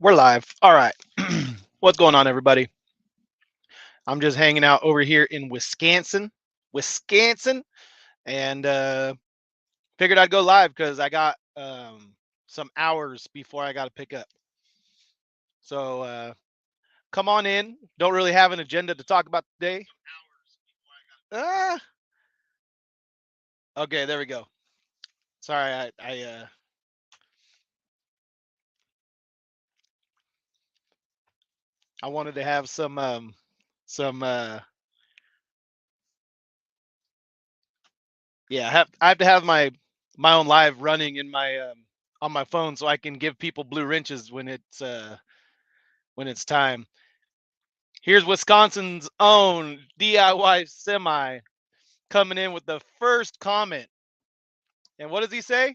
We're live. All right. What's going on, everybody? I'm just hanging out over here in Wisconsin, and figured I'd go live because I got some hours before I got to pick up. So come on in. Don't really have an agenda to talk about today. Ah, okay, there we go. Sorry, I wanted to have some yeah. I have to have my own live running in my on my phone so I can give people blue wrenches when it's time. Here's Wisconsin's own DIY semi coming in with the first comment. And what does he say?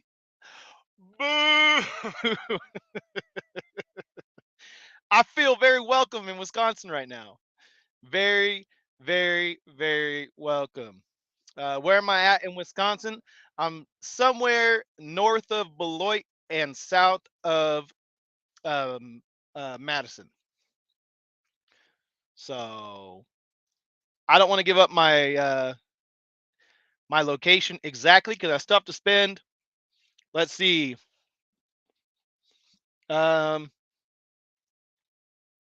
Boo! I feel very welcome in Wisconsin right now. Very, very, very welcome. Where am I at in Wisconsin? I'm somewhere north of Beloit and south of um, Madison. So I don't want to give up my location exactly because I still have to spend. Let's see. Um,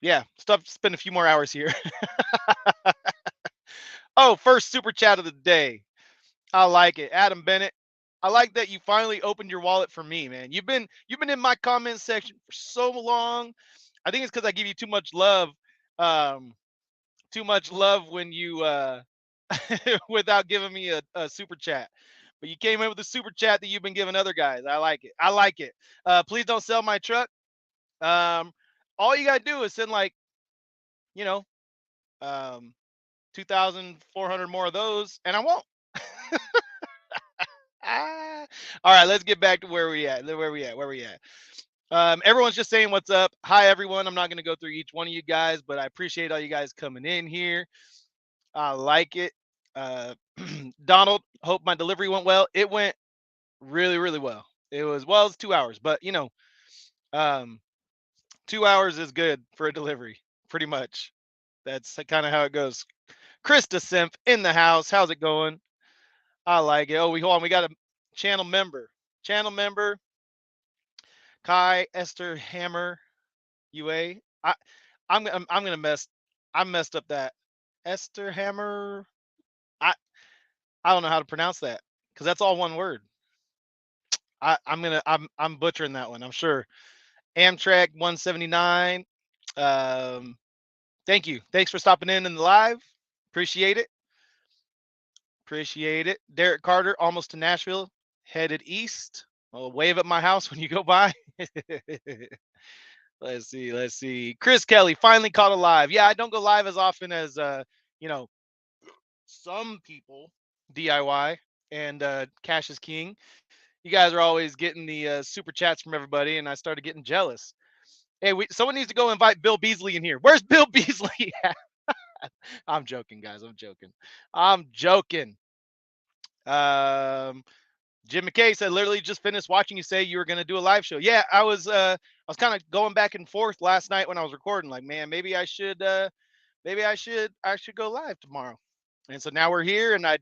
yeah, still have to spend a few more hours here. Oh, first super chat of the day. I like it, Adam Bennett. I like that you finally opened your wallet for me, man. You've been in my comment section for so long. I think it's because I give you too much love. Um, too much love when you without giving me a super chat. But you came in with a super chat that you've been giving other guys. I like it. I like it. Please don't sell my truck. Um, all you gotta do is send like, you know, um, 2,400 more of those, and I won't. Ah. All right, let's get back to where we at. Where we at? Where we at? Everyone's just saying what's up. Hi, everyone. I'm not gonna go through each one of you guys, but I appreciate all you guys coming in here. I like it. Uh, Donald, hope my delivery went well. It went really, really well. It's 2 hours, but um, 2 hours is good for a delivery, pretty much. That's kind of how it goes. Krista Simp in the house. How's it going? I like it. Oh, we hold on. We got a channel member. Channel member Kai Esther Hammer UA. I'm gonna mess. I messed up that Esther Hammer. I I don't know how to pronounce that because that's all one word. I'm butchering that one. I'm sure. Amtrak 179. Um, thank you. Thanks for stopping in the live. Appreciate it. Appreciate it. Derek Carter, almost to Nashville, headed east. Well, wave at my house when you go by. Let's see. Let's see. Chris Kelly finally caught a live. Yeah, I don't go live as often as you know, some people DIY and Cash is King. You guys are always getting the super chats from everybody, and I started getting jealous. Hey, someone needs to go invite Bill Beasley in here. Where's Bill Beasley at? I'm joking, guys. I'm joking. I'm joking. Um, Jim McKay said, literally just finished watching you say you were going to do a live show. Yeah, I was kind of going back and forth last night when I was recording. Like, man, I should go live tomorrow. And so now we're here, and I'm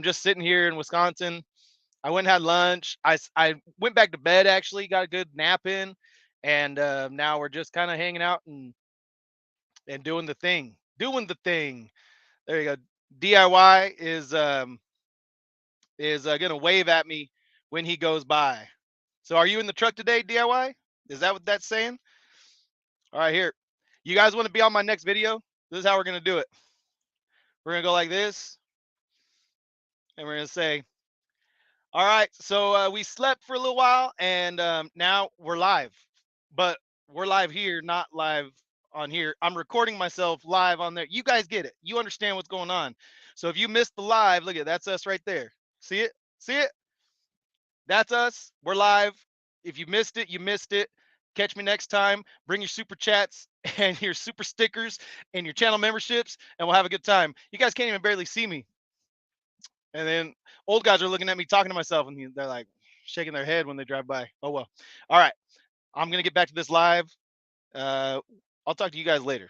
just sitting here in Wisconsin. I went and had lunch. I went back to bed actually, got a good nap in, and now we're just kind of hanging out and doing the thing. Doing the thing. There you go. DIY is gonna wave at me when he goes by. So are you in the truck today, DIY? Is that what that's saying? All right, here. You guys want to be on my next video? This is how we're gonna do it. We're gonna go like this, and we're gonna say, all right, so we slept for a little while, and now we're live. But we're live here, not live on here. I'm recording myself live on there. You guys get it. You understand what's going on. So if you missed the live, look at that's us right there. See it? See it? That's us. We're live. If you missed it, you missed it. Catch me next time. Bring your super chats and your super stickers and your channel memberships, and we'll have a good time. You guys can't even barely see me. And then old guys are looking at me talking to myself, and they're like shaking their head when they drive by. Oh well. All right. I'm gonna get back to this live. Uh, I'll talk to you guys later.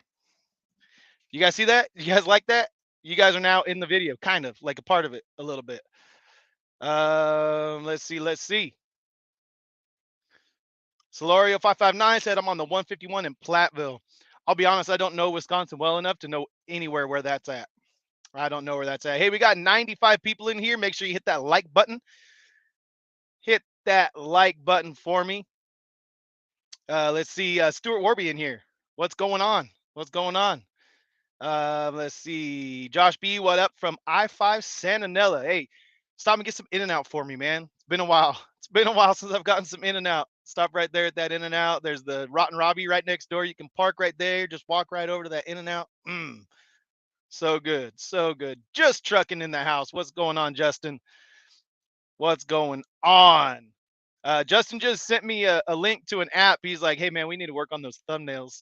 You guys see that? You guys like that? You guys are now in the video, kind of like a part of it, a little bit. Let's see. Let's see. Solorio 559 said I'm on the 151 in Platteville. I'll be honest, I don't know Wisconsin well enough to know anywhere where that's at. I don't know where that's at. Hey, we got 95 people in here. Make sure you hit that like button. Hit that like button for me. Let's see. Stuart Warby in here. What's going on? What's going on? Let's see. Josh B, what up from I-5 Santanella? Hey, stop and get some In-N-Out for me, man. It's been a while. It's been a while since I've gotten some In-N-Out. Stop right there at that In-N-Out. There's the Rotten Robbie right next door. You can park right there. Just walk right over to that In-N-Out. So good. So good. Just trucking in the house. What's going on, Justin? What's going on? Justin just sent me a link to an app. He's like, hey, man, we need to work on those thumbnails.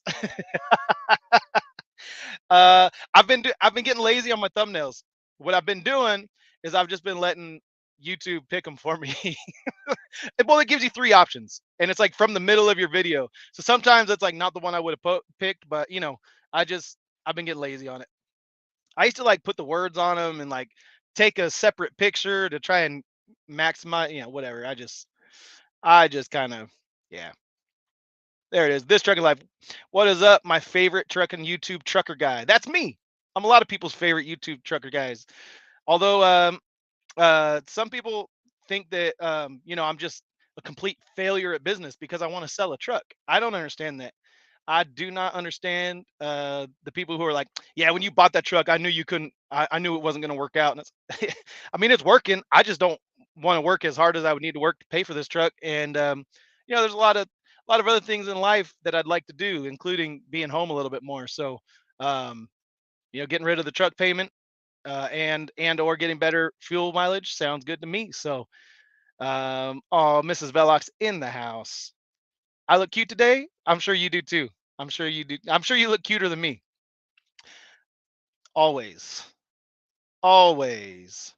I've been getting lazy on my thumbnails. What I've been doing is I've just been letting YouTube pick them for me. Well, it gives you three options, and it's like from the middle of your video. So sometimes it's like not the one I would have picked, but I've been getting lazy on it. I used to like put the words on them and like take a separate picture to try and maximize, whatever. I just kind of, yeah. There it is. This trucking life. What is up? My favorite trucking YouTube trucker guy. That's me. I'm a lot of people's favorite YouTube trucker guys. Although some people think that I'm just a complete failure at business because I want to sell a truck. I don't understand that. I do not understand the people who are like, yeah, when you bought that truck, I knew you couldn't. I knew it wasn't going to work out. And it's, I mean, it's working. I just don't want to work as hard as I would need to work to pay for this truck. And there's a lot of other things in life that I'd like to do, including being home a little bit more. So, um, getting rid of the truck payment and or getting better fuel mileage sounds good to me. So, oh, Mrs. Velox in the house. I look cute today. I'm sure you do too. I'm sure you do. I'm sure you look cuter than me. Always. Always.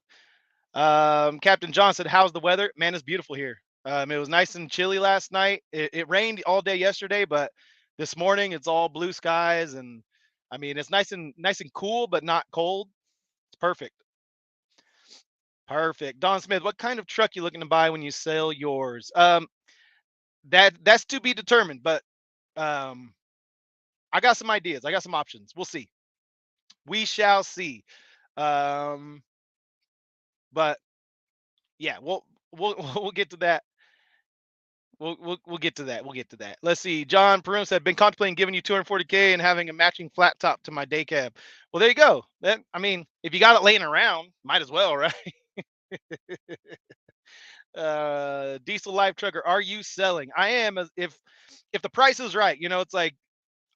Captain John said, how's the weather? Man, it's beautiful here. It was nice and chilly last night. It rained all day yesterday, but this morning it's all blue skies and I mean it's nice and cool, but not cold. It's perfect. Perfect. Don Smith, what kind of truck you looking to buy when you sell yours? That's to be determined, but um I got some ideas. I got some options. We'll see. We shall see. Um, but yeah, we'll we'll get to that. We'll get to that. We'll get to that. Let's see. John Perum said, "Been contemplating giving you 240K and having a matching flat top to my day cab." Well, there you go. That I mean, if you got it laying around, might as well, right? Diesel life trucker, are you selling? I am. If the price is right, it's like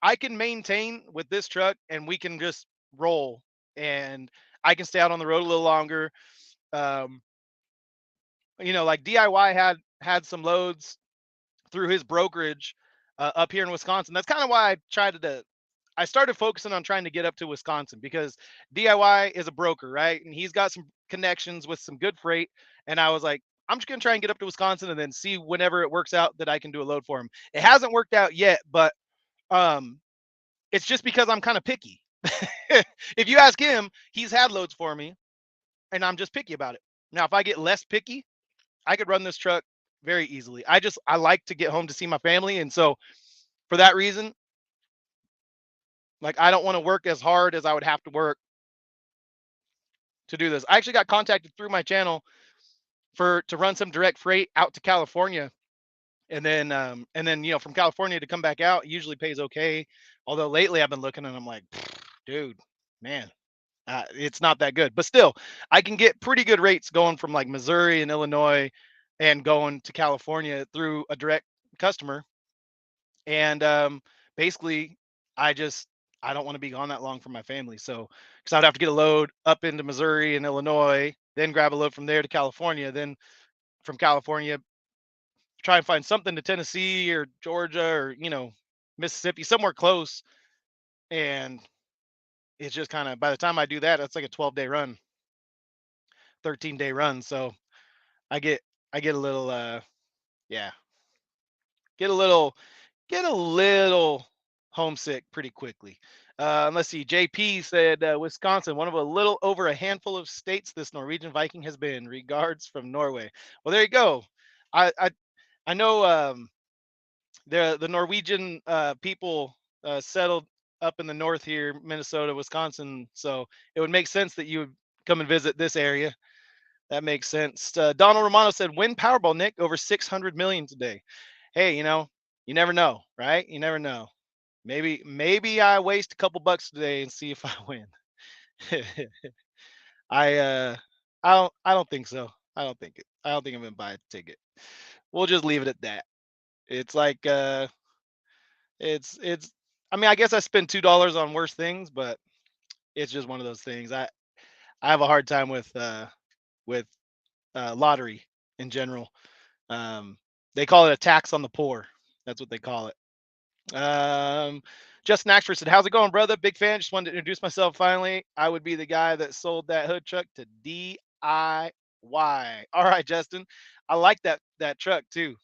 I can maintain with this truck, and we can just roll, and I can stay out on the road a little longer. Um, like DIY had some loads through his brokerage up here in Wisconsin. That's kind of why I started focusing on trying to get up to Wisconsin because DIY is a broker, right? And he's got some connections with some good freight. And I was like, I'm just gonna try and get up to Wisconsin and then see whenever it works out that I can do a load for him. It hasn't worked out yet, but um, it's just because I'm kind of picky. If you ask him, he's had loads for me, and I'm just picky about it. Now, if I get less picky, I could run this truck very easily. I like to get home to see my family, and so for that reason, like I don't want to work as hard as I would have to work to do this. I actually got contacted through my channel to run some direct freight out to California, and then from California to come back out usually pays okay. Although lately I've been looking and I'm like, dude, man, it's not that good. But still, I can get pretty good rates going from like Missouri and Illinois and going to California through a direct customer. And basically, I just I don't want to be gone that long from my family. So because I'd have to get a load up into Missouri and Illinois, then grab a load from there to California, then from California try and find something to Tennessee or Georgia or Mississippi, somewhere close. And it's just kind of by the time I do that, that's like a 12-day run, 13-day run. So I get I get a little yeah, get a little homesick pretty quickly. Let's see. JP said Wisconsin, one of a little over a handful of states this Norwegian Viking has been. Regards from Norway. Well, there you go. I know the Norwegian people settled up in the north here, Minnesota, Wisconsin. So it would make sense that you would come and visit this area. That makes sense. Donald Romano said, "Win Powerball, Nick, over 600 million today." Hey, you never know, right? You never know. Maybe I waste a couple bucks today and see if I win. I I don't think so. I don't think I'm gonna buy a ticket. We'll just leave it at that. It's like it's I mean, I guess I spend $2 on worse things, but it's just one of those things. I have a hard time with lottery in general. Um, they call it a tax on the poor. That's what they call it. Justin Axford said, "How's it going, brother? Big fan. Just wanted to introduce myself finally. I would be the guy that sold that hood truck to DIY." All right, Justin. I like that truck too.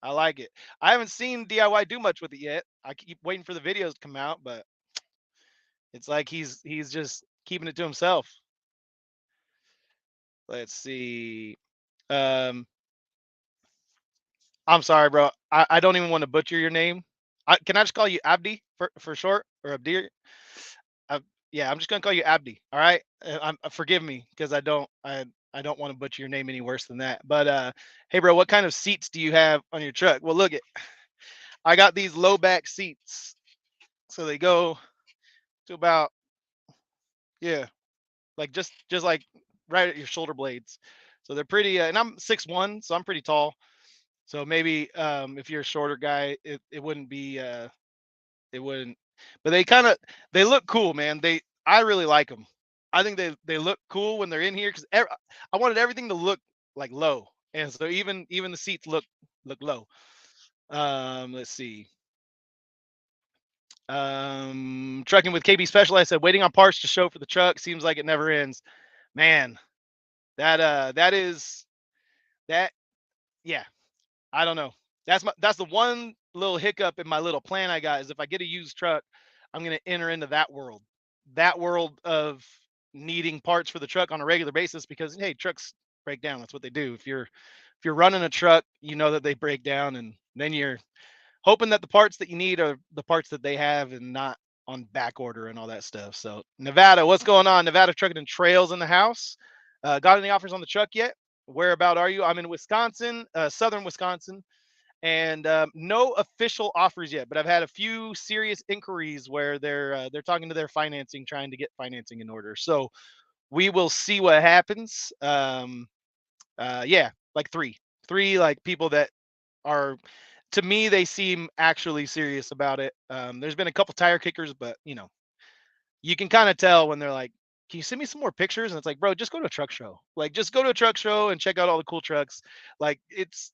I like it. I haven't seen DIY do much with it yet. I keep waiting for the videos to come out, but it's like he's just keeping it to himself. Let's see. Um, I'm sorry, bro. I don't even want to butcher your name. Can I just call you Abdi for short, or Abdir? Uh, yeah, I'm just gonna call you Abdi. All right. Forgive me because I don't want to butcher your name any worse than that. But hey, bro, what kind of seats do you have on your truck? Well, look it. I got these low back seats, so they go to about, yeah, like just like right at your shoulder blades. So they're pretty. And I'm 6'1", so I'm pretty tall. So maybe if you're a shorter guy, it wouldn't be it wouldn't. But they look cool, man. I really like them. I think they look cool when they're in here because I wanted everything to look like low, and so even the seats look low. Let's see. Trucking with KB Specialized said, "Waiting on parts to show for the truck seems like it never ends." Man, that is that. Yeah, I don't know. That's the one little hiccup in my little plan I got is if I get a used truck, I'm gonna enter into that world of needing parts for the truck on a regular basis because hey, trucks break down. That's what they do. If you're running a truck, you know that they break down, and then you're hoping that the parts that you need are the parts that they have and not on back order and all that stuff. So Nevada, what's going on? Nevada Trucking and Trails in the house. Got any offers on the truck yet? Where about are you? I'm in Wisconsin, southern Wisconsin, and no official offers yet. But I've had a few serious inquiries where they're talking to their financing, trying to get financing in order. So we will see what happens. Yeah, like three like people that are, to me, they seem actually serious about it. There's been a couple tire kickers, but you can kind of tell when they're like, "Can you send me some more pictures?" And it's like, bro, just go to a truck show. Like, just go to a truck show and check out all the cool trucks. Like, it's,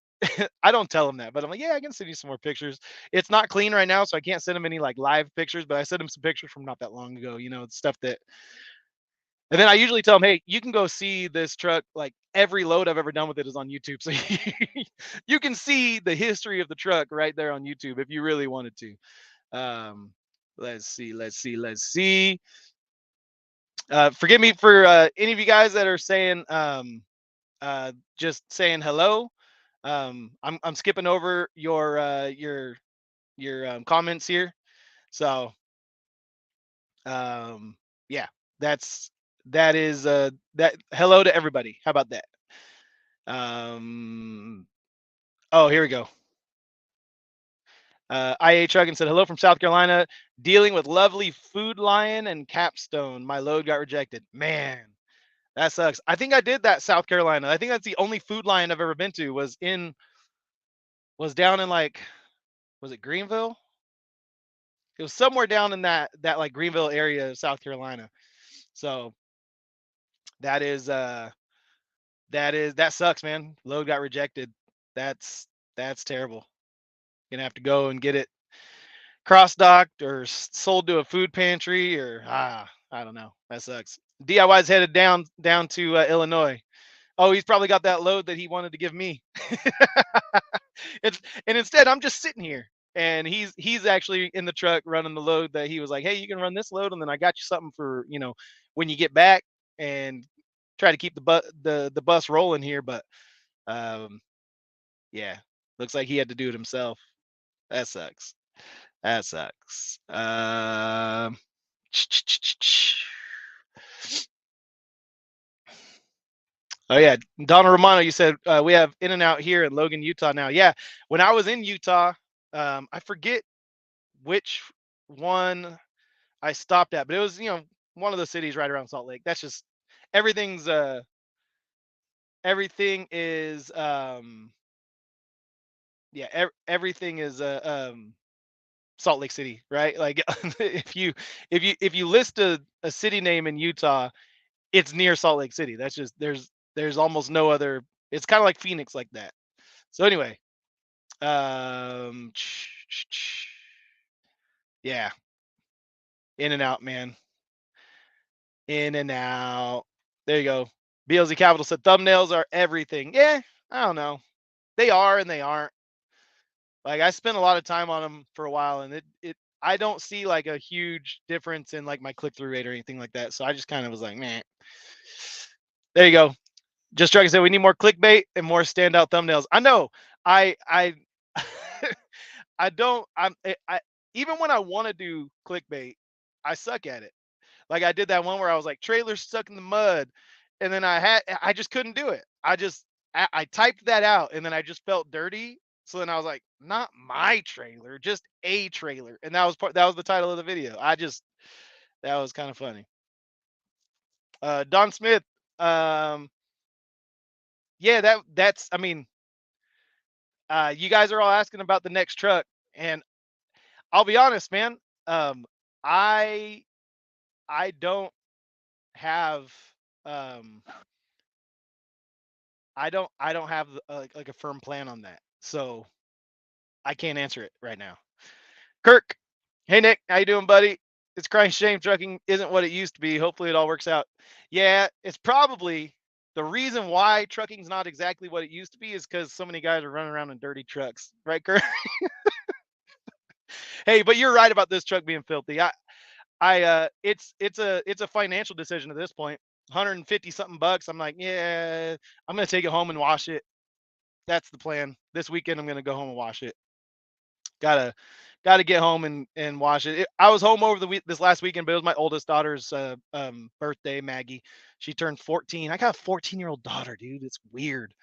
I don't tell them that, but I'm like, yeah, I can send you some more pictures. It's not clean right now, so I can't send them any like live pictures, but I sent them some pictures from not that long ago. It's stuff that, and then I usually tell them, hey, you can go see this truck. Like every load I've ever done with it is on YouTube, so you can see the history of the truck right there on YouTube if you really wanted to. Um, let's see. Forgive me for any of you guys that are saying just saying hello. I'm skipping over your comments here. So um, yeah, that is that hello to everybody. How about that? Um, oh, here we go. IA Trucking said, "Hello from South Carolina. Dealing with lovely Food Lion and Capstone. My load got rejected. Man, that sucks. I think I did that South Carolina. I think that's the only Food Lion I've ever been to was down in like, was it Greenville? It was somewhere down in that like Greenville area of South Carolina. So that is that sucks, man. Load got rejected. That's that's terrible. Gonna have to go and get it cross docked or sold to a food pantry or I don't know. That sucks. DIY's headed down to Illinois. Oh, he's probably got that load that he wanted to give me. it's and instead I'm just sitting here. and he's actually in the truck running the load that he was like, hey, you can run this load, and then I got you something for when you get back, and try to keep the bus rolling here. But um, yeah, looks like he had to do it himself. That sucks. That sucks. Oh yeah, Donna Romano, you said we have In and Out here in Logan, Utah now. Yeah, when I was in Utah, I forget which one I stopped at, but it was one of the cities right around Salt Lake. That's just everything's everything is yeah everything is Salt Lake City, right? Like if you list a city name in Utah, it's near Salt Lake City. That's just there's almost no other. It's kind of like Phoenix like that. So anyway, um, yeah, In and Out, man, In and Out. There you go. BLZ Capital said thumbnails are everything. Yeah, I don't know. They are and they aren't. Like I spent a lot of time on them for a while, and it I don't see like a huge difference in like my click through rate or anything like that. So I just kind of was like, man. There you go. Just Dragon said we need more clickbait and more standout thumbnails. I know. I I don't. I even when I want to do clickbait, I suck at it. Like I did that one where I was like trailer stuck in the mud, and then I just couldn't do it. I typed that out, and then I just felt dirty. So then I was like, not my trailer, just a trailer, and that was the title of the video. That was kind of funny. Don Smith, um, yeah, that's I mean, you guys are all asking about the next truck, and I'll be honest, man. Um, I I don't have um I don't have like a firm plan on that, so I can't answer it right now. Kirk, hey Nick, how you doing, buddy? It's crying shame trucking isn't what it used to be. Hopefully it all works out. Yeah, it's probably the reason why trucking's not exactly what it used to be is because so many guys are running around in dirty trucks, right, Kirk? Hey, but you're right about this truck being filthy. It's a financial decision at this point. 150 something bucks. I'm like, yeah, I'm gonna take it home and wash it. That's the plan. This weekend I'm gonna go home and wash it. Gotta gotta get home and wash it. I was home over the week this last weekend, but it was my oldest daughter's birthday, Maggie. She turned 14. I got a 14-year-old daughter, dude. It's weird.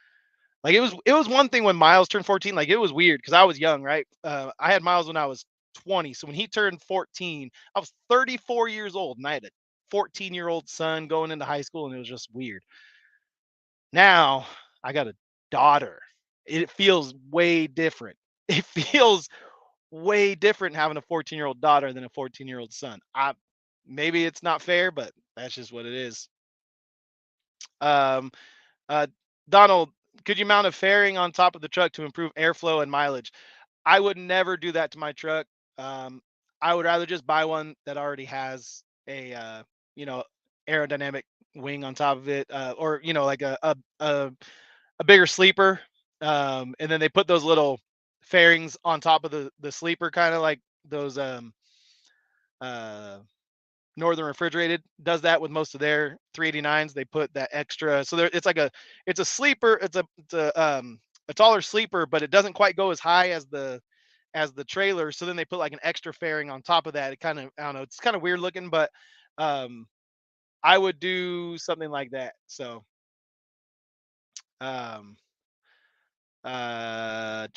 Like it was one thing when Miles turned 14. Like it was weird because I was young, right? I had Miles when I was 20. So when he turned 14, I was 34 years old, and I had a 14-year-old son going into high school, and it was just weird. Now I got a daughter. It feels way different. It feels way different having a 14-year-old daughter than a 14-year-old son. Maybe it's not fair, but that's just what it is. Um, uh, Donald, could you mount a fairing on top of the truck to improve airflow and mileage? I would never do that to my truck. Um, I would rather just buy one that already has a you know aerodynamic wing on top of it, or like a bigger sleeper. And then they put those little fairings on top of the sleeper, kind of like those uh, Northern Refrigerated does that with most of their 389s. They put that extra, so there it's a sleeper. It's a taller sleeper, but it doesn't quite go as high as the trailer. So then they put like an extra fairing on top of that. It kind of I don't know. It's kind of weird looking, but um, I would do something like that. So um, uh,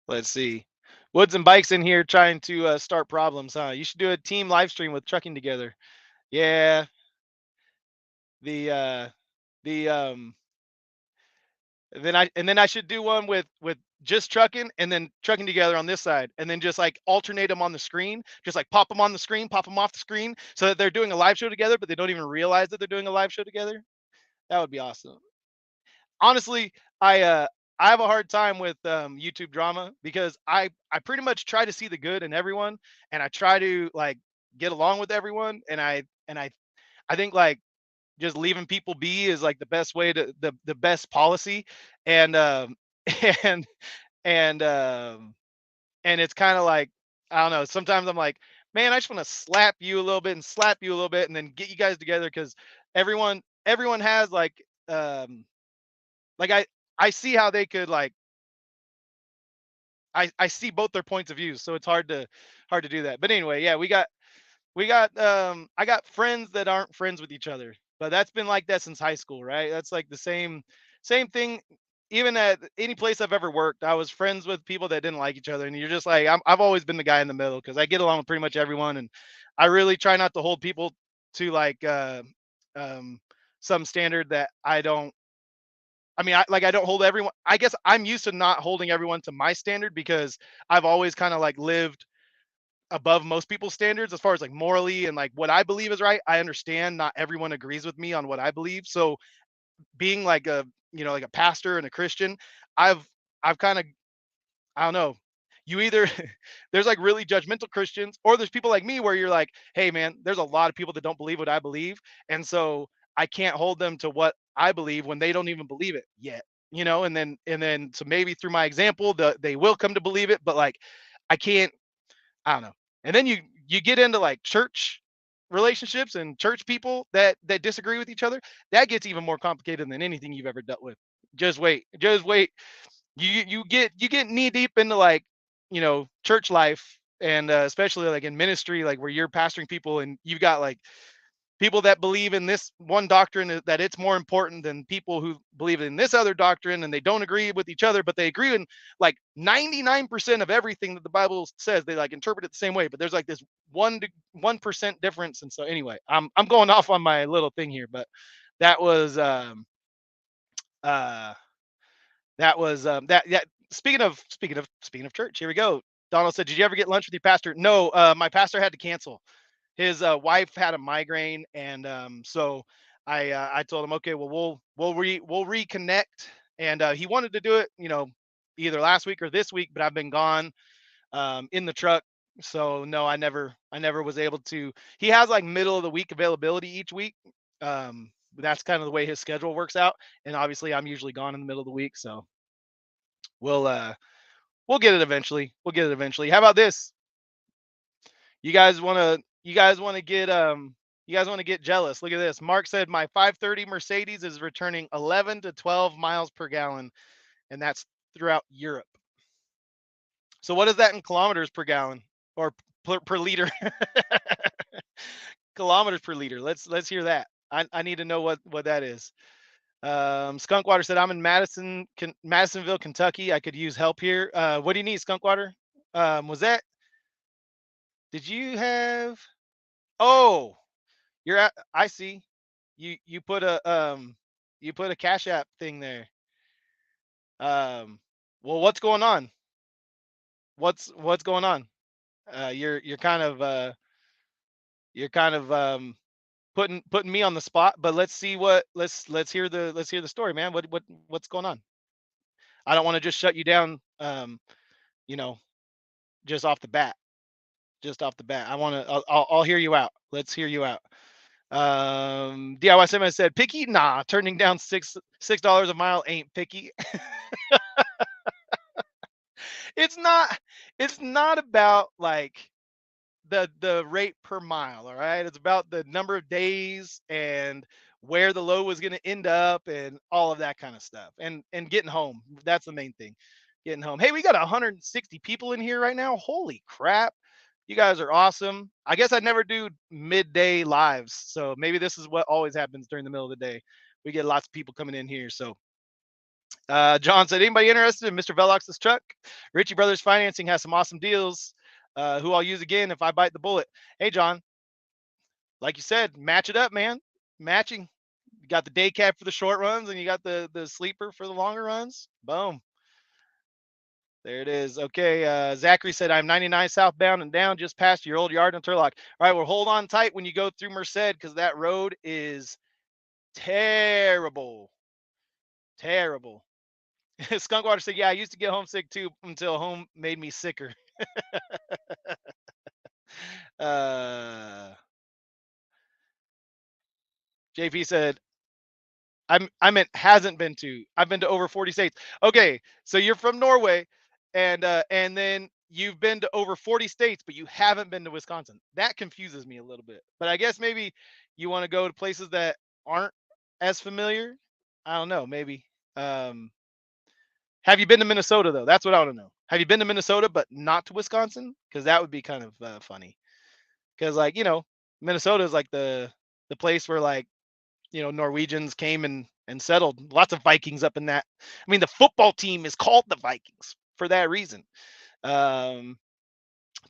let's see. Woods and Bikes in here trying to start problems, huh? You should do a team live stream with trucking together. Yeah, the the then I should do one with just trucking and then trucking together on this side, and then just like alternate them on the screen, just like pop them on the screen, pop them off the screen, so that they're doing a live show together, but they don't even realize that they're doing a live show together. That would be awesome. Honestly, I have a hard time with YouTube drama because I pretty much try to see the good in everyone, and I try to like get along with everyone, and I think like just leaving people be is like the best way to the best policy. And and and and it's kind of like, I don't know. Sometimes I'm like, man, I just want to slap you a little bit and slap you a little bit, and then get you guys together because everyone has like I see how they could like I see both their points of view, so it's hard to do that. But anyway, yeah, we got I got friends that aren't friends with each other, but that's been like that since high school, right? That's like the same thing. Even at any place I've ever worked, I was friends with people that didn't like each other, and you're just like, I've always been the guy in the middle because I get along with pretty much everyone, and I really try not to hold people to like um, some standard that I don't. I mean, I don't hold everyone. I guess I'm used to not holding everyone to my standard because I've always kind of like lived above most people's standards as far as like morally and like what I believe is right. I understand not everyone agrees with me on what I believe. So being like a, like a pastor and a Christian, I've I've kind of, I don't know. You either there's like really judgmental Christians, or there's people like me where you're like, hey man, there's a lot of people that don't believe what I believe, and so I can't hold them to what I believe when they don't even believe it yet. And then so maybe through my example, they will come to believe it, but like I can't, I don't know. And then you get into like church relationships and church people that disagree with each other. That gets even more complicated than anything you've ever dealt with. Just wait. Just wait. You get knee deep into like, church life, and especially like in ministry, like where you're pastoring people and you've got like people that believe in this one doctrine, that it's more important than people who believe in this other doctrine, and they don't agree with each other, but they agree in like 99% of everything that the Bible says. They like interpret it the same way, but there's like this 1% difference. And so anyway, I'm going off on my little thing here, but that was uh that speaking of church, here we go. Donald said, did you ever get lunch with your pastor? No, my pastor had to cancel. His wife had a migraine, and so I told him, okay, well we'll reconnect, and he wanted to do it, either last week or this week, but I've been gone in the truck, so no, I never was able to. He has like middle of the week availability each week. That's kind of the way his schedule works out, and obviously I'm usually gone in the middle of the week, so we'll uh we'll get it eventually. We'll get it eventually. How about this? You guys want to get jealous. Look at this. Mark said my 530 Mercedes is returning 11 to 12 miles per gallon, and that's throughout Europe. So what is that in kilometers per gallon, or per liter? Kilometers per liter. Let's hear that. I need to know what that is. Skunkwater said, I'm in Madisonville, Kentucky. I could use help here. What do you need, Skunkwater? Was that, did you have, oh, you're at, I see. You put a Cash App thing there. Um, well, what's going on? What's going on? You're kind of putting me on the spot, but let's hear the story, man. What's going on? I don't want to just shut you down, you know, just off the bat. Just off the bat. I'll hear you out. Let's hear you out. DIY Simon said, picky? Nah, turning down $6 a mile ain't picky. It's not it's not about like the rate per mile, all right? It's about the number of days and where the load was going to end up and all of that kind of stuff. And getting home. That's the main thing. Getting home. Hey, we got 160 people in here right now. Holy crap. You guys are awesome. I guess I never do midday lives. So maybe this is what always happens during the middle of the day. We get lots of people coming in here. So John said, anybody interested in Mr. Velox's truck? Ritchie Brothers Financing has some awesome deals, who I'll use again if I bite the bullet. Hey, John, like you said, match it up, man. Matching. You got the day cab for the short runs, and you got the sleeper for the longer runs. Boom. There it is. Okay. Zachary said, I'm 99 southbound and down just past your old yard in Turlock. All right. Well, hold on tight when you go through Merced, because that road is terrible. Terrible. Skunkwater said, yeah, I used to get homesick too until home made me sicker. Uh, JP said, I meant hasn't been to. I've been to over 40 states. Okay, so you're from Norway, and then you've been to over 40 states, but you haven't been to Wisconsin. That confuses me a little bit. But I guess maybe you want to go to places that aren't as familiar. I don't know. Maybe. Um, have you been to Minnesota though? That's what I want to know. Have you been to Minnesota but not to Wisconsin? Because that would be kind of funny. Because like Minnesota is like the place where like Norwegians came and settled. Lots of Vikings up in that. I mean, the football team is called the Vikings for that reason. Um,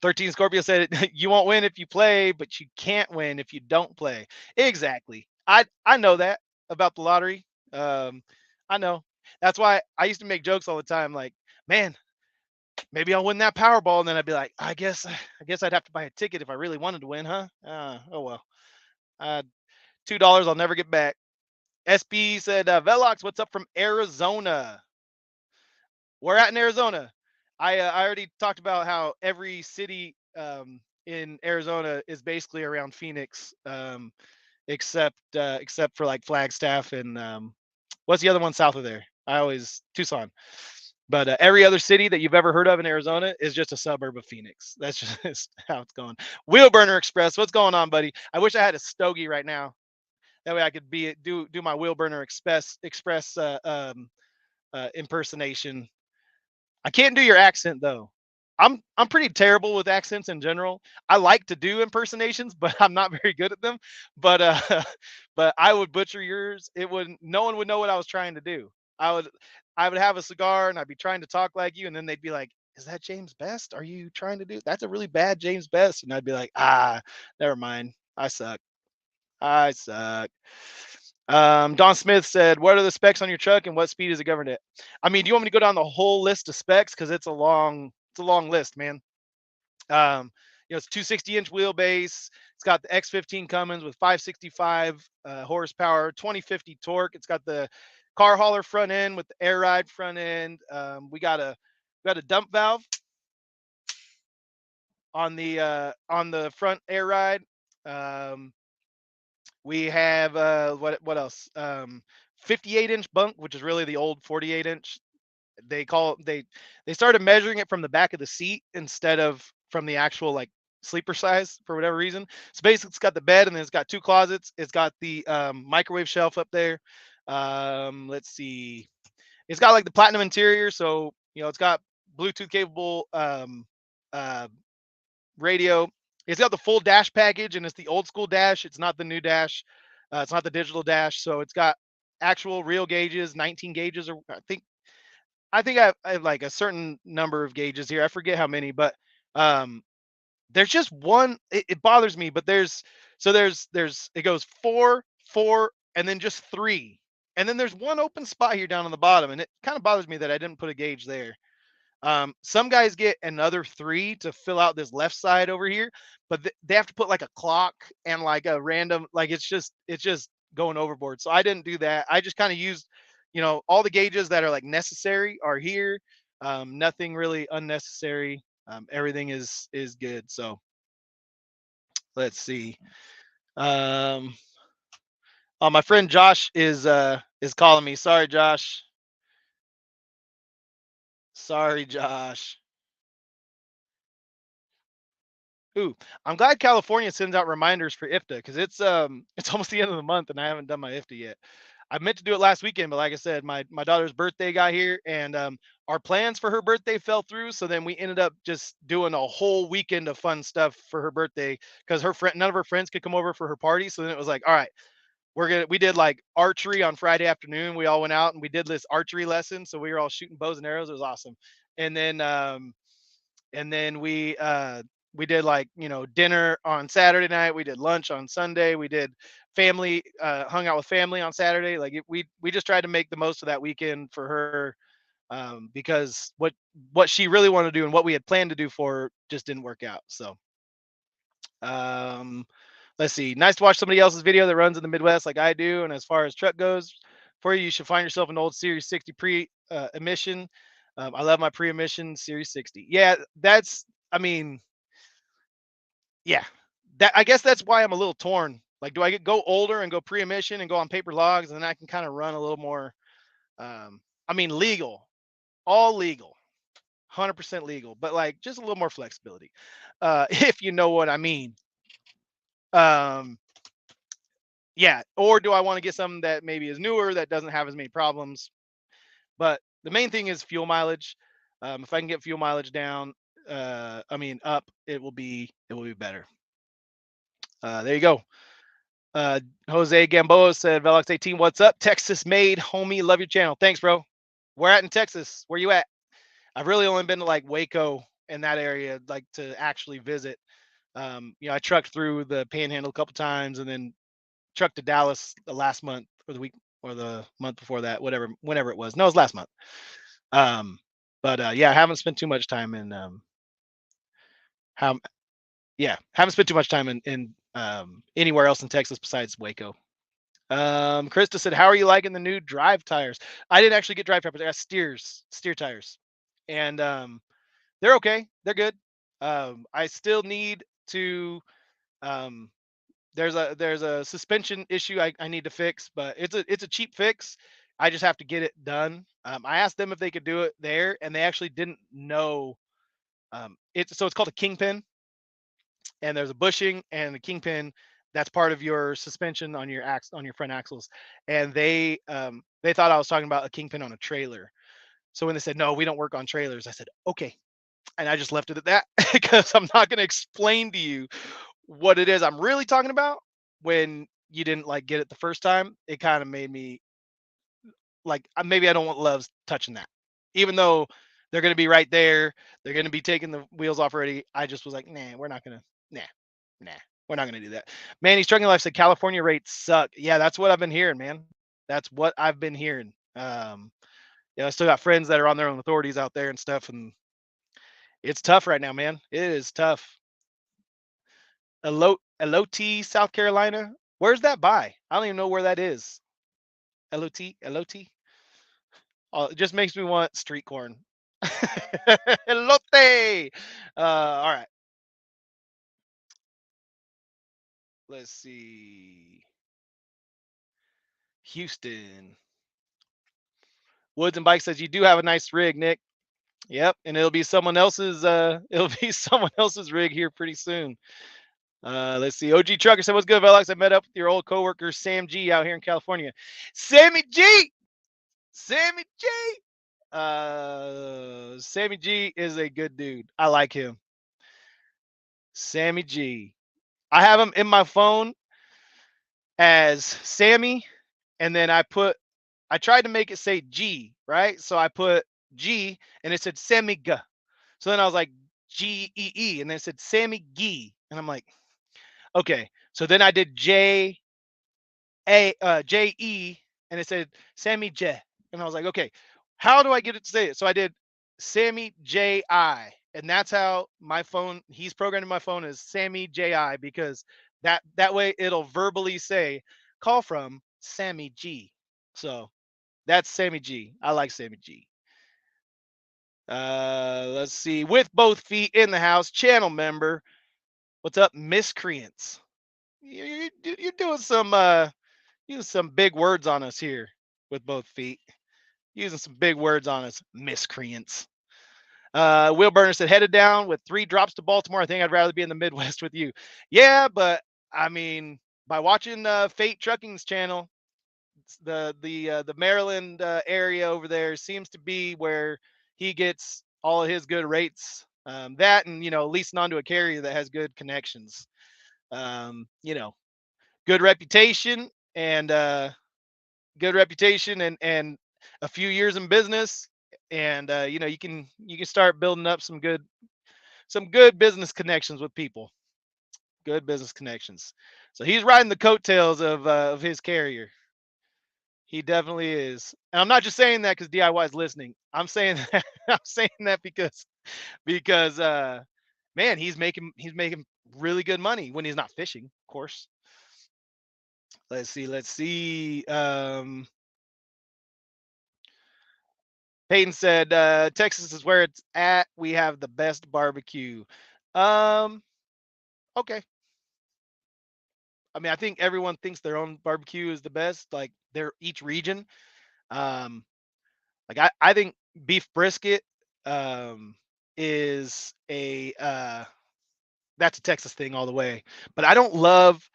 13 Scorpio said, "You won't win if you play, but you can't win if you don't play." Exactly. I know that about the lottery. I know. That's why I used to make jokes all the time, like, "Man, maybe I'll win that Powerball," and then I'd be like, "I guess I'd have to buy a ticket if I really wanted to win, huh? Oh well. Uh, $2 I'll never get back." SB said, Velox, what's up from Arizona? We're at in Arizona. I already talked about how every city in Arizona is basically around Phoenix, except for like Flagstaff and what's the other one south of there? I always Tucson. But every other city that you've ever heard of in Arizona is just a suburb of Phoenix. That's just how it's going. Wheelburner Express, what's going on, buddy? I wish I had a stogie right now. That way I could do my Wheelburner Express impersonation. I can't do your accent though. I'm pretty terrible with accents in general. I like to do impersonations, but I'm not very good at them. But but I would butcher yours. It would No one would know what I was trying to do. I would I would have a cigar and I'd be trying to talk like you, and then they'd be like, "Is that James Best? Are you trying to do? That's a really bad James Best." And I'd be like, never mind. I suck. I suck. Don Smith said, "What are the specs on your truck and what speed is it governed at?" I mean, do you want me to go down the whole list of specs? Because it's a long list, man. It's 260-inch wheelbase. It's got the X15 Cummins with 565 horsepower, 2050 torque. It's got the car hauler front end with the air ride front end. We got a dump valve on the front air ride. Um, we have what else? 58-inch bunk, which is really the old 48-inch. They started measuring it from the back of the seat instead of from the actual like sleeper size for whatever reason. So basically, it's got the bed and then it's got two closets. It's got the microwave shelf up there. Let's see. It's got like the platinum interior, so it's got Bluetooth capable uh, radio. It's got the full dash package, and it's the old school dash. It's not the new dash. It's not the digital dash. So it's got actual real gauges, 19 gauges, or I have like a certain number of gauges here. I forget how many, but um, there's just one. It bothers me, but there's it goes four, four, and then just three, and then there's one open spot here down on the bottom, and it kind of bothers me that I didn't put a gauge there. Some guys get another three to fill out this left side over here, but they have to put like a clock and like a random, like it's just going overboard. So I didn't do that. I just kind of used, all the gauges that are like necessary are here. Nothing really unnecessary. Everything is good. So let's see. Um, oh, my friend Josh is calling me. Sorry, Josh. Sorry, Josh. Ooh, I'm glad California sends out reminders for IFTA because it's almost the end of the month and I haven't done my IFTA yet. I meant to do it last weekend, but like I said, my daughter's birthday got here and our plans for her birthday fell through. So then we ended up just doing a whole weekend of fun stuff for her birthday because none of her friends could come over for her party. So then it was like, all right, we did like archery on Friday afternoon. We all went out and we did this archery lesson. So we were all shooting bows and arrows. It was awesome. And then we did like dinner on Saturday night. We did lunch on Sunday. We did family hung out with family on Saturday. Like we just tried to make the most of that weekend for her, because what she really wanted to do and what we had planned to do for her just didn't work out. So um, let's see. Nice to watch somebody else's video that runs in the Midwest like I do. And as far as truck goes, for you, you should find yourself an old Series 60 pre emission. I love my pre emission Series 60. Yeah, I mean, yeah, that I guess that's why I'm a little torn. Like, do I go older and go pre-emission and go on paper logs, and then I can kind of run a little more? I mean, legal, all legal, 100% legal, but like just a little more flexibility, if you know what I mean. Um, yeah. Or do I want to get something that maybe is newer that doesn't have as many problems? But the main thing is fuel mileage. If I can get fuel mileage down, I mean up, it will be better. There you go. Jose Gamboa said, Velox 18, what's up? Texas made, homie. Love your channel. Thanks, bro. We're at in Texas. Where you at? I've really only been to like Waco in that area, like to actually visit. I trucked through the Panhandle a couple times, and then trucked to Dallas the last month or the week or the month before that, whenever it was. No, it was last month. Um, but yeah, I haven't spent too much time in how yeah, haven't spent too much time in anywhere else in Texas besides Waco. Krista said, "How are you liking the new drive tires?" I didn't actually get drive tires. I got steer tires, and they're okay. They're good. I still need to. Um, there's a suspension issue I need to fix, but it's a cheap fix. I just have to get it done. I asked them if they could do it there, and they actually didn't know. It's called a kingpin, and there's a bushing and a kingpin that's part of your suspension on your front axles, and they thought I was talking about a kingpin on a trailer. So when they said no, we don't work on trailers, I said okay, and I just left it at that because I'm not going to explain to you what it is I'm really talking about when you didn't like get it the first time. It kind of made me like maybe I don't want Loves touching that, even though they're going to be right there. They're going to be taking the wheels off already. I just was like, nah, we're not gonna, nah, nah, we're not gonna do that. Man, he's trucking life said California rates suck. Yeah, that's what I've been hearing, man. That's what I've been hearing. I still got friends that are on their own authorities out there and stuff, and it's tough right now, man. It is tough. Elot, South Carolina. Where's that by? I don't even know where that is. Elot. Oh, it just makes me want street corn. Elote. All right. Let's see. Houston. Woods and Bike says you do have a nice rig, Nick. Yep, and it'll be someone else's. It'll be someone else's rig here pretty soon. Let's see. OG Trucker said, "What's good, Velox? I met up with your old coworker Sam G out here in California. Sammy G. Sammy G. Sammy G is a good dude. I like him. Sammy G. I have him in my phone as Sammy, and then I tried to make it say G, right? So I put G, and it said Sammy G. So then I was like Gee, and then it said Sammy G, and I'm like, okay. So then I did J E, and it said Sammy J, and I was like, okay, how do I get it to say it? So I did Sammy J.I., and that's how my phone. He's programmed my phone as Sammy J.I. because that way it'll verbally say call from Sammy G. So that's Sammy G. I like Sammy G. Let's see. With both feet in the house, channel member. What's up, miscreants? You're doing some using some big words on us here with both feet. Using some big words on us, miscreants. Will Burner said, headed down with 3 drops to Baltimore. I think I'd rather be in the Midwest with you. Yeah, but I mean, by watching Fate Trucking's channel, the Maryland area over there seems to be where he gets all of his good rates. That and leasing onto a carrier that has good connections. Um, you know, good reputation and and a few years in business, and you can start building up some good business connections with people. Good business connections. So he's riding the coattails of his carrier. He definitely is. And I'm not just saying that because DIY is listening. I'm saying that I'm saying that because man, he's making really good money when he's not fishing, of course. Let's see. Peyton said, Texas is where it's at. We have the best barbecue. Um, okay. I mean, I think everyone thinks their own barbecue is the best, like their each region. Um, like I think beef brisket um, is a that's a Texas thing all the way. But I don't love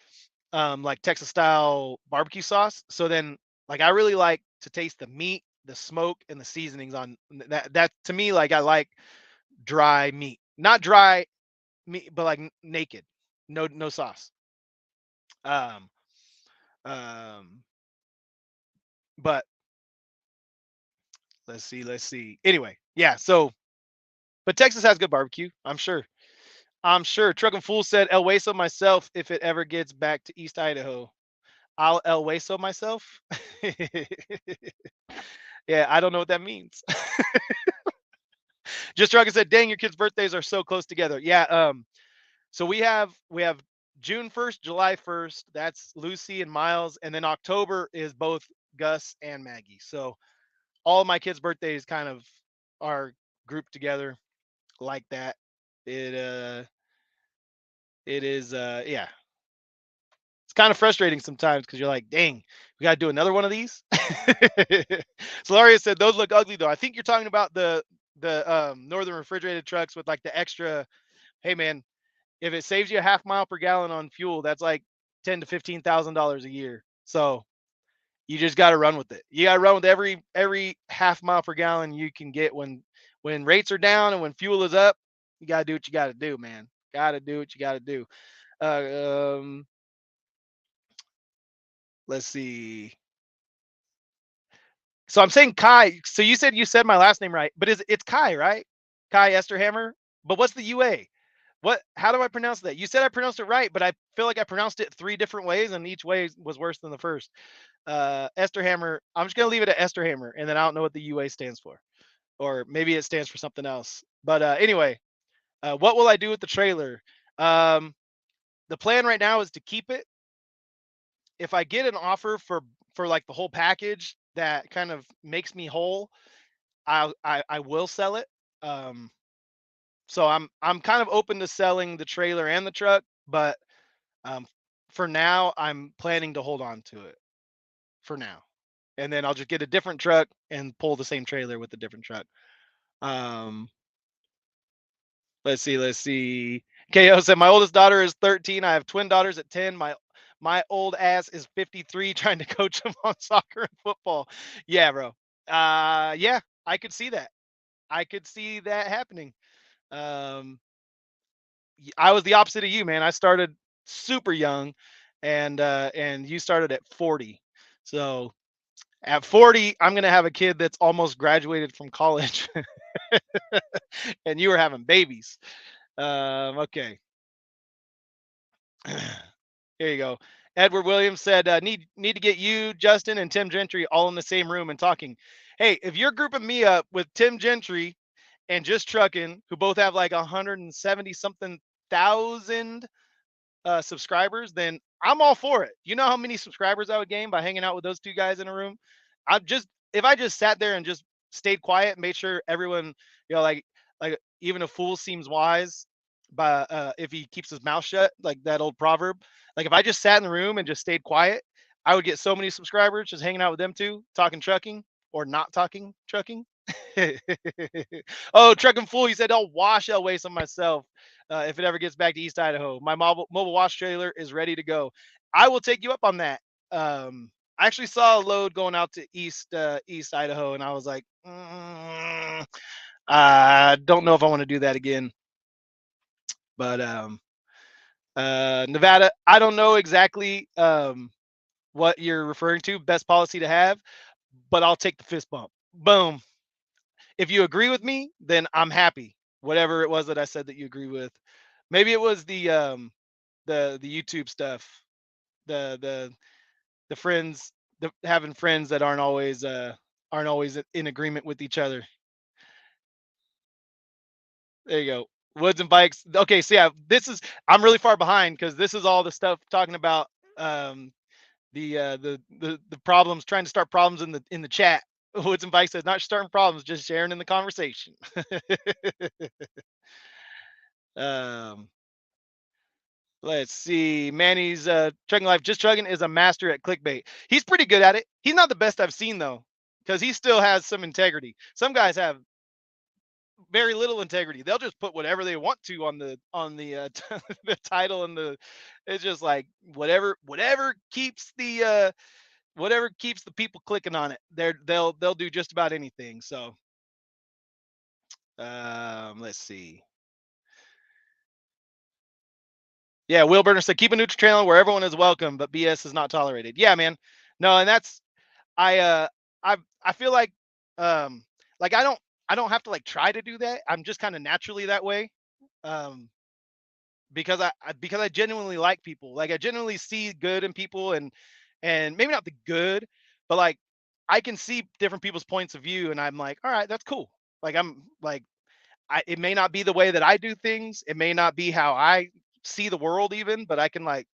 like Texas style barbecue sauce. So then, like, I really like to taste the meat, the smoke, and the seasonings on that. That to me, like, I like dry meat, not dry meat, but like naked, no sauce. Um, um, but let's see. Anyway, yeah. So, but Texas has good barbecue. I'm sure. I'm sure. Truck and Fool said El Hueso myself if it ever gets back to East Idaho. I'll El Hueso myself. Yeah, I don't know what that means. Just Truck said, "Dang, your kids' birthdays are so close together." Yeah. So we have June 1st, July 1st. That's Lucy and Miles, and then October is both Gus and Maggie. So all of my kids' birthdays kind of are grouped together like that. It it is yeah. It's kind of frustrating sometimes because you're like, dang, we gotta do another one of these. Solaria said those look ugly though. I think you're talking about the northern refrigerated trucks with like the extra. Hey man, if it saves you a half mile per gallon on fuel, that's like $10,000 to $15,000 a year. So you just got to run with it. You got to run with every half mile per gallon you can get when rates are down and when fuel is up. You got to do what you got to do, man. Got to do what you got to do. Uh, um, let's see. So I'm saying Kai. So you said my last name right, but it's Kai, right? Kai Esterhammer. But what's the UA? What? How do I pronounce that? You said I pronounced it right, but I feel like I pronounced it three different ways, and each way was worse than the first. Esterhammer. I'm just gonna leave it at Esterhammer, and then I don't know what the UA stands for, or maybe it stands for something else. But anyway, what will I do with the trailer? Um, the plan right now is to keep it. If I get an offer for like the whole package that kind of makes me whole, I will sell it. Um, so I'm kind of open to selling the trailer and the truck, but um, for now I'm planning to hold on to it for now, and then I'll just get a different truck and pull the same trailer with a different truck. Um, let's see. KO said my oldest daughter is 13. I have twin daughters at 10. My old ass is 53 trying to coach them on soccer and football. Yeah, bro. Yeah, I could see that. I could see that happening. Um, I was the opposite of you, man. I started super young, and you started at 40. So at 40, I'm gonna have a kid that's almost graduated from college, and you were having babies. Okay, here you go. Edward Williams said, need to get you, Justin, and Tim Gentry all in the same room and talking. Hey, if you're grouping me up with Tim Gentry and Just Trucking, who both have like 170 something thousand subscribers, then I'm all for it. You know how many subscribers I would gain by hanging out with those two guys in a room? I'm just if I just sat there and just stayed quiet, made sure everyone, like even a fool seems wise, by if he keeps his mouth shut, like that old proverb. Like if I just sat in the room and just stayed quiet, I would get so many subscribers just hanging out with them two, talking trucking or not talking trucking. Oh, trucking fool! He said I'll wash El Waste on myself if it ever gets back to East Idaho. My mobile wash trailer is ready to go. I will take you up on that. I actually saw a load going out to East Idaho, and I was like, I don't know if I want to do that again. But Nevada, I don't know exactly what you're referring to. Best policy to have, but I'll take the fist bump. Boom. If you agree with me, then I'm happy. Whatever it was that I said that you agree with. Maybe it was the YouTube stuff, the the friends, having friends that aren't always in agreement with each other. There you go. Woods and bikes. Okay, so yeah, this is I'm really far behind because this is all the stuff talking about um the problems, trying to start problems in the chat. Woods and bikes says not starting problems, just sharing in the conversation. um Let's see. Manny's Trucking Life Just Trucking is a master at clickbait. He's pretty good at it. He's not the best I've seen though, because he still has some integrity. Some guys have very little integrity. They'll just put whatever they want to on the the title and the. It's just like whatever keeps the people clicking on it. They'll do just about anything. So let's see. Yeah, Will Burner said keep a neutral channel where everyone is welcome, but BS is not tolerated. Yeah, man. No, and that's I I feel like I don't have to like try to do that. I'm just kind of naturally that way. Um because because I genuinely like people. Like I genuinely see good in people and maybe not the good, but like I can see different people's points of view and I'm like, all right, that's cool. Like I'm like it may not be the way that I do things. It may not be how I see the world even, but I can like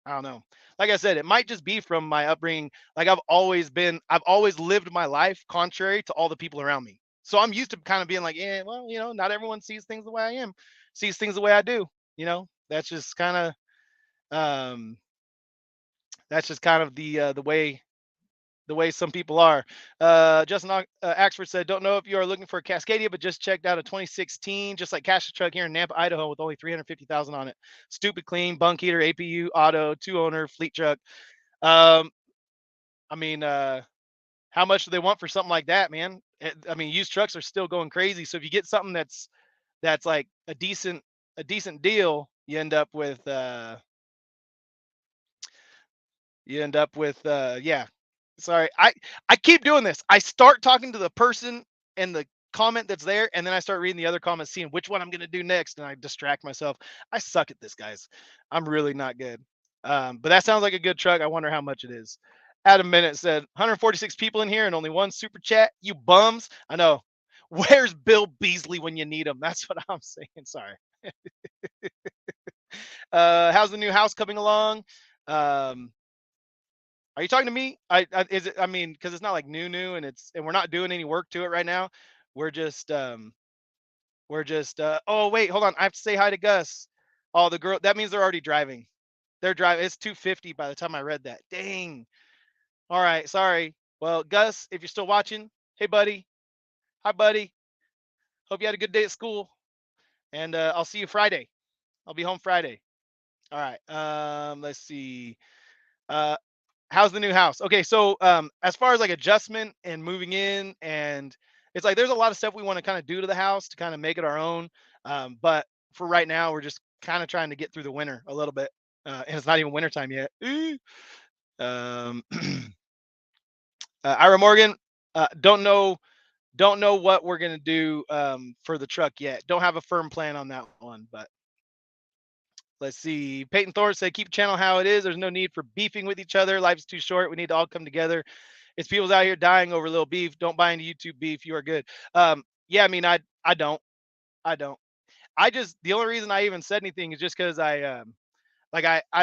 I don't know. Like I said, it might just be from my upbringing. Like I've always lived my life contrary to all the people around me. So I'm used to kind of being like, yeah, well, not everyone sees things the way I am, sees things the way I do. That's just kind of, the way some people are. Justin Axford said, don't know if you are looking for a Cascadia, but just checked out a 2016, just like Cash truck here in Nampa, Idaho, with only 350,000 on it. Stupid clean, bunk heater, APU, auto, two owner, fleet truck. Um, I mean, how much do they want for something like that, man? I mean, used trucks are still going crazy. So if you get something that's like a decent deal, you end up with yeah. Sorry, I keep doing this. I start talking to the person and the comment that's there, and then I start reading the other comments, seeing which one I'm gonna do next, and I distract myself. I suck at this, guys. I'm really not good. But that sounds like a good truck. I wonder how much it is. Adam Bennett said 146 people in here and only one super chat. You bums. I know. Where's Bill Beasley when you need him? That's what I'm saying. Sorry. How's the new house coming along? Um, are you talking to me? Is it? I mean, because it's not like new, and we're not doing any work to it right now. We're just Oh wait, hold on. I have to say hi to Gus. Oh, the girl. That means they're already driving. They're driving. It's 2:50 by the time I read that. Dang. All right, sorry. Well, Gus, if you're still watching, hey buddy. Hi buddy. Hope you had a good day at school, and I'll see you Friday. I'll be home Friday. All right. Let's see. Uh, how's the new house? Okay, so as far as like adjustment and moving in, and it's like there's a lot of stuff we want to kind of do to the house to kind of make it our own. But for right now, we're just kind of trying to get through the winter a little bit, and it's not even wintertime yet. Um, Ira Morgan, don't know what we're gonna do for the truck yet. Don't have a firm plan on that one, but let's see. Peyton Thorne said, keep the channel how it is. There's no need for beefing with each other. Life's too short. We need to all come together. It's people's out here dying over little beef. Don't buy into YouTube beef. You are good. Yeah, I mean, I don't. I don't. I just the only reason I even said anything is just because I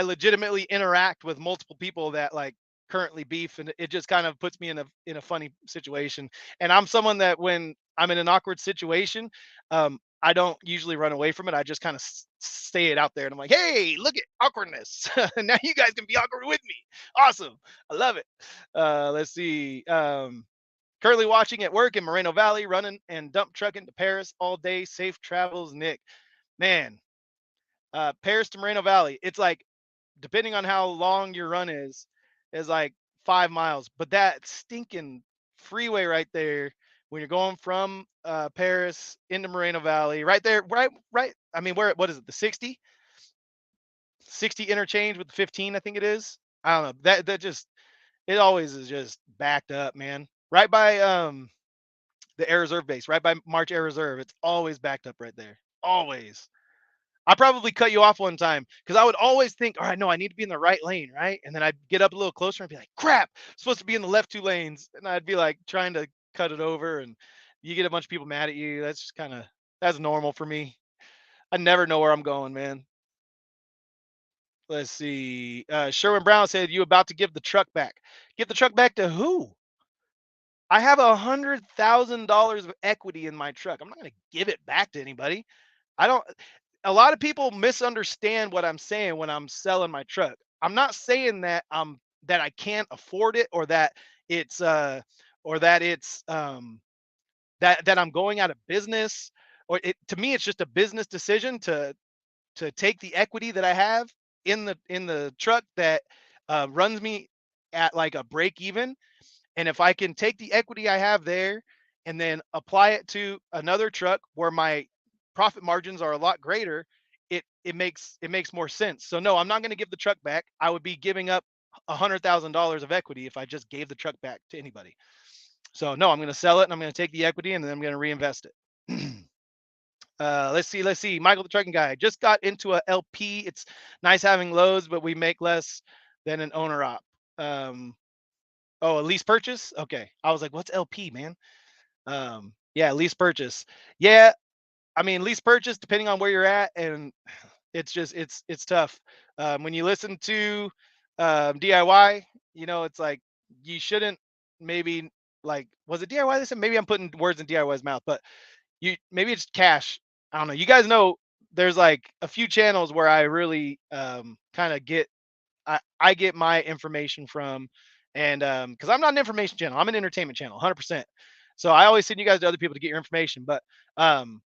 legitimately interact with multiple people that like currently beef, and it just kind of puts me in a funny situation. And I'm someone that when I'm in an awkward situation, I don't usually run away from it. I just kind of stay it out there, and I'm like, hey, look at awkwardness. Now you guys can be awkward with me. Awesome, I love it. Let's see. Currently watching at work in Moreno Valley, running and dump trucking to Paris all day. Safe travels, Nick. Man, Paris to Moreno Valley. It's like depending on how long your run is like 5 miles. But that stinking freeway right there, when you're going from Paris into Moreno Valley, right there, right. I mean, what is it? The 60 interchange with the 15, I think it is. I don't know. That just it always is just backed up, man. Right by the Air Reserve base, right by March Air Reserve. It's always backed up right there. Always. I probably cut you off one time because I would always think, all right, no, I need to be in the right lane, right? And then I'd get up a little closer and be like, crap, I'm supposed to be in the left two lanes. And I'd be like trying to cut it over, and you get a bunch of people mad at you. That's just that's normal for me. I never know where I'm going, man. Let's see. Sherwin Brown said, you about to give the truck back. Give the truck back to who? I have $100,000 of equity in my truck. I'm not going to give it back to anybody. I don't. a lot of people misunderstand what I'm saying when I'm selling my truck. I'm not saying that that I can't afford it, or that it's or that it's that I'm going out of business, or to me it's just a business decision to take the equity that I have in the truck that runs me at like a break even. And if I can take the equity I have there and then apply it to another truck where my profit margins are a lot greater, it makes more sense. So no, I'm not going to give the truck back. I would be giving up $100,000 of equity if I just gave the truck back to anybody. So no, I'm going to sell it and I'm going to take the equity and then I'm going to reinvest it. Let's see. Michael the trucking guy just got into a LP. It's nice having loads, but we make less than an owner op. Um, oh, a lease purchase. Okay, I was like, what's LP, man? Yeah, lease purchase. Yeah, I mean lease purchase depending on where you're at, and it's tough. When you listen to DIY, it's like you shouldn't maybe like was it DIY? This maybe I'm putting words in DIY's mouth, but maybe it's cash. I don't know. You guys know there's like a few channels where I really kind of get I get my information from, and because I'm not an information channel, I'm an entertainment channel, 100%. So I always send you guys to other people to get your information. But um,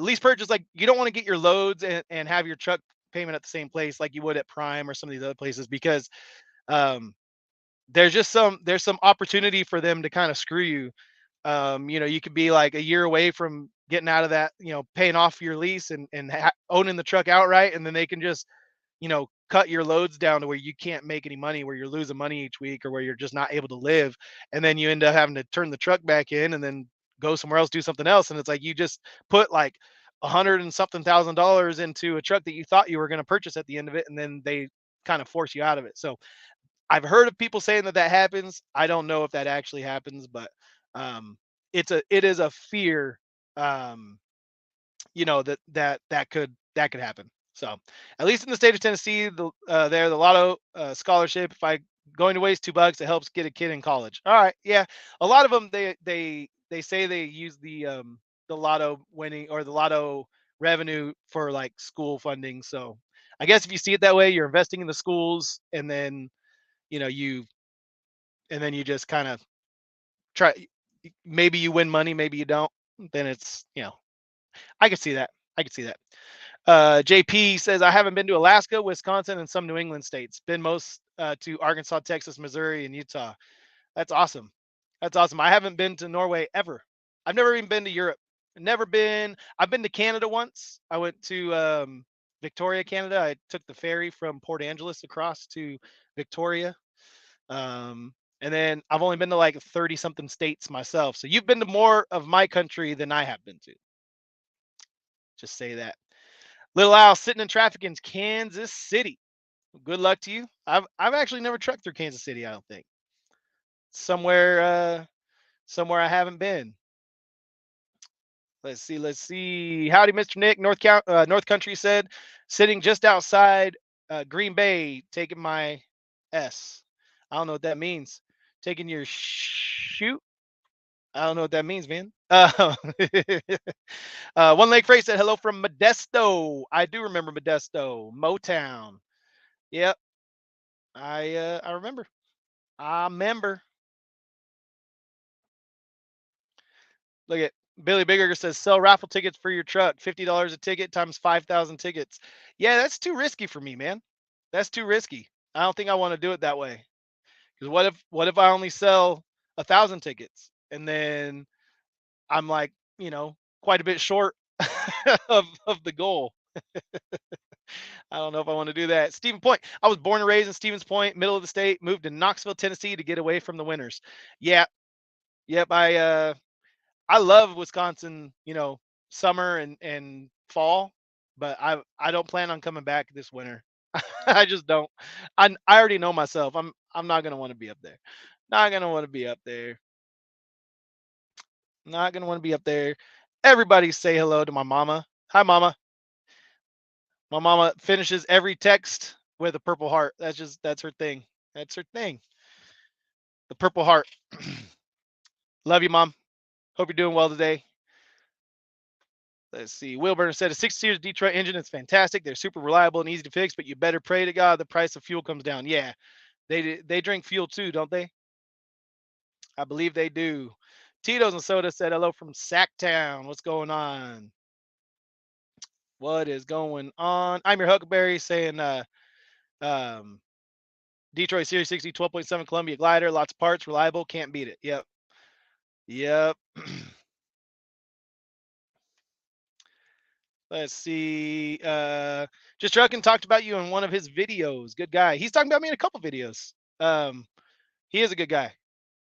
lease purchase, like you don't want to get your loads and have your truck payment at the same place like you would at Prime or some of these other places, because um, there's some opportunity for them to kind of screw you. You could be like a year away from getting out of that, paying off your lease and owning the truck outright, and then they can just, cut your loads down to where you can't make any money, where you're losing money each week, or where you're just not able to live, and then you end up having to turn the truck back in and then go somewhere else, do something else, and it's like you just put like 100 and something thousand dollars into a truck that you thought you were going to purchase at the end of it, and then they kind of force you out of it. So I've heard of people saying that that happens. I don't know if that actually happens, but um, it is a fear, um, that could happen. So at least in the state of Tennessee, the lotto scholarship, if I going to waste $2, it helps get a kid in college. All right, yeah, a lot of them they say they use the lotto winning or the lotto revenue for like school funding. So I guess if you see it that way, you're investing in the schools, and then you know you you just kind of try. Maybe you win money, maybe you don't. Then it's I could see that. I could see that. JP says I haven't been to Alaska, Wisconsin, and some New England states. Been most to Arkansas, Texas, Missouri, and Utah. That's awesome. That's awesome. I haven't been to Norway ever. I've never even been to Europe. Never been. I've been to Canada once. I went to Victoria, Canada. I took the ferry from Port Angeles across to Victoria. And then I've only been to like 30 something states myself. So you've been to more of my country than I have been to. Just say that. Little Al sitting in traffic in Kansas City. Good luck to you. I've actually never trekked through Kansas City, I don't think. Somewhere I haven't been. Let's see. Howdy, Mr. Nick. North Country said, sitting just outside Green Bay, taking my S. I don't know what that means. Taking your shoot. I don't know what that means, man. One Lake Freight said hello from Modesto. I do remember Modesto, Motown. Yep, I remember. I remember. Look at Billy Bigger says sell raffle tickets for your truck, $50 a ticket times 5,000 tickets. Yeah, that's too risky for me, man. That's too risky. I don't think I want to do it that way. Because what if I only sell 1,000 tickets and then I'm like, quite a bit short of the goal. I don't know if I want to do that. Stephen Point. I was born and raised in Stevens Point, middle of the state. Moved to Knoxville, Tennessee, to get away from the winters. Yeah, yep. I love Wisconsin. Summer and fall, but I don't plan on coming back this winter. I just don't. I already know myself. I'm not gonna want to be up there. Not gonna want to be up there. Not gonna want to be up there. Everybody say hello to my mama. Hi, mama. My mama finishes every text with a purple heart. That's her thing. That's her thing. The purple heart. Love you, mom. Hope you're doing well today. Let's see. Wilburn said a 6 series Detroit engine is fantastic. They're super reliable and easy to fix, but you better pray to God the price of fuel comes down. Yeah, they drink fuel too, don't they? I believe they do. Tito's and Soda said hello from Sacktown. What's going on? What is going on? I'm your Huckleberry saying um Detroit Series 60 12.7 Columbia glider, lots of parts, reliable, can't beat it. Yep. Yep. Let's see. Just Truckin talked about you in one of his videos. Good guy. He's talking about me in a couple videos. Um, he is a good guy.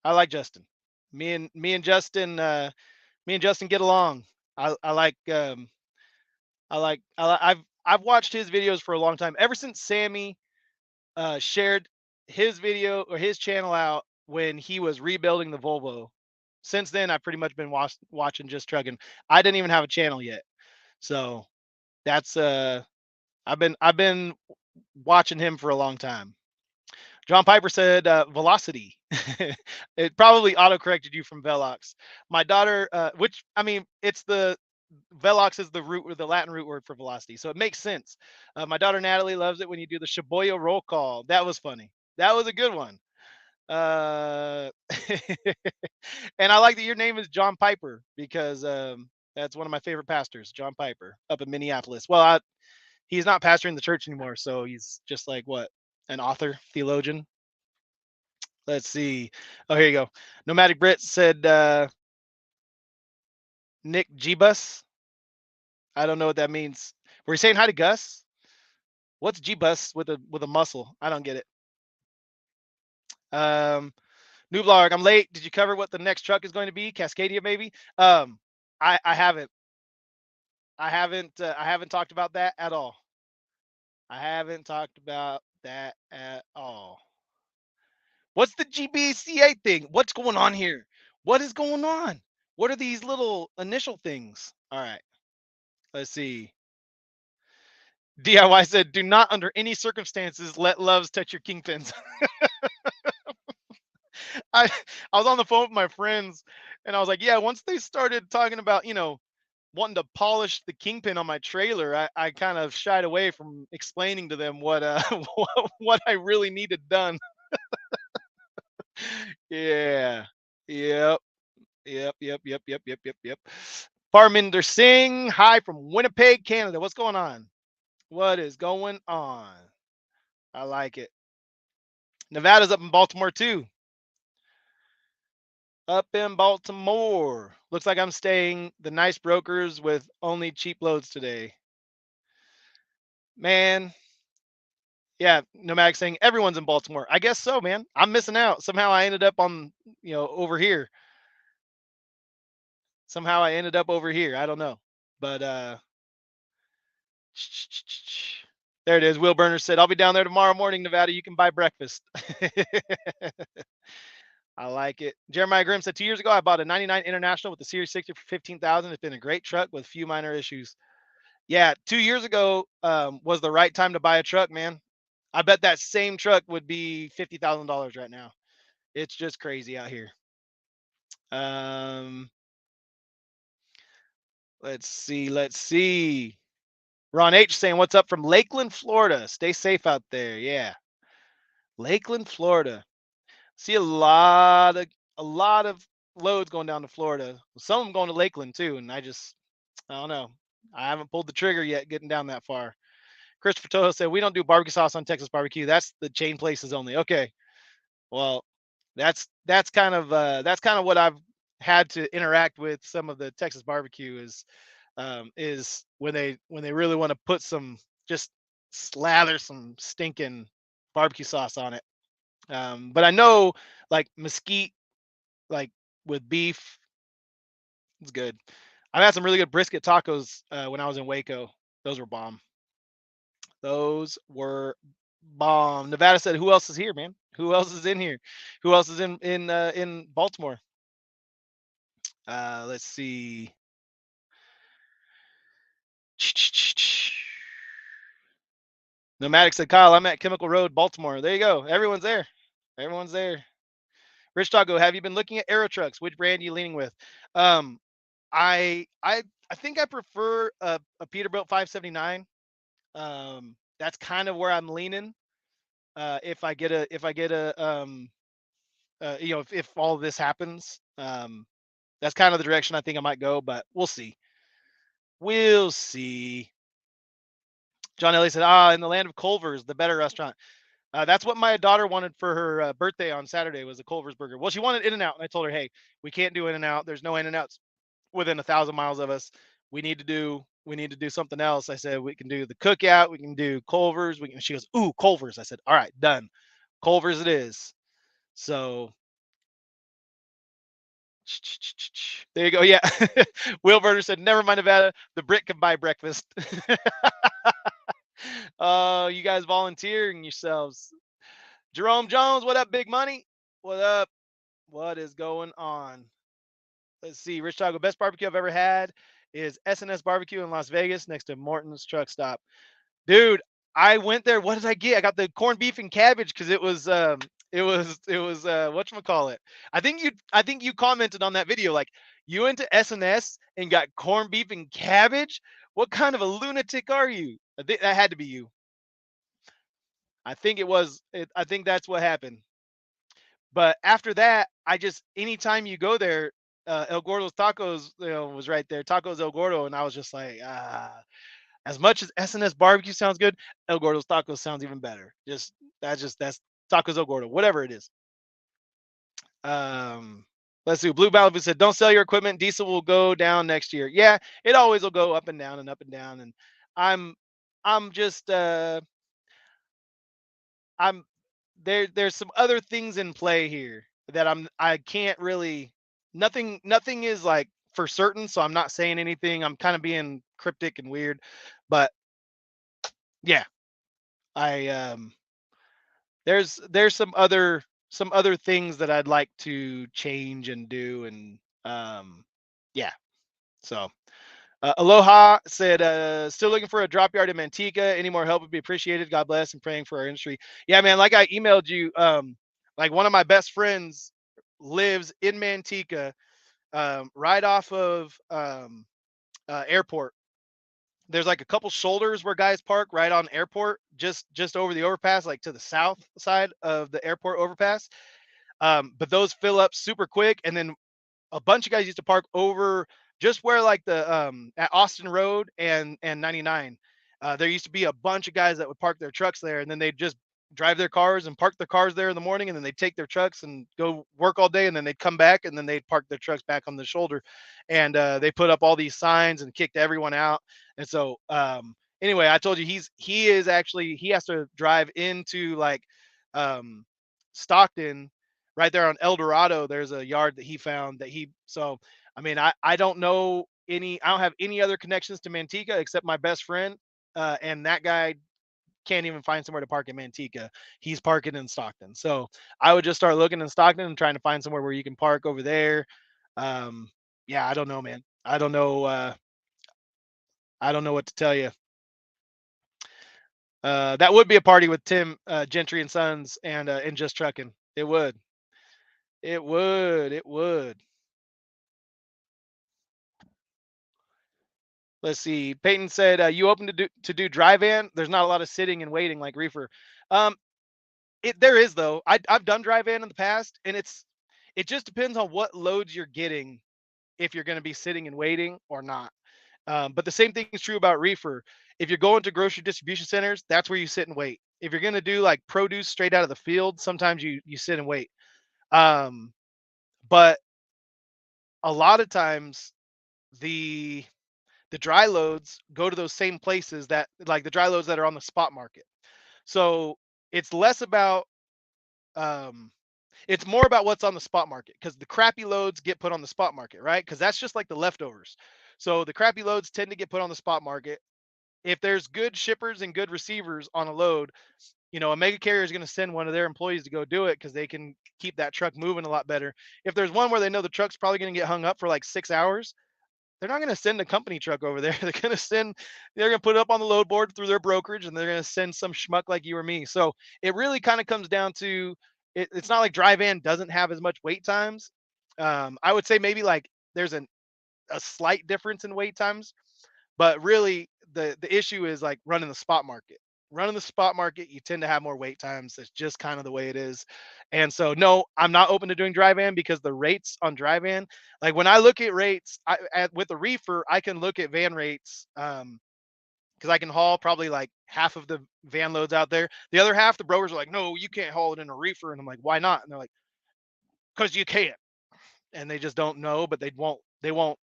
I like Justin. Me and Justin get along. I like I've watched his videos for a long time. Ever since Sammy shared his video or his channel out when he was rebuilding the Volvo. Since then, I've pretty much been watching Just Truckin. I didn't even have a channel yet, so that's I've been watching him for a long time. John Piper said velocity. It probably auto corrected you from Velox. My daughter, which I mean, it's the Velox is the root or the Latin root word for velocity, so it makes sense. My daughter Natalie loves it when you do the Shibuya roll call. That was funny. That was a good one. Uh, and I like that your name is John Piper because that's one of my favorite pastors, John Piper, up in Minneapolis. Well, he's not pastoring the church anymore, so he's just like what, an author, theologian. Let's see. Oh, here you go. Nomadic Brit said Nick G-Bus. I don't know what that means. Were you saying hi to Gus? What's G-Bus with a muscle? I don't get it. New blog. I'm late. Did you cover what the next truck is going to be? Cascadia, maybe. I haven't. I haven't talked about that at all. I haven't talked about that at all. What's the GBCA thing? What's going on here? What is going on? What are these little initial things? All right. Let's see. DIY said, do not under any circumstances let loves touch your kingpins. I I was on the phone with my friends and I was like, yeah, once they started talking about, wanting to polish the kingpin on my trailer, I kind of shied away from explaining to them what what I really needed done. Yeah. Yep. Yep. Parminder Singh, hi from Winnipeg, Canada. What's going on? What is going on? I like it. Nevada's up in Baltimore too. Up in Baltimore. Looks like I'm staying the nice brokers with only cheap loads today. Man, yeah, Nomadic saying everyone's in Baltimore. I guess so, man. I'm missing out. Somehow I ended up on, over here. Somehow I ended up over here. I don't know. But there it is. Will Burner said, I'll be down there tomorrow morning, Nevada. You can buy breakfast. I like it. Jeremiah Grimm said 2 years ago, I bought a 99 International with the Series 60 for 15,000. It's been a great truck with few minor issues. Yeah, 2 years ago was the right time to buy a truck, man. I bet that same truck would be $50,000 right now. It's just crazy out here. Um, let's see. Ron H saying, "What's up from Lakeland, Florida? Stay safe out there." Yeah, Lakeland, Florida. See a lot of loads going down to Florida. Some of them going to Lakeland too, and I don't know. I haven't pulled the trigger yet, getting down that far. Christopher Toho said, "We don't do barbecue sauce on Texas barbecue. That's the chain places only." Okay, well, that's kind of what I've had to interact with some of the Texas barbecue is when they really want to put some, just slather some stinking barbecue sauce on it. But I know like mesquite, like with beef, it's good. I've had some really good brisket tacos when I was in Waco. Those were bomb. Those were bomb. Nevada said, "Who else is here, man? Who else is in here? Who else is in Baltimore?" Let's see. Nomadic said, "Kyle, I'm at Chemical Road, Baltimore." There you go. Everyone's there. Everyone's there. Rich Taco, have you been looking at aero trucks? Which brand are you leaning with? Um, I I think I prefer a Peterbilt 579. That's kind of where I'm leaning. If I get a you know, if all of this happens, that's kind of the direction I think I might go, but we'll see. We'll see. John Ellie said, "Ah, in the land of Culver's, the better restaurant." That's what my daughter wanted for her birthday on Saturday was a Culver's burger. Well, she wanted In-N-Out, and I told her, "Hey, we can't do In-N-Out. There's no In-N-Outs within 1,000 miles of us. We need to do something else." I said, "We can do the Cookout. We can do Culver's." We can. She goes, "Ooh, Culver's." I said, "All right, done. Culver's it is." So there you go. Yeah. Will Burner said, "Never mind Nevada. The Brit can buy breakfast." You guys volunteering yourselves. Jerome Jones, what up, big money? What up? What is going on? Let's see. Rich Taco, best barbecue I've ever had is S&S Barbecue in Las Vegas next to Morton's Truck Stop. Dude, I went there. What did I get? I got the corned beef and cabbage because it was whatchamacallit. I think you commented on that video like you went to S&S and got corned beef and cabbage. What kind of a lunatic are you? That had to be you. I think it was. I think that's what happened. But after that, I just anytime you go there, El Gordo's Tacos, was right there. Tacos El Gordo, and I was just like, as much as S&S Barbecue sounds good, El Gordo's Tacos sounds even better. That's Tacos El Gordo, whatever it is. Um, let's see. Blue Malibu said, "Don't sell your equipment. Diesel will go down next year." Yeah, it always will go up and down and up and down. And I'm, I'm just, I'm there. There's some other things in play here that I can't really. Nothing is like for certain, so I'm not saying anything. I'm kind of being cryptic and weird, but yeah, I there's some other things that I'd like to change and do and yeah. So Aloha said still looking for a drop yard in Manteca. Any more help would be appreciated. God bless and praying for our industry. Yeah, man, like I emailed you like one of my best friends lives in Manteca right off of airport. There's like a couple shoulders where guys park right on airport, just over the overpass, like to the south side of the airport overpass. But those fill up super quick, and then a bunch of guys used to park over just where like the at Austin Road and 99. There used to be a bunch of guys that would park their trucks there, and then they'd just drive their cars and park their cars there in the morning, and then they'd take their trucks and go work all day, and then they'd come back and then they'd park their trucks back on the shoulder, and they put up all these signs and kicked everyone out. And so anyway, I told you he is actually he has to drive into like um, Stockton right there on El Dorado. There's a yard that he found that he so I mean I don't know any I don't have any other connections to Manteca except my best friend, and that guy can't even find somewhere to park in Manteca. He's parking in Stockton. So I would just start looking in Stockton and trying to find somewhere where you can park over there. Um, yeah, I don't know, man. I don't know. I don't know what to tell you. That would be a party with Tim Gentry and Sons and Just Trucking. It would. It would. It would. Let's see. Peyton said, "You open to do dry van? There's not a lot of sitting and waiting like reefer." Um, there is though. I've done dry van in the past, and it just depends on what loads you're getting if you're going to be sitting and waiting or not. But the same thing is true about reefer. If you're going to grocery distribution centers, that's where you sit and wait. If you're going to do like produce straight out of the field, sometimes you sit and wait. Um, but a lot of times the the dry loads go to those same places that like the dry loads that are on the spot market. So it's less about um it's more about what's on the spot market because the crappy loads get put on the spot market, right? Because that's just like the leftovers. So the crappy loads tend to get put on the spot market. If there's good shippers and good receivers on a load, a mega carrier is going to send one of their employees to go do it because they can keep that truck moving a lot better. If there's one where they know the truck's probably going to get hung up for like 6 hours, they're not going to send a company truck over there. They're going to put it up on the load board through their brokerage, and they're going to send some schmuck like you or me. So it really kind of comes down to it's not like dry van doesn't have as much wait times. I would say maybe like there's a slight difference in wait times, but really the issue is like running the spot market. Running the spot market, you tend to have more wait times. It's just kind of the way it is. And so no, I'm not open to doing dry van because the rates on dry van, like when I look at rates with the reefer, I can look at van rates because I can haul probably like half of the van loads out there. The other half, the brokers are like, no, you can't haul it in a reefer. And I'm like, why not? And they're like, because you can't. And they just don't know, but they won't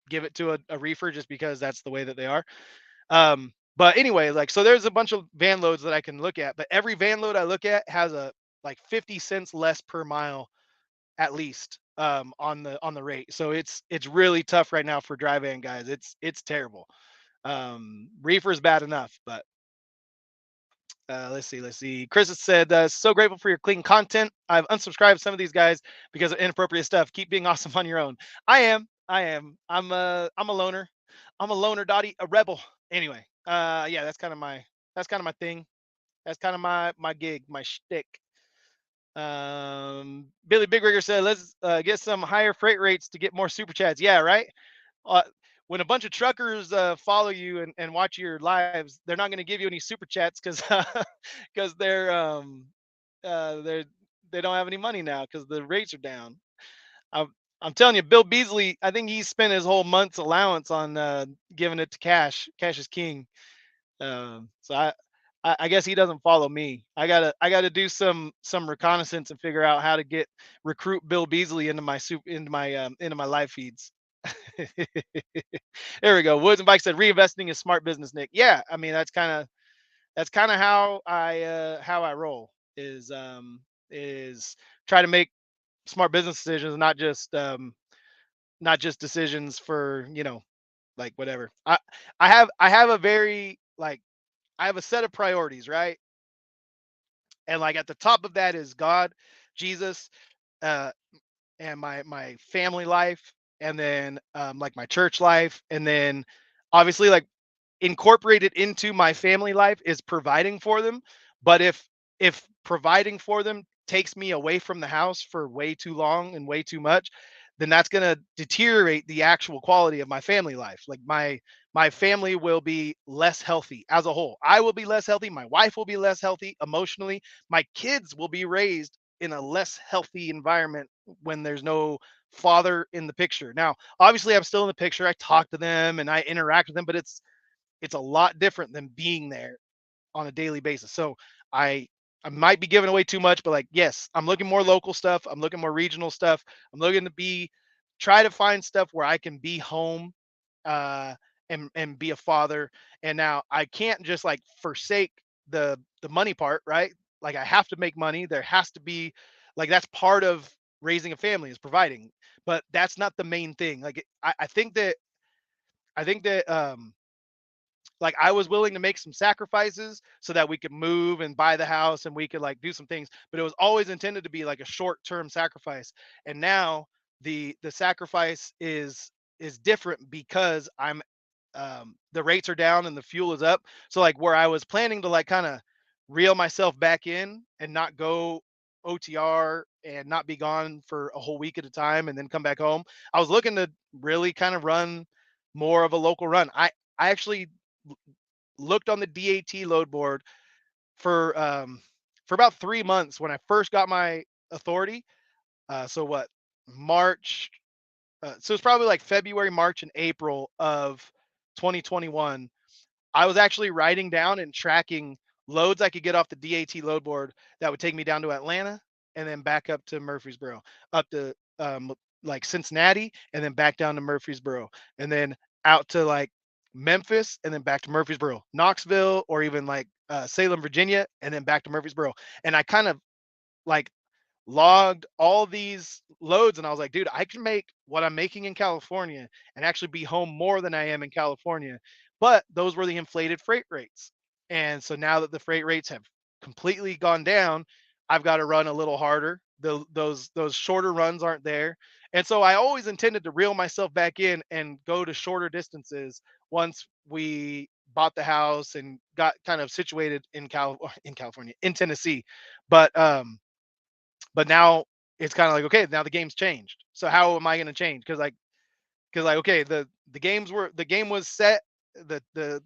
give it to a reefer just because that's the way that they are. But anyway, like so there's a bunch of van loads that I can look at, but every van load I look at has a like 50 cents less per mile at least on the rate. So it's really tough right now for dry van guys. It's terrible. Reefer's bad enough, but let's see. Let's see. Chris has said, "So grateful for your clean content. I've unsubscribed some of these guys because of inappropriate stuff. Keep being awesome on your own." I am. I am. I'm a loner. I'm a loner, Dottie, a rebel. Anyway, yeah, that's kind of my thing. That's kind of my gig, my shtick. Billy Big Rigger said, "Let's get some higher freight rates to get more super chats." Yeah, right. Uh, when a bunch of truckers follow you and watch your lives, they're not going to give you any super chats because because they're they don't have any money now because the rates are down. I'm I'm telling you, Bill Beasley. I think he spent his whole month's allowance on giving it to Cash. Cash is king. So I guess he doesn't follow me. I gotta do some reconnaissance and figure out how to get recruit Bill Beasley into my live feeds. There we go. Woods and Bike said reinvesting is smart business, Nick. Yeah, I mean that's kind of how I roll is try to make smart business decisions, not just decisions for like whatever. I have a very like I have a set of priorities, right? And like at the top of that is God, Jesus, uh, and my family life, and then like my church life, and then obviously like incorporated into my family life is providing for them. But if providing for them takes me away from the house for way too long and way too much, then that's going to deteriorate the actual quality of my family life. Like my family will be less healthy as a whole. I will be less healthy, my wife will be less healthy emotionally, my kids will be raised in a less healthy environment when there's no father in the picture. Now, obviously I'm still in the picture. I talk to them and I interact with them, but it's a lot different than being there on a daily basis. So I I might be giving away too much, but like yes, I'm looking more local stuff. I'm looking more regional stuff. I'm looking to be try to find stuff where I can be home uh and be a father. And now I can't just like forsake the money part, right? Like I have to make money. There has to be like that's part of raising a family is providing. But that's not the main thing. Like I think that like I was willing to make some sacrifices so that we could move and buy the house and we could like do some things, but it was always intended to be like a short-term sacrifice. And now the sacrifice is different because I'm the rates are down and the fuel is up. So like where I was planning to like kind of reel myself back in and not go OTR and not be gone for a whole week at a time and then come back home. I was looking to really kind of run more of a local run. I actually looked on the DAT load board for for about 3 months when I first got my authority. So what March? So it's probably like February, March, and April of 2021. I was actually writing down and tracking loads I could get off the DAT load board that would take me down to Atlanta and then back up to Murfreesboro, up to like Cincinnati, and then back down to Murfreesboro, and then out to like Memphis, and then back to Murfreesboro, Knoxville, or even like Salem, Virginia, and then back to Murfreesboro. And I kind of like logged all these loads and I was like, dude, I can make what I'm making in California and actually be home more than I am in California. But those were the inflated freight rates. And so now that the freight rates have completely gone down, I've got to run a little harder. Those shorter runs aren't there. And so I always intended to reel myself back in and go to shorter distances once we bought the house and got kind of situated in California, in Tennessee. But now it's kind of like okay, now the game's changed. So how am I going to change? Because like because like okay, the game was set, the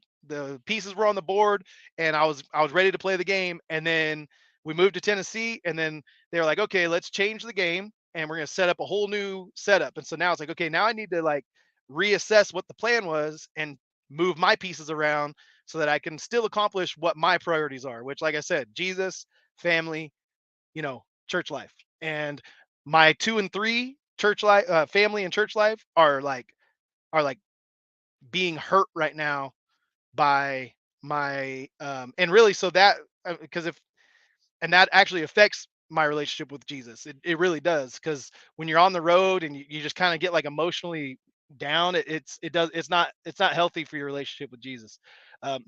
pieces were on the board, and I was ready to play the game, and then we moved to Tennessee, and then they were like, okay, let's change the game, and we're gonna set up a whole new setup, and so now it's like, okay, now I need to like reassess what the plan was and move my pieces around so that I can still accomplish what my priorities are, which, like I said, Jesus, family, church life, and my 2 and 3 church life, family and church life are like being hurt right now by my and really so that because if and that actually affects my relationship with Jesus. It really does, because when you're on the road and you just kind of get like emotionally down, it's not healthy for your relationship with Jesus.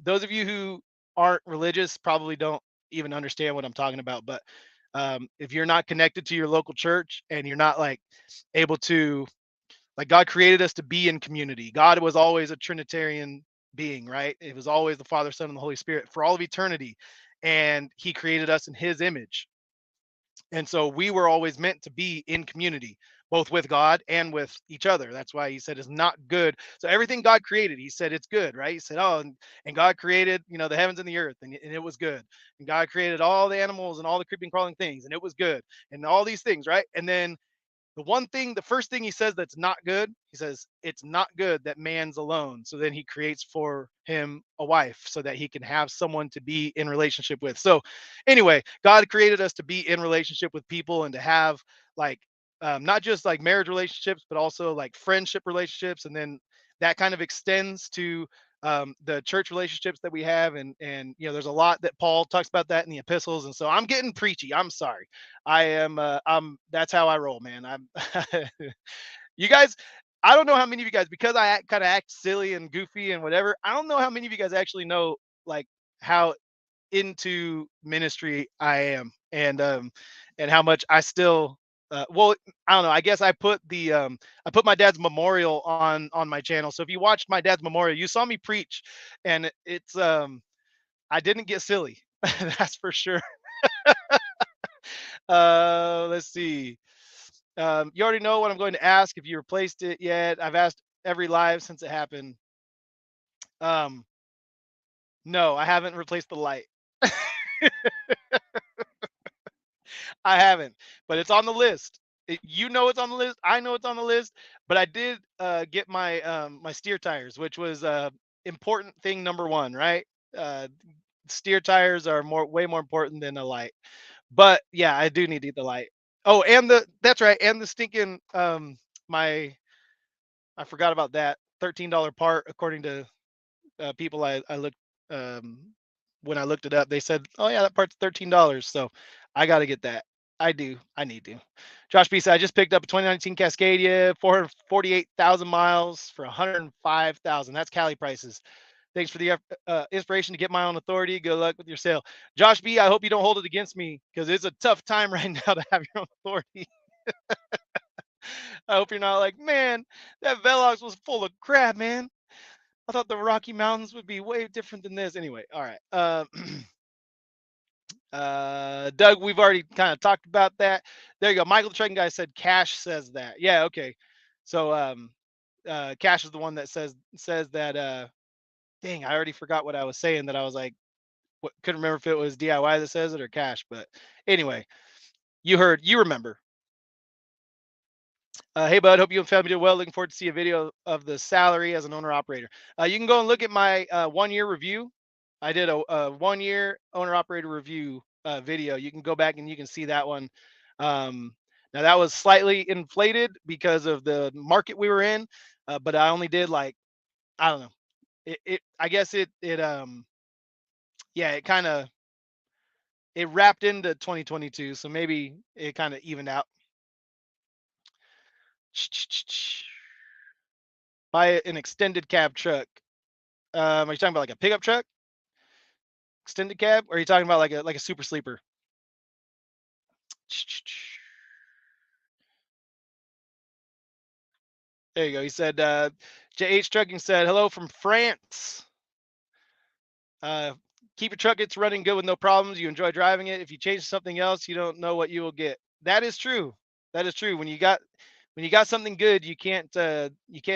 Those of you who aren't religious probably don't even understand what I'm talking about, but if you're not connected to your local church and you're not like able to, like, God created us to be in community. God was always a Trinitarian being, right? It was always the Father, Son, and the Holy Spirit for all of eternity. And He created us in His image. And so we were always meant to be in community, both with God and with each other. That's why He said it's not good. So everything God created, He said it's good, right? He said, oh, and God created, the heavens and the earth, and it was good. And God created all the animals and all the creeping, crawling things, and it was good. And all these things, right? And then the first thing he says that's not good, he says, it's not good that man's alone. So then he creates for him a wife so that he can have someone to be in relationship with. So anyway, God created us to be in relationship with people and to have like, not just like marriage relationships, but also like friendship relationships. And then that kind of extends to the church relationships that we have. And, there's a lot that Paul talks about that in the epistles. And so I'm getting preachy. I'm sorry. That's how I roll, man. You guys, I don't know how many of you guys, because I kind of act silly and goofy and whatever. I don't know how many of you guys actually know like how into ministry I am, and how much I still well, I don't know. I guess I put my dad's memorial on my channel. So if you watched my dad's memorial, you saw me preach, and it's I didn't get silly. That's for sure. Let's see. You already know what I'm going to ask if you replaced it yet. I've asked every live since it happened. Um, no, I haven't replaced the light. I haven't, but it's on the list. It's on the list. I know it's on the list. But I did get my steer tires, which was important thing number one, right? Uh, Steer tires are way more important than a light. But yeah, I do need to get the light. Oh, and that's right, and the stinking my I forgot about that $13 part, according to people I looked um, when I looked it up. They said, "Oh yeah, that part's $13." So I got to get that. I do. I need to. Josh B said, "I just picked up a 2019 Cascadia, 448,000 miles for 105,000. That's Cali prices. Thanks for the inspiration to get my own authority. Good luck with your sale." Josh B, I hope you don't hold it against me, because it's a tough time right now to have your own authority. I hope you're not like, man, that Velox was full of crap, man. I thought the Rocky Mountains would be way different than this. Anyway, all right. Doug, we've already kind of talked about that. There you go. Michael the Trucking Guy said Cash says that. Yeah, okay. So Cash is the one that says that. Dang, I already forgot what I was saying. That I was like, couldn't remember if it was DIY that says it or Cash. But anyway, you remember. Hey, bud. Hope you and family did well. Looking forward to see a video of the salary as an owner operator. You can go and look at my 1 year review. I did a 1 year owner operator review video. You can go back and you can see that one. Now that was slightly inflated because of the market we were in, but I only did like, I don't know. I guess yeah, it wrapped into 2022, so maybe it kind of evened out. Buy an extended cab truck. Are you talking about like a pickup truck, extended cab, or are you talking about like a super sleeper? There you go. He said, JH Trucking said, hello from France. Uh, Keep your truck, it's running good with no problems. You enjoy driving it. If you change something else, you don't know what you will get. That is true. That is true. when you got something good, you can't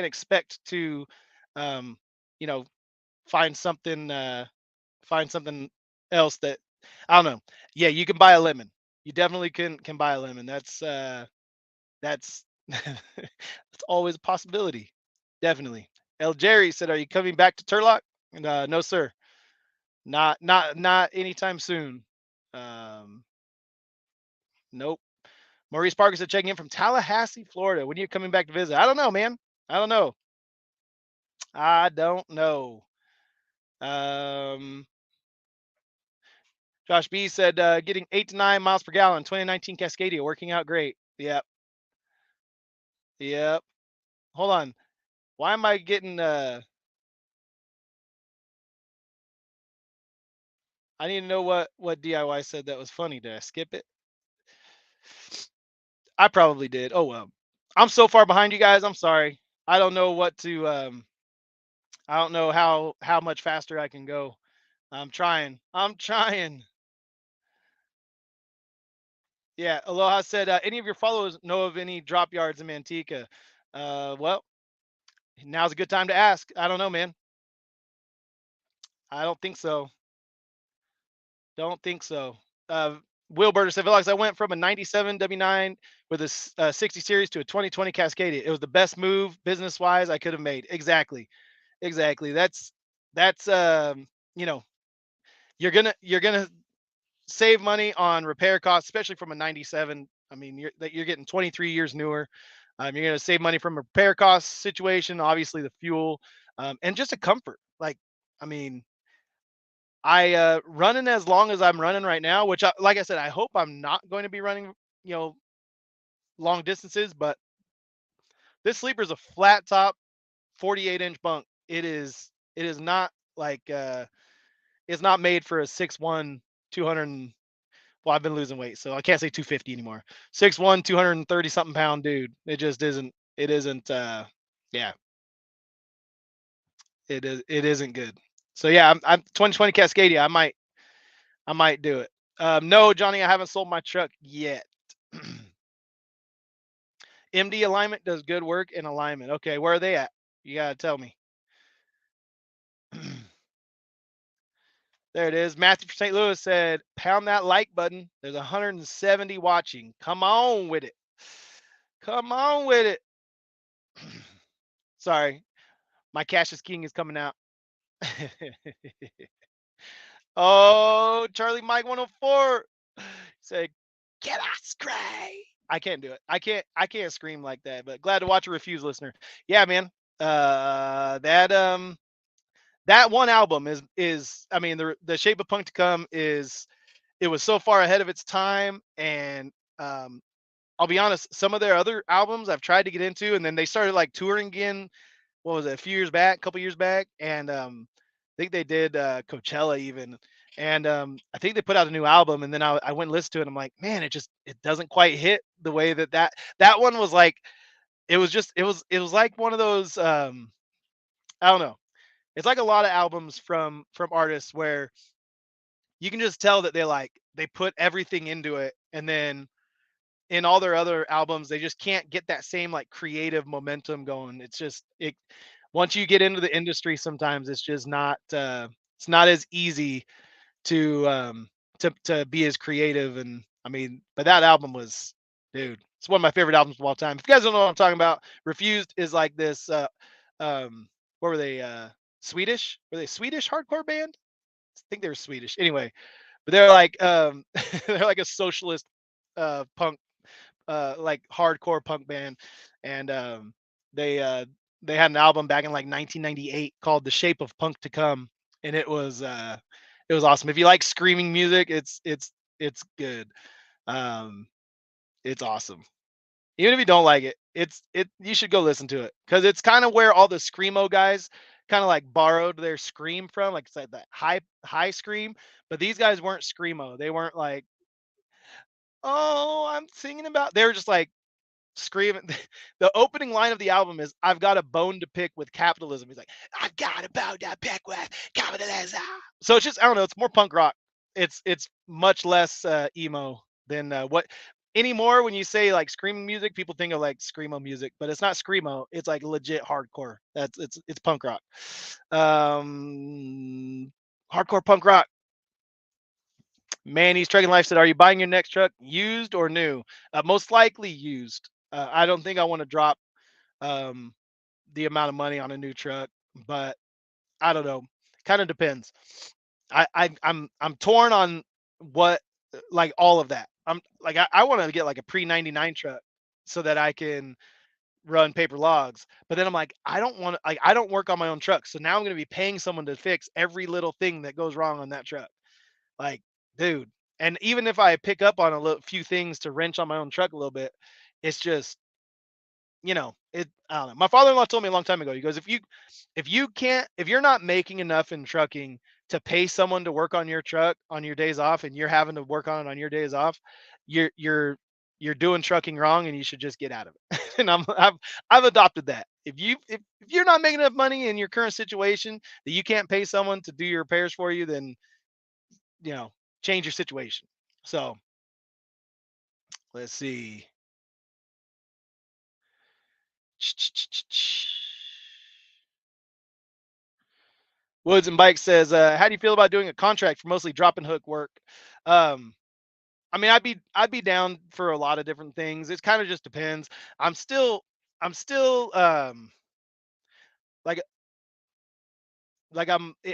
expect to, um, you know, find something find something else that I don't know. Yeah, you can buy a lemon. You definitely can buy a lemon. That's that's always a possibility. Definitely. El Jerry said, "Are you coming back to Turlock?" And, no, sir. Not anytime soon. Um, nope. Maurice Parker said, checking in from Tallahassee, Florida. When are you coming back to visit? I don't know, man. I don't know. I don't know. Um, Josh B said, getting 8 to 9 miles per gallon, 2019 Cascadia, working out great. Yep. Yep. Hold on. Why am I getting I need to know what DIY said that was funny. Did I skip it? I probably did. Oh well. I'm so far behind you guys. I'm sorry. I don't know what to I don't know how much faster I can go. I'm trying. I'm trying. Yeah, Aloha said, any of your followers know of any drop yards in Manteca? Well, now's a good time to ask. I don't know, man. I don't think so. Don't think so. Uh, Will Burger said, Velox, I went from a 97 W9 with a 60 series to a 2020 Cascadia. It was the best move business wise I could have made. Exactly. Exactly. That's you know, you're gonna save money on repair costs, especially from a 97. I mean, you're getting 23 years newer. You're going to save money from a repair cost situation, obviously the fuel, and just a comfort. Like, I mean, I running as long as I'm running right now, which, like I said, I hope I'm not going to be running, you know, long distances. But this sleeper is a flat top, 48-inch bunk. It is not like it's not made for a 6'1", 200. Well, I've been losing weight, so I can't say 250 anymore. 6'1", 230 something pound dude. It just isn't. It isn't. Yeah, it is. It isn't good. So yeah, I'm 2020 Cascadia. I might do it. No, Johnny, I haven't sold my truck yet. MD Alignment does good work in alignment. Okay, where are they at? You gotta tell me. There it is. Matthew from St. Louis said, "Pound that like button." There's 170 watching. Come on with it. Come on with it. Sorry, my Cassius King is coming out. Oh, Charlie Mike 104 said, "Get us, Gray." I can't do it. I can't scream like that. But glad to watch a Refuse listener. Yeah, man. That one album is I mean the Shape of Punk to Come is it was so far ahead of its time, and um I'll be honest, some of their other albums I've tried to get into, and then they started like touring again. What was it, a few years back, a couple years back, and I think they did Coachella even, and I think they put out a new album, and then I went and listened to it. And I'm like, man, it doesn't quite hit the way that one was like. It was like one of those I don't know. It's like a lot of albums from artists where you can just tell that they put everything into it, and then in all their other albums they just can't get that same like creative momentum going. It's just it once you get into the industry, sometimes it's just not it's not as easy to to be as creative. And I mean, but that album was, dude, it's one of my favorite albums of all time. If you guys don't know what I'm talking about, Refused is like this what were they, Swedish? Were they Swedish hardcore band? I think they were Swedish. Anyway, but they're like they're like a socialist punk like hardcore punk band, and they uh, they had an album back in like 1998 called "The Shape of Punk to Come," and it was awesome. If you like screaming music, it's good. Um, it's awesome. Even if you don't like it, it you should go listen to it because it's kind of where all the screamo guys kind of like borrowed their scream from, like it's like that high scream. But these guys weren't screamo. They weren't like, oh, I'm singing about. They were just like screaming. The opening line of the album is, "I've got a bone to pick with capitalism." He's like, "I've got a bone to pick with capitalism." So it's just, I don't know. It's more punk rock. It's much less emo than what. anymore when you say like screaming music, people think of like screamo music, but it's not screamo. It's like legit hardcore. It's punk rock. Um, Hardcore punk rock. Manny's Trucking Life said, "Are you buying your next truck used or new?" Most likely used. I don't think I want to drop um, the amount of money on a new truck, but I don't know. Kind of depends. I'm torn on what like all of that. I'm like I want to get like a pre 99 truck so that I can run paper logs. But then I'm like, I don't want to like I don't work on my own truck. So now I'm gonna be paying someone to fix every little thing that goes wrong on that truck. Like, dude. And even if I pick up on a few things to wrench on my own truck a little bit, it's just it I don't know. My father-in-law told me a long time ago. He goes, if you're not making enough in trucking to pay someone to work on your truck on your days off and you're having to work on it on your days off, you're doing trucking wrong and you should just get out of it. And I've adopted that. If you're not making enough money in your current situation that you can't pay someone to do your repairs for you, then you know, change your situation. So let's see. Woods and Bike says, "How do you feel about doing a contract for mostly drop and hook work?" Um, I mean, I'd be down for a lot of different things. It kind of just depends. I'm still like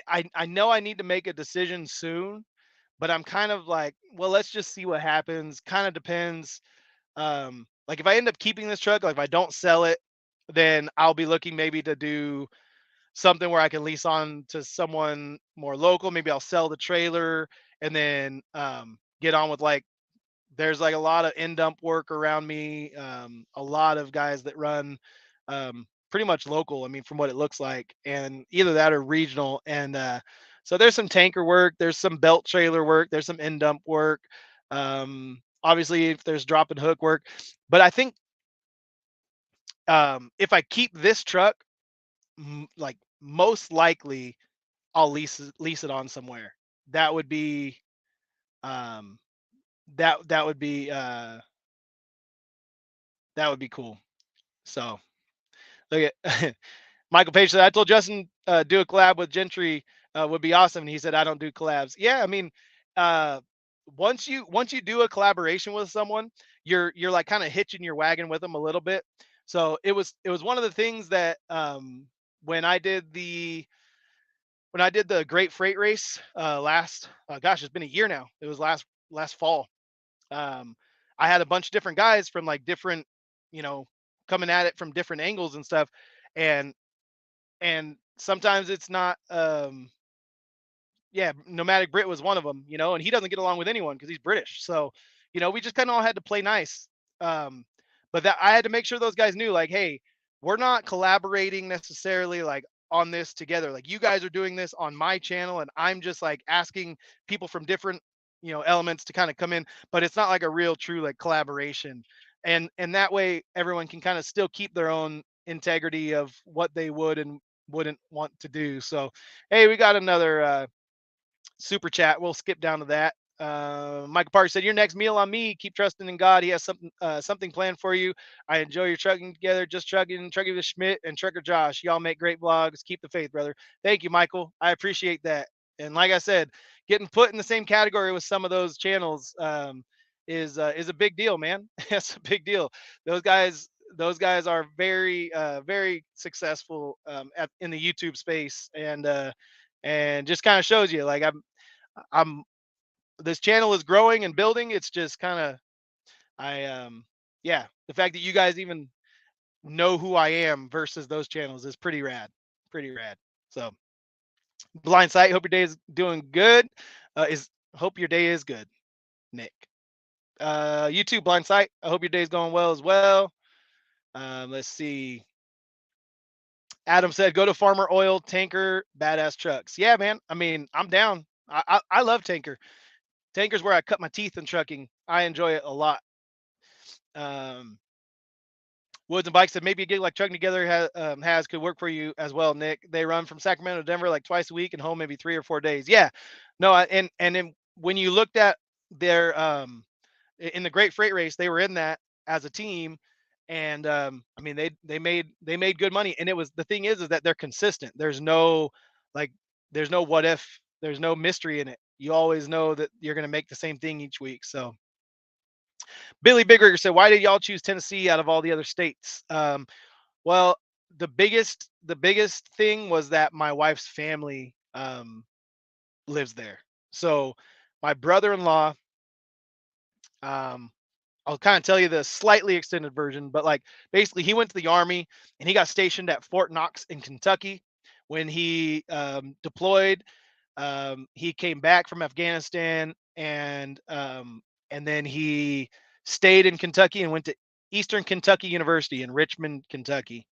I know I need to make a decision soon, but I'm kind of like, well, let's just see what happens. Kind of depends. Like if I end up keeping this truck, like if I don't sell it, then I'll be looking maybe to do something where I can lease on to someone more local. Maybe I'll sell the trailer and then get on with like there's like a lot of end dump work around me. A lot of guys that run pretty much local. I mean, from what it looks like, and either that or regional. And so there's some tanker work, there's some belt trailer work, there's some end dump work. Obviously, if there's drop and hook work, but I think if I keep this truck, like most likely I'll lease it on somewhere. That would be um that would be that would be cool. So look at Michael Page said, I told Justin do a collab with Gentry would be awesome. And he said, I don't do collabs. Yeah, I mean, uh, once you do a collaboration with someone, you're like kind of hitching your wagon with them a little bit. So it was one of the things that when I did the Great Freight Race last gosh, it's been a year now. It was last fall. Um, I had a bunch of different guys from like different, you know, coming at it from different angles and stuff, and sometimes it's not yeah, Nomadic Brit was one of them, and he doesn't get along with anyone because he's British. So, we just kind of all had to play nice. Um, but that I had to make sure those guys knew, like, hey, we're not collaborating necessarily like on this together. Like, you guys are doing this on my channel, and I'm just like asking people from different, elements to kind of come in, but it's not like a real true like collaboration. And that way everyone can kind of still keep their own integrity of what they would and wouldn't want to do. So, hey, we got another super chat. We'll skip down to that. Michael Parker said, "Your next meal on me. Keep trusting in God. He has something planned for you. I enjoy your trucking together. Just trucking with Schmidt and Trucker Josh. Y'all make great vlogs. Keep the faith, brother." Thank you, Michael. I appreciate that. And like I said, getting put in the same category with some of those channels is a big deal, man. That's a big deal. Those guys are very successful in the YouTube space, and just kind of shows you like I'm this channel is growing and building. It's just kind of yeah, the fact that you guys even know who I am versus those channels is pretty rad. Pretty rad. So Blind Sight, hope your day is doing good. Is Hope your day is good, Nick. You too, Blind Sight. I hope your day is going well as well. Let's see. Adam said, "Go to Farmer Oil, Tanker, badass trucks." Yeah, man. I mean, I'm down. I love Tanker. Tanker's where I cut my teeth in trucking. I enjoy it a lot. Um, Woods and Bike said, maybe a gig like Trucking Together has could work for you as well, Nick. They run from Sacramento to Denver like twice a week and home maybe 3 or 4 days. Yeah, no, and then when you looked at their in the Great Freight Race. They were in that as a team, and I mean they made good money. And it was, the thing is that they're consistent. There's no like there's no what if, there's no mystery in it. You always know that you're going to make the same thing each week. So Billy Bigger said, "Why did y'all choose Tennessee out of all the other states?" Well, the biggest thing was that my wife's family lives there. So my brother-in-law, um, I'll kind of tell you the slightly extended version, but like basically he went to the army and he got stationed at Fort Knox in Kentucky. When he deployed, he came back from Afghanistan, and then he stayed in Kentucky and went to Eastern Kentucky University in Richmond, Kentucky.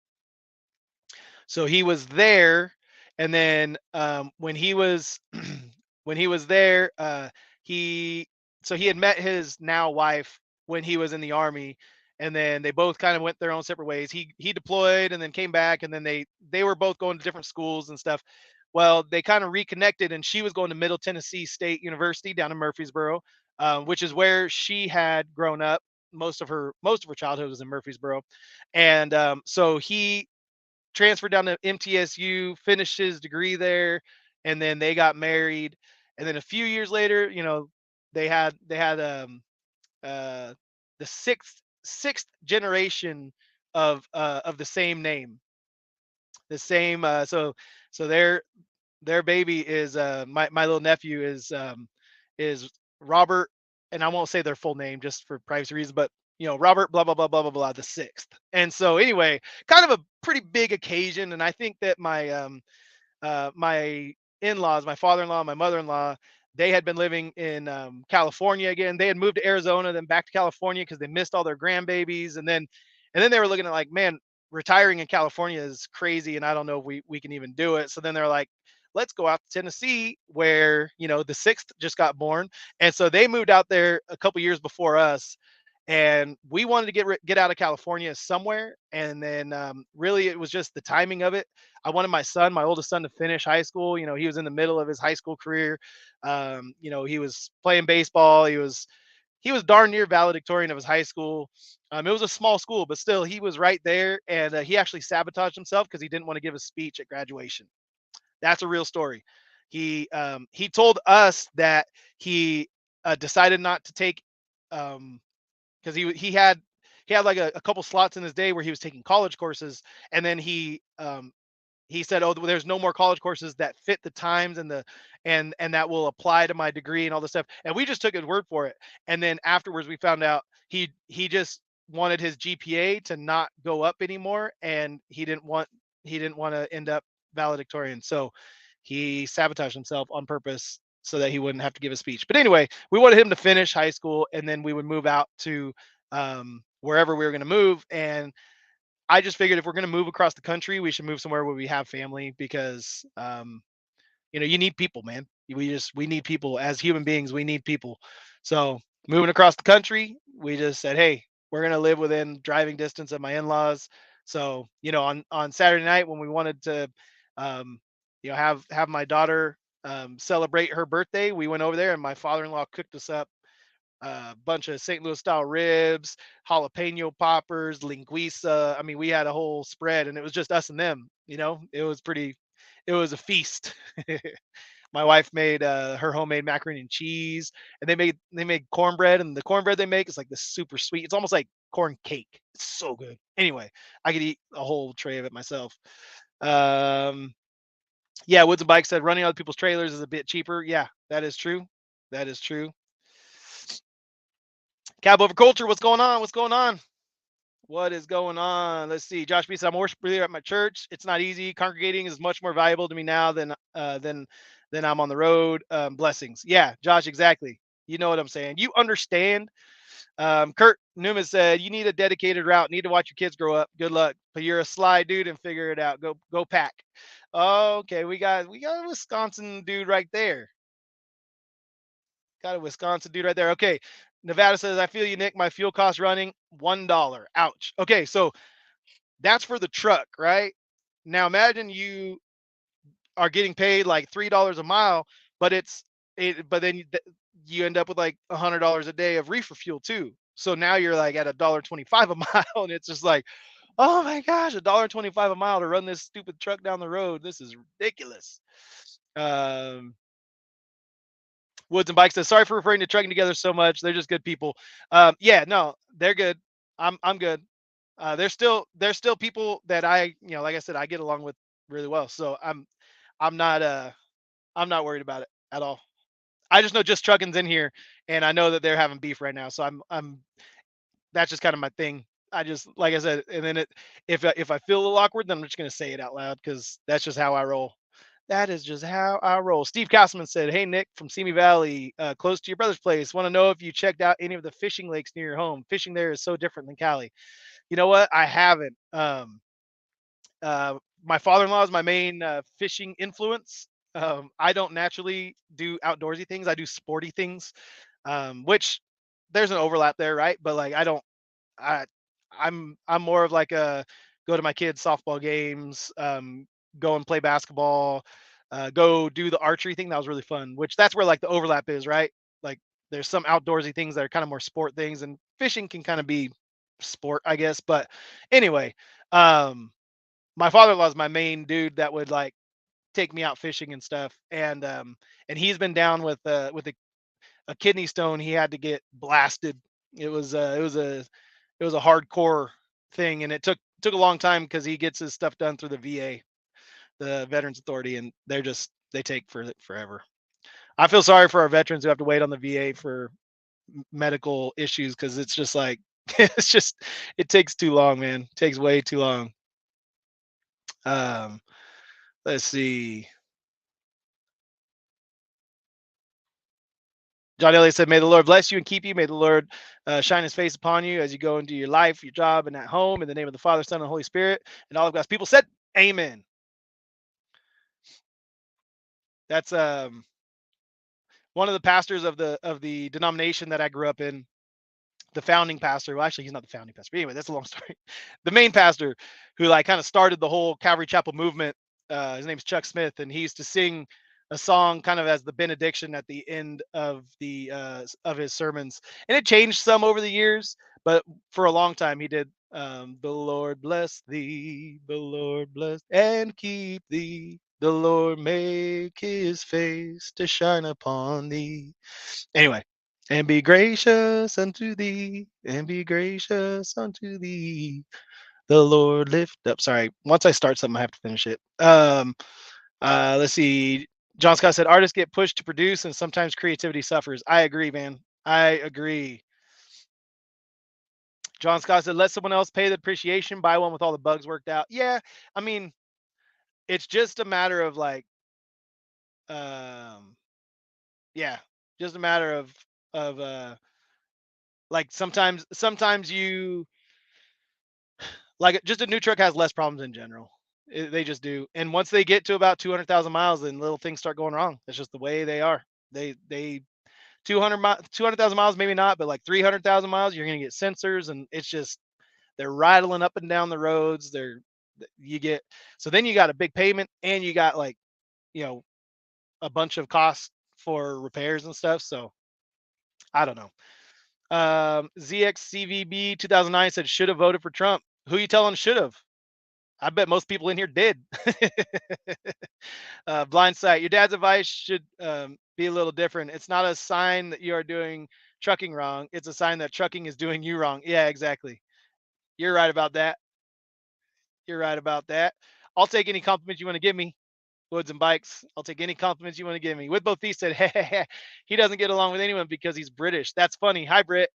So he was there, and then when he was when he was there, he so he had met his now wife when he was in the army, and then they both kind of went their own separate ways. He deployed and then came back, and then they were both going to different schools and stuff. Well, they kind of reconnected, and she was going to Middle Tennessee State University down in Murfreesboro, which is where she had grown up. Most of her childhood was in Murfreesboro, and so he transferred down to MTSU, finished his degree there, and then they got married. And then a few years later, they had uh, the sixth generation of the same name, the same. So their baby is my little nephew is Robert, and I won't say their full name just for privacy reasons, but Robert blah blah blah blah blah blah the sixth. And so anyway, kind of a pretty big occasion, and I think that my in-laws, my father-in-law, my mother-in-law, they had been living in California again. They had moved to Arizona, then back to California because they missed all their grandbabies, and then they were looking at like, man, retiring in California is crazy, and I don't know if we can even do it. So then they're like, let's go out to Tennessee, where the sixth just got born, and so they moved out there a couple years before us. And we wanted to get out of California somewhere, and then really it was just the timing of it. I wanted my oldest son, to finish high school. He was in the middle of his high school career. He was playing baseball. He was darn near valedictorian of his high school. It was a small school, but still, he was right there, and he actually sabotaged himself because he didn't want to give a speech at graduation. That's a real story. He told us that he decided not to take, because he had like a couple slots in his day where he was taking college courses, and then he said, "Oh, there's no more college courses that fit the times and that will apply to my degree and all this stuff." And we just took his word for it. And then afterwards, we found out he just wanted his GPA to not go up anymore, and he didn't want to end up valedictorian. So he sabotaged himself on purpose so that he wouldn't have to give a speech. But anyway, we wanted him to finish high school, and then we would move out to wherever we were going to move. And I just figured if we're going to move across the country, we should move somewhere where we have family, because you need people, man. We need people as human beings. We need people. So moving across the country, we just said, hey, we're going to live within driving distance of my in-laws. So on Saturday night, when we wanted to um, have my daughter celebrate her birthday, we went over there, and my father-in-law cooked us up a bunch of St. Louis style ribs, jalapeno poppers, linguiça. I mean, we had a whole spread, and it was just us and them. It was a feast. My wife made her homemade macaroni and cheese, and they made cornbread, and the cornbread they make is like this super sweet. It's almost like corn cake. It's so good. Anyway, I could eat a whole tray of it myself. Um, yeah, Woods and Bike said running other people's trailers is a bit cheaper. Yeah, that is true. That is true. Cab over culture, what's going on? What's going on? What is going on? Let's see. Josh B said, I'm a worship leader at my church. It's not easy. Congregating is much more valuable to me now than I'm on the road. Blessings. Yeah, Josh, exactly. You know what I'm saying. You understand. Kurt Newman said, you need a dedicated route. Need to watch your kids grow up. Good luck. But you're a sly dude and figure it out. Go pack. Okay, we got a Wisconsin dude right there. Got a Wisconsin dude right there. Okay. Nevada says, I feel you, Nick. My fuel cost running $1. Ouch. Okay, so that's for the truck, right? Now imagine you are getting paid like $3 a mile, but but then you end up with like $100 a day of reefer fuel too. So now you're like at $1.25 a mile, and it's just like, oh my gosh, $1.25 a mile to run this stupid truck down the road. This is ridiculous. Um, Woods and Bike says, sorry for referring to trucking together so much. They're just good people. Yeah, no, they're good. I'm good. There's still people that like I said, I get along with really well. So I'm not I'm not worried about it at all. I just know just trucking's in here, and I know that they're having beef right now. So I'm that's just kind of my thing. I just, like I said, and then if I feel a little awkward, then I'm just gonna say it out loud because that's just how I roll. That is just how I roll. Steve Castleman said, "Hey Nick from Simi Valley, close to your brother's place. Want to know if you checked out any of the fishing lakes near your home? Fishing there is so different than Cali." You know what? I haven't. My father-in-law is my main fishing influence. I don't naturally do outdoorsy things. I do sporty things, which there's an overlap there, right? But like, I don't. I I'm more of like a go to my kids' softball games, go and play basketball, go do the archery thing. That was really fun. Which that's where like the overlap is, right? Like there's some outdoorsy things that are kind of more sport things, and fishing can kind of be sport, I guess. But anyway, um, my father-in-law is my main dude that would like take me out fishing and stuff, and he's been down with a kidney stone. He had to get blasted. It was a hardcore thing, and it took a long time because he gets his stuff done through the VA, the Veterans Authority, and they take forever. I feel sorry for our veterans who have to wait on the VA for medical issues because it's just like it's just it takes too long, man. It takes way too long. Um, let's see. John Elliott said, "May the Lord bless you and keep you. May the Lord shine His face upon you as you go into your life, your job, and at home. In the name of the Father, Son, and Holy Spirit." And all of God's people said, "Amen." That's one of the pastors of the denomination that I grew up in. The founding pastor. Well, actually, he's not the founding pastor. But anyway, that's a long story. The main pastor, who like kind of started the whole Calvary Chapel movement. His name's Chuck Smith, and he used to sing a song kind of as the benediction at the end of his sermons. And it changed some over the years, but for a long time he did. The Lord bless thee, the Lord bless and keep thee. The Lord make His face to shine upon thee. Anyway, and be gracious unto thee, and be gracious unto thee. The Lord lift up. Sorry, once I start something, I have to finish it. Let's see. John Scott said, artists get pushed to produce, and sometimes creativity suffers. I agree, man. I agree. John Scott said, let someone else pay the depreciation, buy one with all the bugs worked out. Yeah, I mean, it's just a matter of like, um, yeah, just a matter of like sometimes you like just a new truck has less problems in general. They just do. And once they get to about 200,000 miles, then little things start going wrong. That's just the way they are. They 200,000 miles, maybe not, but like 300,000 miles, you're going to get sensors, and it's just they're rattling up and down the roads. You get so then you got a big payment, and you got like you know a bunch of costs for repairs and stuff. So I don't know. ZXCVB 2009 said should have voted for Trump. Who you telling should have? I bet most people in here did. Blind sight. Your dad's advice should be a little different. It's not a sign that you are doing trucking wrong. It's a sign that trucking is doing you wrong. Yeah, exactly. You're right about that. You're right about that. I'll take any compliments you want to give me, Woods and Bikes. I'll take any compliments you want to give me. With both these said, hey, he doesn't get along with anyone because he's British. That's funny. Hi, Brit.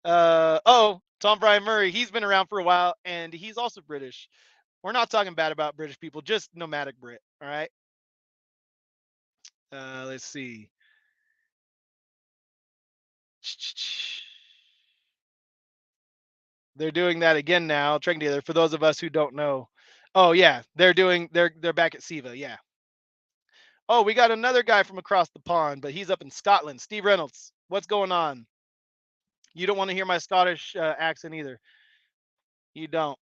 Oh, Tom Brian Murray. He's been around for a while, and he's also British. We're not talking bad about British people, just nomadic Brit. All right. Let's see. They're doing that again now, tracking together. For those of us who don't know, oh yeah, they're back at Siva. Yeah. Oh, we got another guy from across the pond, but he's up in Scotland. Steve Reynolds, what's going on? You don't want to hear my Scottish accent either. You don't.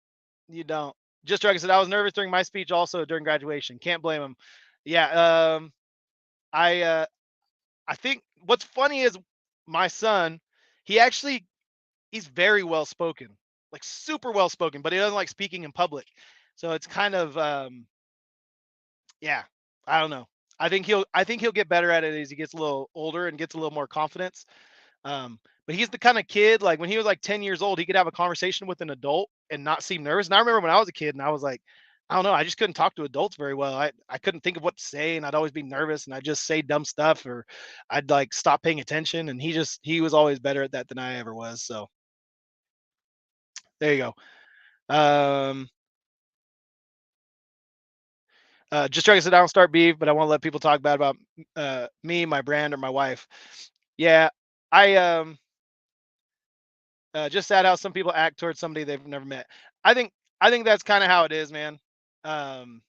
You don't. Just like I said, I was nervous during my speech, also during graduation. Can't blame him. Yeah. I I think what's funny is my son, he actually he's very well spoken, like super well spoken, but he doesn't like speaking in public. So it's kind of yeah, I don't know. I think he'll get better at it as he gets a little older and gets a little more confidence. But he's the kind of kid, like when he was like 10 years old, he could have a conversation with an adult and not seem nervous. And I remember when I was a kid and I was like, I don't know, I just couldn't talk to adults very well. I couldn't think of what to say and I'd always be nervous and I'd just say dumb stuff or I'd like stop paying attention. And he was always better at that than I ever was. So there you go. Just trying to sit down and start beef, but I won't let people talk bad about me, my brand, or my wife. Yeah, I just sad how some people act towards somebody they've never met. I think I think that's kind of how it is, man. Um,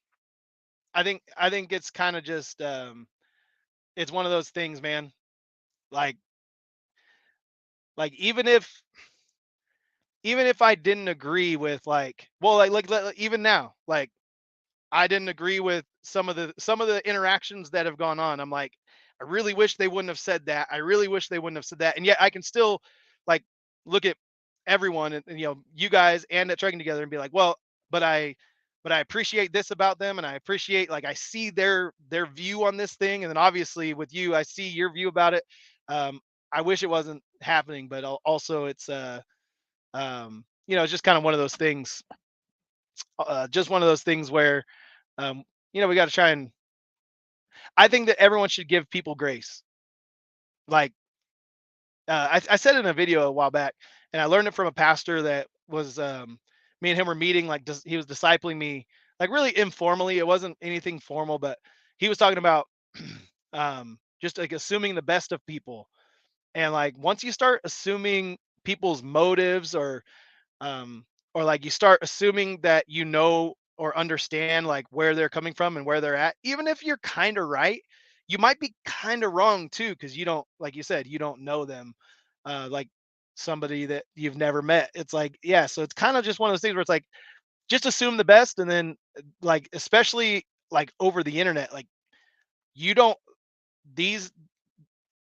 I think it's kind of just it's one of those things, man. Like like even if I didn't agree with like well even now like I didn't agree with some of the interactions that have gone on. I'm like, I really wish they wouldn't have said that. I really wish they wouldn't have said that. And yet I can still like look at everyone and you guys and at Trekking Together and be like, well, but I appreciate this about them and I appreciate like I see their view on this thing. And then obviously with you, I see your view about it. Um, I wish it wasn't happening, but also it's it's just kind of one of those things. Just one of those things where we got to try and I think that everyone should give people grace. Like I said in a video a while back, and I learned it from a pastor that was me and him were meeting. Like he was discipling me, like really informally. It wasn't anything formal, but he was talking about just like assuming the best of people. And like once you start assuming people's motives um, or like you start assuming that or understand like where they're coming from and where they're at, even if you're kind of right, you might be kind of wrong too because you don't, like you said, you don't know them, like somebody that you've never met. It's like yeah, so it's kind of just one of those things where it's like just assume the best, and then like especially like over the internet, like you don't these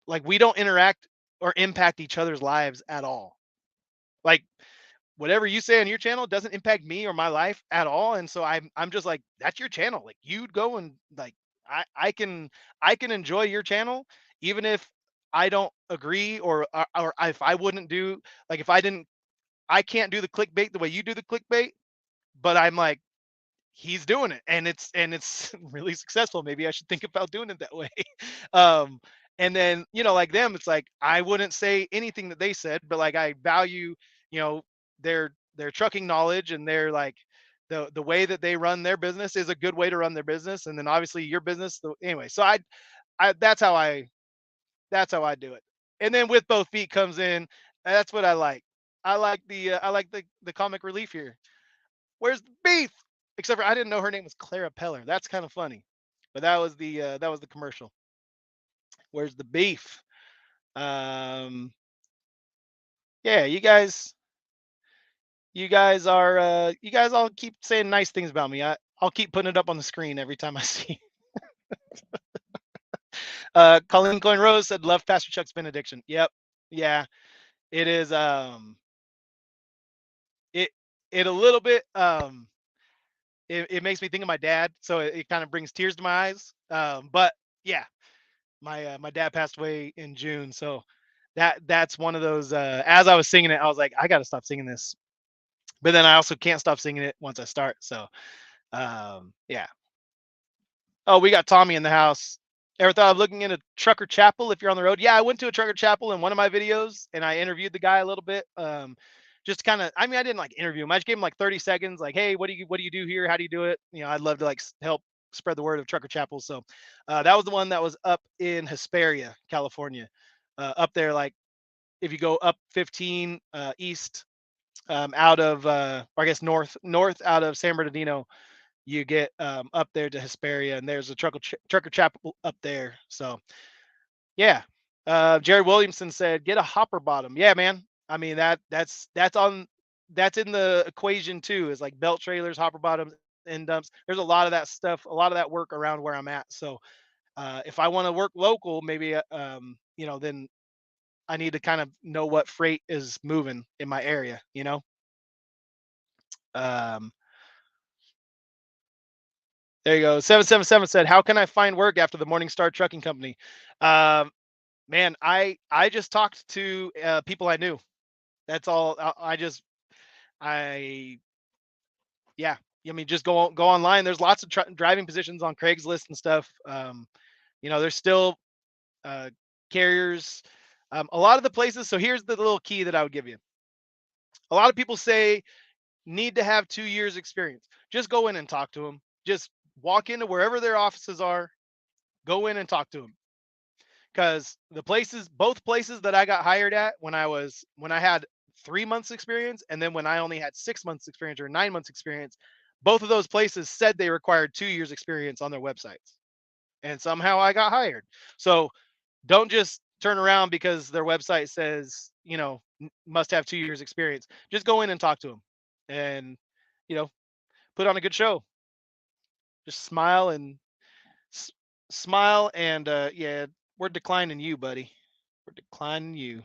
like we don't interact or impact each other's lives at all. Like whatever you say on your channel doesn't impact me or my life at all. And so I'm just like, that's your channel. Like you'd go and like I can enjoy your channel even if I don't agree or if I wouldn't do like if I didn't I can't do the clickbait the way you do the clickbait, but I'm like he's doing it and it's really successful. Maybe I should think about doing it that way. um and then like them, it's like I wouldn't say anything that they said, but like I value you know their trucking knowledge and their like the way that they run their business is a good way to run their business, and then obviously your business anyway. So I that's how I do it. And then with both feet comes in, that's what I like. I like the comic relief here. Where's the beef? Except for I didn't know her name was Clara Peller. That's kind of funny. But that was the commercial. Where's the beef? Um yeah, you guys all keep saying nice things about me. I'll keep putting it up on the screen every time I see. Colleen Coin Rose said love Pastor Chuck's benediction. Yep. Yeah, it is it it a little bit it makes me think of my dad, so it kind of brings tears to my eyes. But yeah, my dad passed away in June, so that's one of those. As I was singing it, I was like, I got to stop singing this, but then I also can't stop singing it once I start. So yeah. Oh, we got Tommy in the house. Ever thought of looking into Trucker Chapel if you're on the road? Yeah, I went to a Trucker Chapel in one of my videos, and I interviewed the guy a little bit. Just kind of, I mean, I didn't like interview him. I just gave him like 30 seconds, like, hey, what do you do here? How do you do it? I'd love to like help spread the word of Trucker Chapel. So that was the one that was up in Hesperia, California. Up there, like if you go up 15 east out of, or I guess north out of San Bernardino, you get up there to Hesperia, and there's a trucker chapel up there. So yeah. Jared Williamson said, get a hopper bottom. Yeah, man. I mean that's in the equation too. Is like belt trailers, hopper bottoms, end dumps. There's a lot of that stuff, a lot of that work around where I'm at. So If I want to work local, maybe then I need to kind of know what freight is moving in my area. Um, there you go. 777 said, "How can I find work after the Morningstar Trucking Company?" Um, Man, I just talked to people I knew. That's all. I yeah. I mean, just go online. There's lots of driving positions on Craigslist and stuff. There's still uh, carriers. A lot of the places. So here's the little key that I would give you. A lot of people say need to have 2 years experience. Just go in and talk to them. Just walk into wherever their offices are. Go in and talk to them. Because both places that I got hired at when I had 3 months experience, and then when I only had 6 months experience or 9 months experience, both of those places said they required 2 years experience on their websites, and somehow I got hired. So don't just turn around because their website says must have 2 years experience. Just go in and talk to them, and you know put on a good show. Just s- smile and yeah, we're declining you, buddy. We're declining you.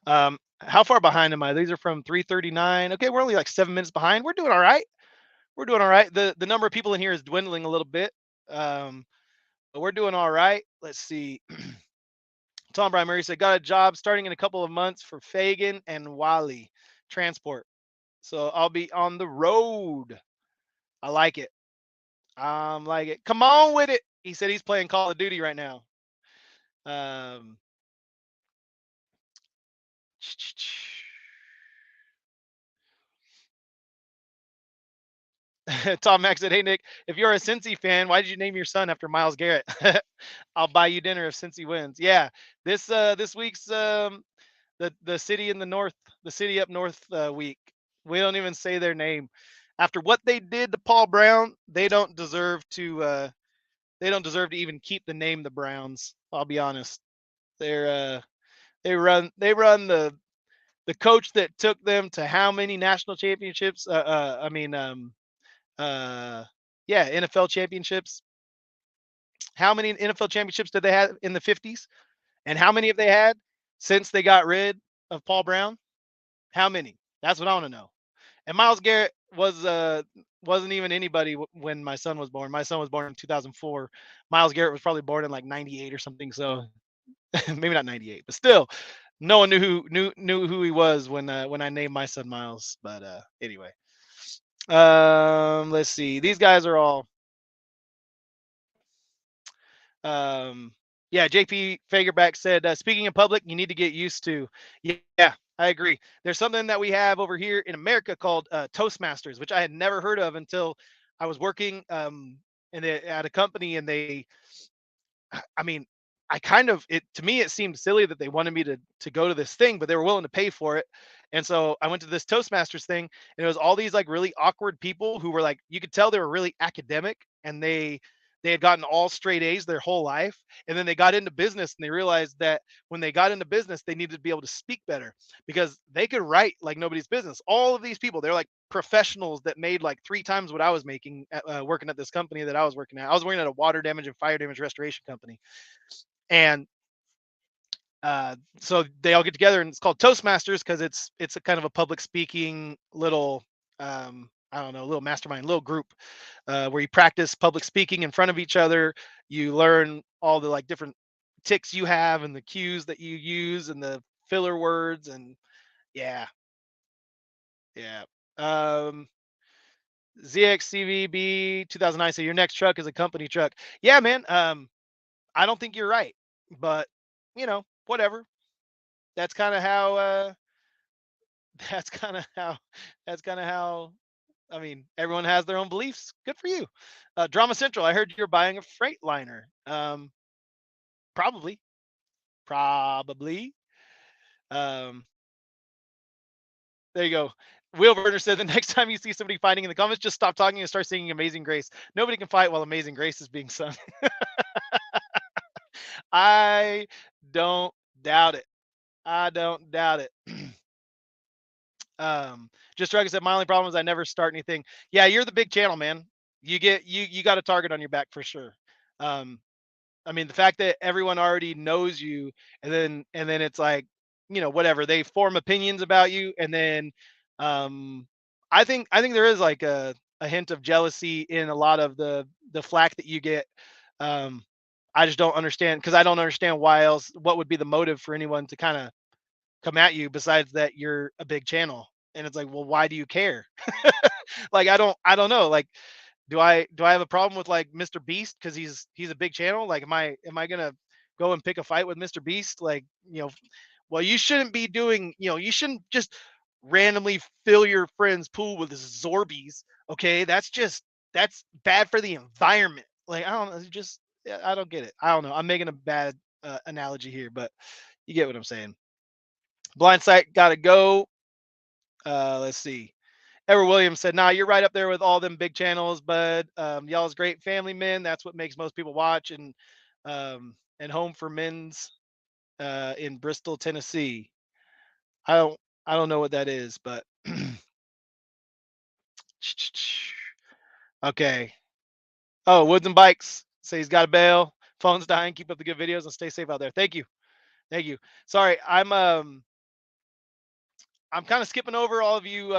How far behind am I? These are from 3:39. Okay, we're only like 7 minutes behind. We're doing all right. We're doing all right. The number of people in here is dwindling a little bit. But we're doing all right. Let's see. Tom Brian Murray said, got a job starting in a couple of months for Fagan and Wally Transport. So I'll be on the road. I like it. Like it. Come on with it. He said he's playing Call of Duty right now. Um, Tom Mack said, "Hey Nick, if you're a Cincy fan, why did you name your son after Miles Garrett? I'll buy you dinner if Cincy wins." Yeah, this week's the city in the north, the city up north week. We don't even say their name. After what they did to Paul Brown, they don't deserve to even keep the name the Browns. I'll be honest. They're they run the coach that took them to how many national championships? I mean, uh, yeah, NFL championships. How many NFL championships did they have in the 50s? And how many have they had since they got rid of Paul Brown? How many? That's what I want to know. And Miles Garrett wasn't even anybody when my son was born. My son was born in 2004. Miles Garrett was probably born in like 98 or something. So maybe not 98, but still, no one knew who he was when I named my son Miles. But anyway, let's see. These guys are all yeah, JP Fagerback said, speaking in public, you need to get used to. Yeah, I agree. There's something that we have over here in America called Toastmasters, which I had never heard of until I was working at a company, and I mean, I kind of it to me it seemed silly that they wanted me to go to this thing, but they were willing to pay for it. And so I went to this Toastmasters thing, and it was all these like really awkward people who were like, you could tell they were really academic, and they had gotten all straight A's their whole life, and then they got into business and they realized that when they got into business they needed to be able to speak better because they could write like nobody's business. All of these people, they're like professionals that made like 3 times what I was making working at this company that I was working at. I was working at a water damage and fire damage restoration company, and so they all get together and it's called Toastmasters because it's a kind of a public speaking little I don't know, little mastermind, little group where you practice public speaking in front of each other. You learn all the like different ticks you have and the cues that you use and the filler words and yeah, yeah. Um, ZXCVB 2009. So your next truck is a company truck. Yeah, man. I don't think you're right, but whatever. That's kind of how. That's kind of how. That's kind of how. I mean, everyone has their own beliefs. Good for you. Drama Central. I heard you're buying a Freightliner. Probably. Probably. Um, there you go. Will Werner said the next time you see somebody fighting in the comments, just stop talking and start singing Amazing Grace. Nobody can fight while Amazing Grace is being sung. I don't doubt it. I don't doubt it. Just Drug said my only problem is I never start anything. Yeah, you're the big channel, man. You got a target on your back for sure. Um, I mean, the fact that everyone already knows you, and then it's like, whatever, they form opinions about you, and then um, I think there is like a hint of jealousy in a lot of the flack that you get. Um, I just don't understand, because I don't understand what would be the motive for anyone to kind of come at you besides that you're a big channel. And it's like, well, why do you care? Like, I don't know. Like, do I have a problem with like Mr. Beast because he's a big channel? Like, am I gonna go and pick a fight with Mr. Beast? Like, well, you shouldn't be doing, you shouldn't just randomly fill your friend's pool with Zorbies. Okay, that's bad for the environment. Like, I don't know, just, yeah, I don't get it. I don't know. I'm making a bad analogy here, but you get what I'm saying. Blind sight, gotta go. Let's see. Edward Williams said, "Nah, you're right up there with all them big channels, bud. Y'all's great family men. That's what makes most people watch." And Home for Men's in Bristol, Tennessee. I don't I don't know what that is, but okay. Oh, Woods and Bikes. Say he's got a bail. Phone's dying. Keep up the good videos and stay safe out there. Thank you. Thank you. Sorry, I'm kind of skipping over all of you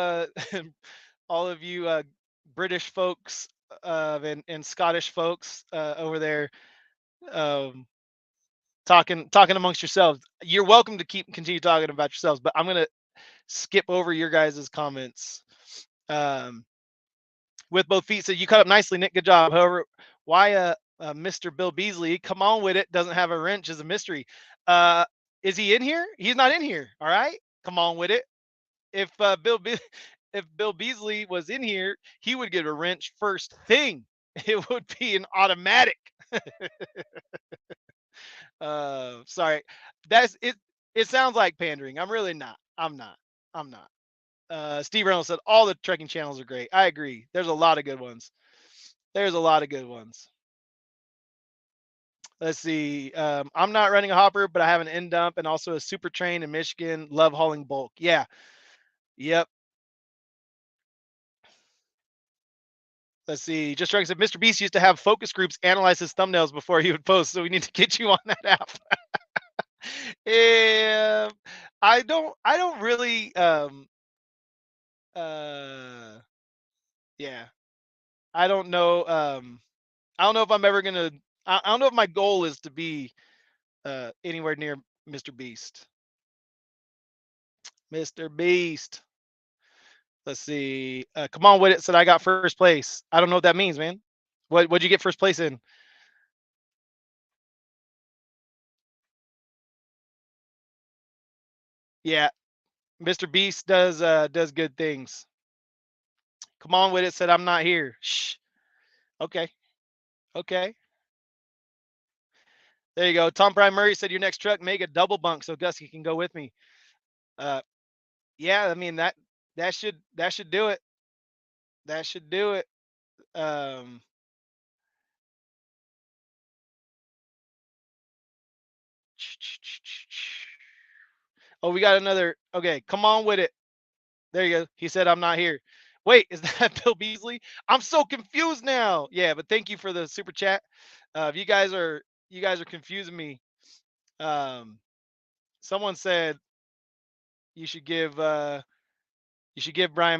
all of you British folks and Scottish folks over there, um, talking amongst yourselves. You're welcome to continue talking about yourselves, but I'm gonna skip over your guys' comments. Um, with both feet, so you cut up nicely, Nick. Good job. However, why Mr. Bill Beasley, come on with it, doesn't have a wrench is a mystery. Uh, is he in here? He's not in here. All right, come on with it. If if Bill Beasley was in here, he would get a wrench first thing. It would be an automatic. Sorry, that's it. It sounds like pandering. I'm really not. I'm not. I'm not. Steve Reynolds said all the trekking channels are great. I agree. There's a lot of good ones. There's a lot of good ones. Let's see. I'm not running a hopper, but I have an end dump and also a super train in Michigan. Love hauling bulk. Yeah. Yep. Let's see. Just Drunk said Mr. Beast used to have focus groups analyze his thumbnails before he would post, so we need to get you on that app. Yeah, I don't really uh yeah. I don't know. I don't know if I'm ever gonna I don't know if my goal is to be anywhere near Mr. Beast. Mr. Beast. Let's see. Come on with it. Said I got first place. I don't know what that means, man. What'd you get first place in? Yeah, Mr. Beast does good things. Come on with it. Said I'm not here. Shh. Okay. Okay. There you go. Tom Prime Murray said your next truck make a double bunk so Gusky can go with me. Uh, yeah. I mean that should do it. That should do it. Um, oh, we got another. Okay, come on with it. There you go. He said I'm not here. Wait, is that Bill Beasley? I'm so confused now. Yeah, but thank you for the super chat. If you guys are confusing me. Um, someone said you should give Brian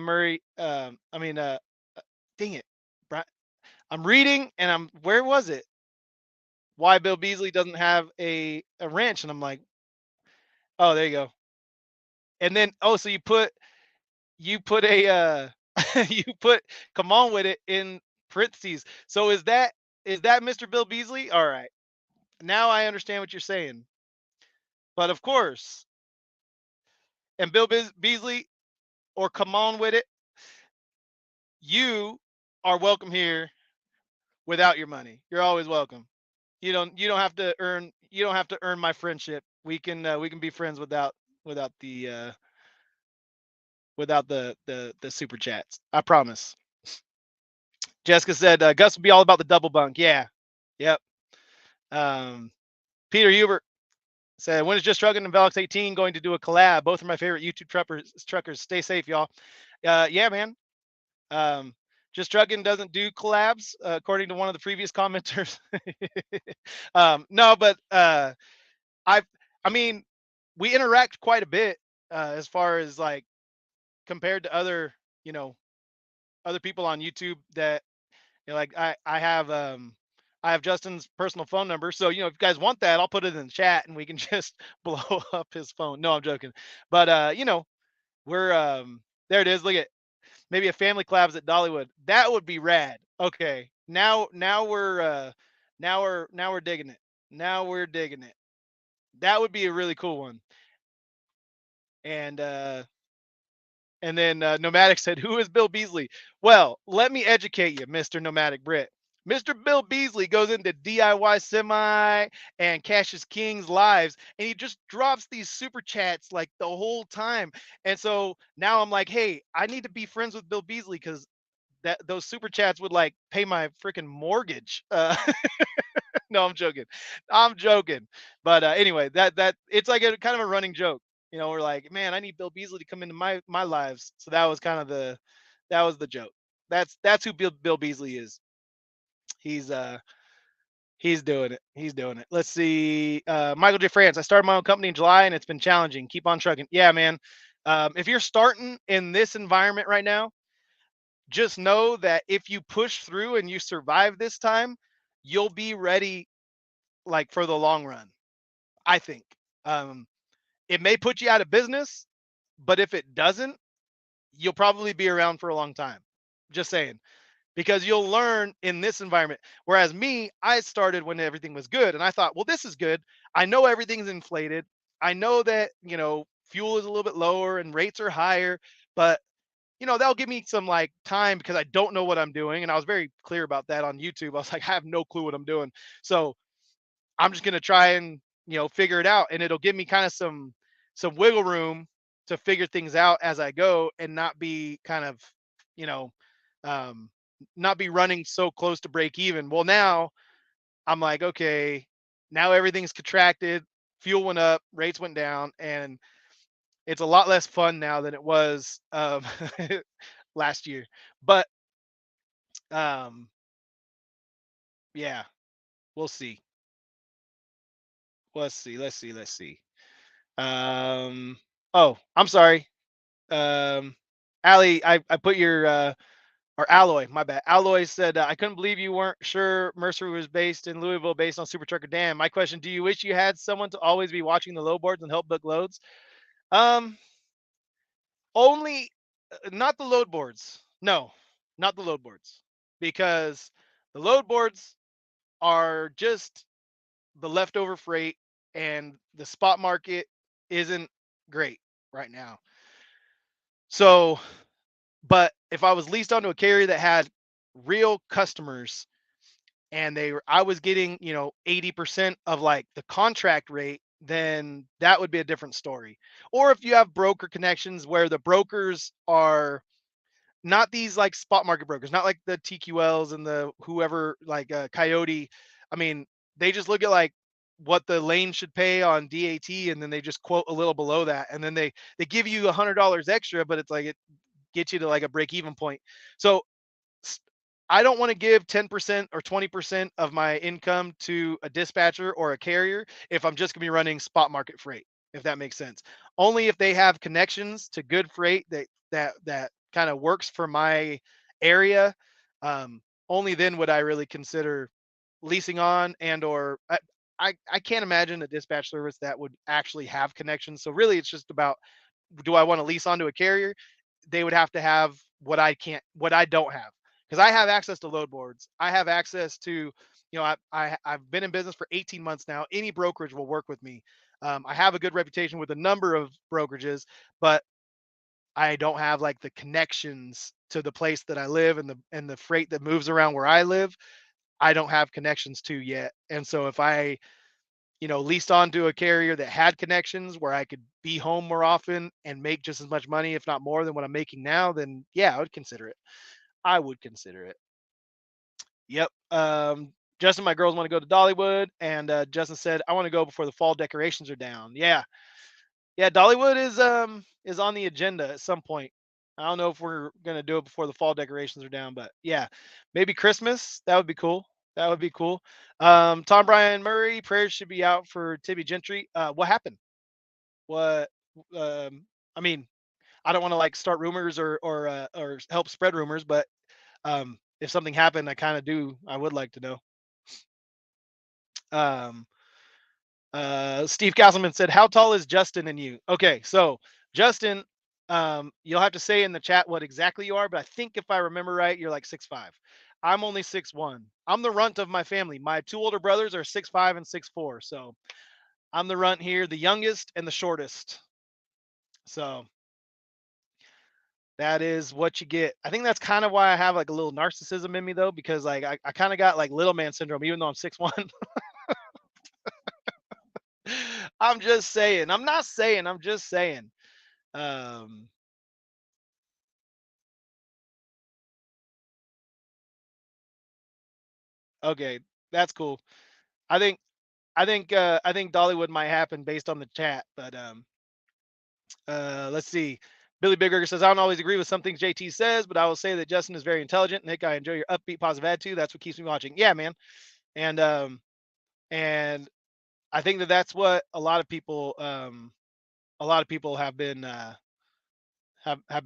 Murray. I mean, dang it, Brian. I'm reading and where was it? Why Bill Beasley doesn't have a wrench? And I'm like, oh, there you go. And then so you put a you put come on with it in parentheses. So is that Mr. Bill Beasley? All right. Now I understand what you're saying. But of course, and Bill Beasley, or come on with it, you are welcome here without your money. You're always welcome. You don't have to earn my friendship. We can be friends without the super chats. I promise. Jessica said Gus will be all about the double bunk. Yeah. Yep. Um, Peter Hubert said, when is Just Trucking and Velox 18 going to do a collab? Both are my favorite YouTube truckers. Stay safe, y'all. Yeah, man. Um, Just Trucking doesn't do collabs, according to one of the previous commenters. No, but I I mean, we interact quite a bit as far as like compared to other, you know, other people on YouTube that like I have Justin's personal phone number. So, if you guys want that, I'll put it in the chat and we can just blow up his phone. No, I'm joking. But we're there it is. Look at maybe a family collabs at Dollywood. That would be rad. Okay. Now we're digging it. Now we're digging it. That would be a really cool one. And then Nomadic said, "Who is Bill Beasley?" Well, let me educate you, Mr. Nomadic Brit. Mr. Bill Beasley goes into DIY Semi and Cassius King's lives, and he just drops these super chats like the whole time. And so now I'm like, hey, I need to be friends with Bill Beasley because that those super chats would like pay my freaking mortgage. No, I'm joking. I'm joking. But anyway, that it's like a kind of a running joke. We're like, man, I need Bill Beasley to come into my lives. So that was kind of that was the joke. That's who Bill Beasley is. He's he's doing it. He's doing it. Let's see. Michael J. France. I started my own company in July and it's been challenging. Keep on trucking. Yeah, man. If you're starting in this environment right now, just know that if you push through and you survive this time, you'll be ready like for the long run. I think. Um, it may put you out of business, but if it doesn't, you'll probably be around for a long time. Just saying, because you'll learn in this environment. Whereas me, I started when everything was good, and I thought, well, this is good. I know everything's inflated. I know that fuel is a little bit lower and rates are higher, but they'll give me some like time because I don't know what I'm doing, and I was very clear about that on YouTube. I was like, I have no clue what I'm doing, so I'm just gonna try and figure it out, and it'll give me kind of some wiggle room to figure things out as I go, and not be kind of you know um, not be running so close to break even. Well, now I'm like, okay, now everything's contracted, fuel went up, rates went down, and it's a lot less fun now than it was last year. But um, yeah, we'll see. Let's see. Let's see. Let's see. Um, oh, I'm sorry. Allie, I put your or Alloy, my bad. Alloy said, I couldn't believe you weren't sure Mercer was based in Louisville based on Super Trucker Dam. My question, do you wish you had someone to always be watching the low boards and help book loads? Um, only not the load boards. No, not the load boards. Because the load boards are just the leftover freight and the spot market isn't great right now. So, but if I was leased onto a carrier that had real customers and I was getting, 80% of like the contract rate, then that would be a different story. Or if you have broker connections where the brokers are not these like spot market brokers, not like the TQLs and the whoever like Coyote. I mean, they just look at like what the lane should pay on DAT, and then they just quote a little below that, and then they give you $100 extra, but it's like it gets you to like a break even point. So I don't want to give 10% or 20% of my income to a dispatcher or a carrier if I'm just going to be running spot market freight, if that makes sense. Only if they have connections to good freight that kind of works for my area. Only then would I really consider leasing on and or I can't imagine a dispatch service that would actually have connections. So really it's just about, do I want to lease onto a carrier? They would have to have what I don't have, because I have access to load boards. I have access to, I've been in business for 18 months now. Any brokerage will work with me. I have a good reputation with a number of brokerages, but I don't have like the connections to the place that I live and the freight that moves around where I live. I don't have connections to yet. And so if I leased onto a carrier that had connections where I could be home more often and make just as much money, if not more than what I'm making now, then yeah, I would consider it. I would consider it. Yep. Justin, my girls want to go to Dollywood, and Justin said, I want to go before the fall decorations are down. Yeah. Yeah, Dollywood is on the agenda at some point. I don't know if we're gonna do it before the fall decorations are down, but yeah, maybe Christmas. That would be cool. That would be cool. Tom Bryan Murray prayers should be out for Tibby Gentry. What happened? What? Um, I mean, I don't want to like start rumors or help spread rumors, but if something happened, I kind of do. I would like to know. Um, Steve Castleman said, "How tall is Justin and you?" Okay, so Justin, you'll have to say in the chat what exactly you are, but I think if I remember right, you're like 6'5". I'm only 6'1". I'm the runt of my family. My two older brothers are 6'5" and 6'4". So I'm the runt here, the youngest and the shortest. So that is what you get. I think that's kind of why I have like a little narcissism in me though, because like I kind of got like little man syndrome, even though I'm 6'1". I'm just saying. I'm not saying. I'm just saying. Um, okay, that's cool. I think Dollywood might happen based on the chat, but let's see. Billy Bigger says I don't always agree with some things JT says, but I will say that Justin is very intelligent. Nick, I enjoy your upbeat, positive attitude. That's what keeps me watching. Yeah, man. And I think that that's what a lot of people have been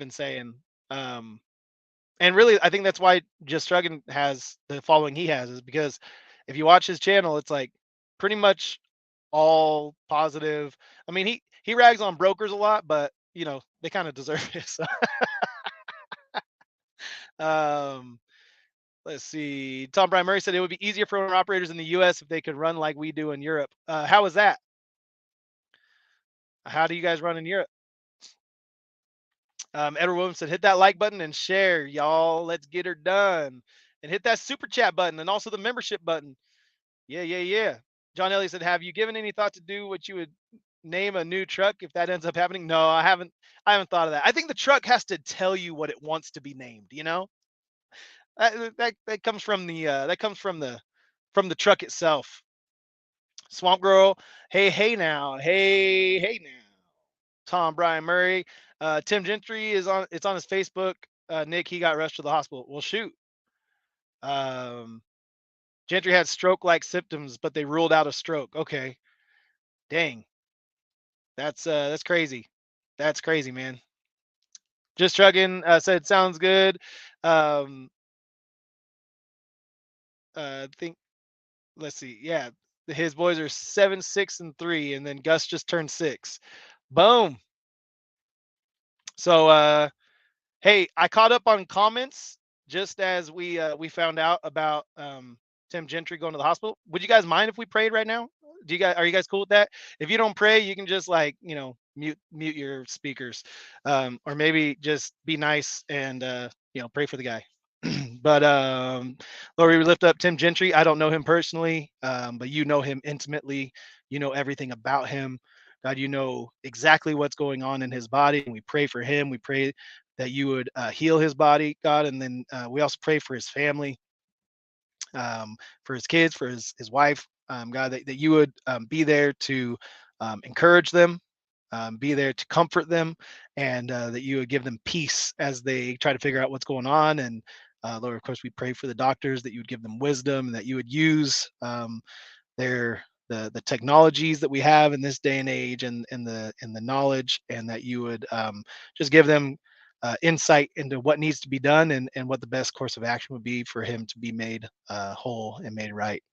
saying. Um, and really, I think that's why Just Struggan has the following he has is because if you watch his channel, it's like pretty much all positive. I mean, he rags on brokers a lot, but you know they kind of deserve it. So, um, let's see. Tom Bryan Murray said it would be easier for owner operators in the U.S. if they could run like we do in Europe. How is that? How do you guys run in Europe? Edward Williams said, hit that like button and share, y'all. Let's get her done. And hit that super chat button and also the membership button. Yeah, yeah, yeah. John Elliott said, have you given any thought to do what you would name a new truck if that ends up happening? No, I haven't. I haven't thought of that. I think the truck has to tell you what it wants to be named. You know, that comes from the truck itself. Swamp Girl, hey now, hey now. Tom Bryan Murray, Tim Gentry is on. It's on his Facebook. Nick, he got rushed to the hospital. Well, shoot. Um, Gentry had stroke-like symptoms, but they ruled out a stroke. Okay, dang. That's crazy. That's crazy, man. Just Truggin said sounds good. Um, think let's see. Yeah, his boys are 7, 6, and 3, and then Gus just turned 6. Boom. So hey, I caught up on comments just as we found out about Tim Gentry going to the hospital. Would you guys mind if we prayed right now? Are you guys cool with that? If you don't pray, you can just like mute your speakers, or maybe just be nice and pray for the guy. But Lord, we lift up Tim Gentry. I don't know him personally, but you know him intimately. You know everything about him. God, you know exactly what's going on in his body. And we pray for him. We pray that you would heal his body, God. And then we also pray for his family, for his kids, for his wife, God, that you would be there to encourage them, be there to comfort them, and that you would give them peace as they try to figure out what's going on. And Lord, of course, we pray for the doctors that you would give them wisdom and that you would use their the technologies that we have in this day and age and the knowledge, and that you would just give them insight into what needs to be done and what the best course of action would be for him to be made whole and made right,